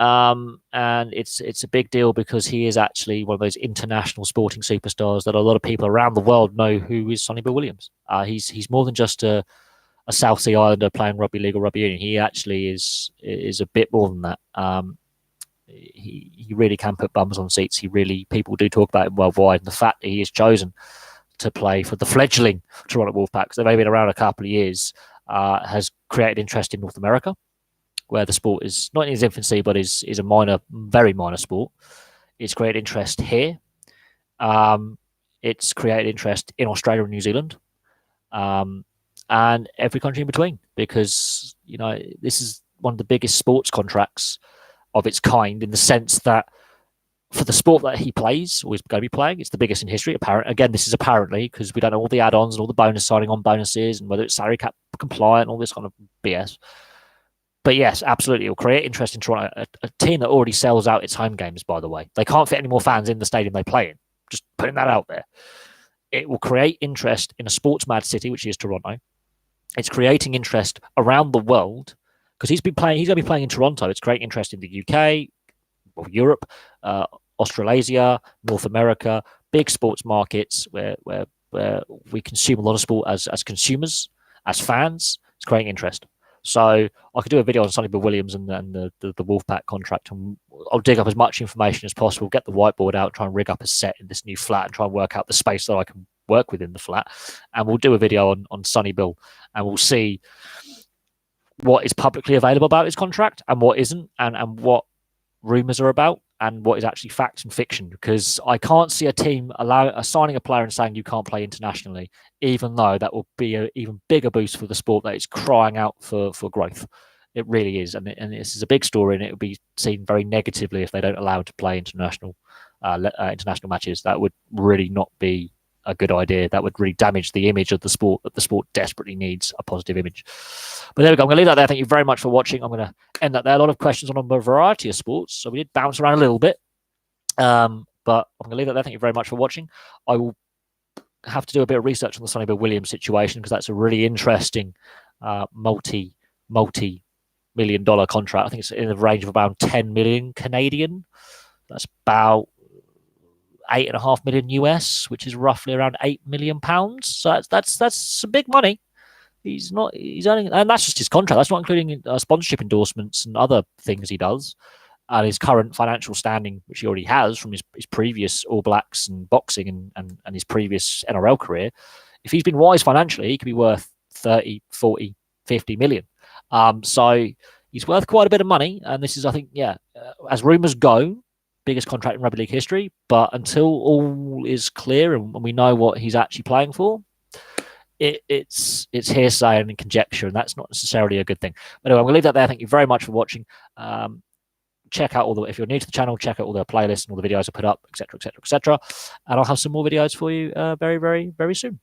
And it's a big deal because he is actually one of those international sporting superstars that a lot of people around the world know who is Sonny Bill Williams. He's more than just a South Sea Islander playing rugby league or rugby union. He actually is a bit more than that. He really can put bums on seats. People do talk about him worldwide, and the fact that he is chosen to play for the fledgling Toronto Wolfpack, because they've only been around a couple of years, has created interest in North America, where the sport is not in its infancy, but is a very minor sport. It's created interest here. It's created interest in Australia and New Zealand. and every country in between, because this is one of the biggest sports contracts of its kind, in the sense that for the sport that he plays, or is going to be playing, it's the biggest in history. Again, this is apparently, because we don't know all the add-ons and all the bonus signing on bonuses and whether it's salary cap compliant and all this kind of BS. But yes, absolutely, it'll create interest in Toronto, a team that already sells out its home games, by the way. They can't fit any more fans in the stadium they play in. Just putting that out there. It will create interest in a sports-mad city, which is Toronto. It's creating interest around the world, because he's going to be playing in Toronto. It's creating interest in the UK, or Europe, Australasia, North America, big sports markets where we consume a lot of sport as consumers, as fans. It's creating interest. So I could do a video on Sonny Bill Williams and the Wolfpack contract, and I'll dig up as much information as possible, get the whiteboard out, try and rig up a set in this new flat, and try and work out the space that I can work within the flat. And we'll do a video on Sonny Bill, and we'll see what is publicly available about his contract and what isn't, and what rumours are about, and what is actually facts and fiction, because I can't see a team signing a player and saying you can't play internationally, even though that will be an even bigger boost for the sport that is crying out for growth. It really is, and this is a big story, and it will be seen very negatively if they don't allow to play international matches. That would really not be a good idea. That would really damage the image of the sport, that the sport desperately needs a positive image. But there we go. I'm going to leave that there. Thank you very much for watching. I'm going to end that there. A lot of questions on a variety of sports, so we did bounce around a little bit. But I'm going to leave that there. Thank you very much for watching. I will have to do a bit of research on the Sonny Bill Williams situation, because that's a really interesting multi-million-dollar contract. I think it's in the range of about 10 million Canadian. That's about 8.5 million US, which is roughly around £8 million. So that's some big money. He's earning, and that's just his contract. That's not including sponsorship endorsements and other things he does, and his current financial standing, which he already has from his previous All Blacks and boxing and his previous NRL career. If he's been wise financially, he could be worth 30, 40, 50 million. So he's worth quite a bit of money. And this is, I think, as rumours go, biggest contract in rugby league history. But until all is clear and we know what he's actually playing for, it's hearsay and conjecture, and that's not necessarily a good thing. But anyway, I'm going to leave that there. Thank you very much for watching. Check out if you're new to the channel, check out all the playlists and all the videos I put up, etc., etc., etc. And I'll have some more videos for you very, very, very soon.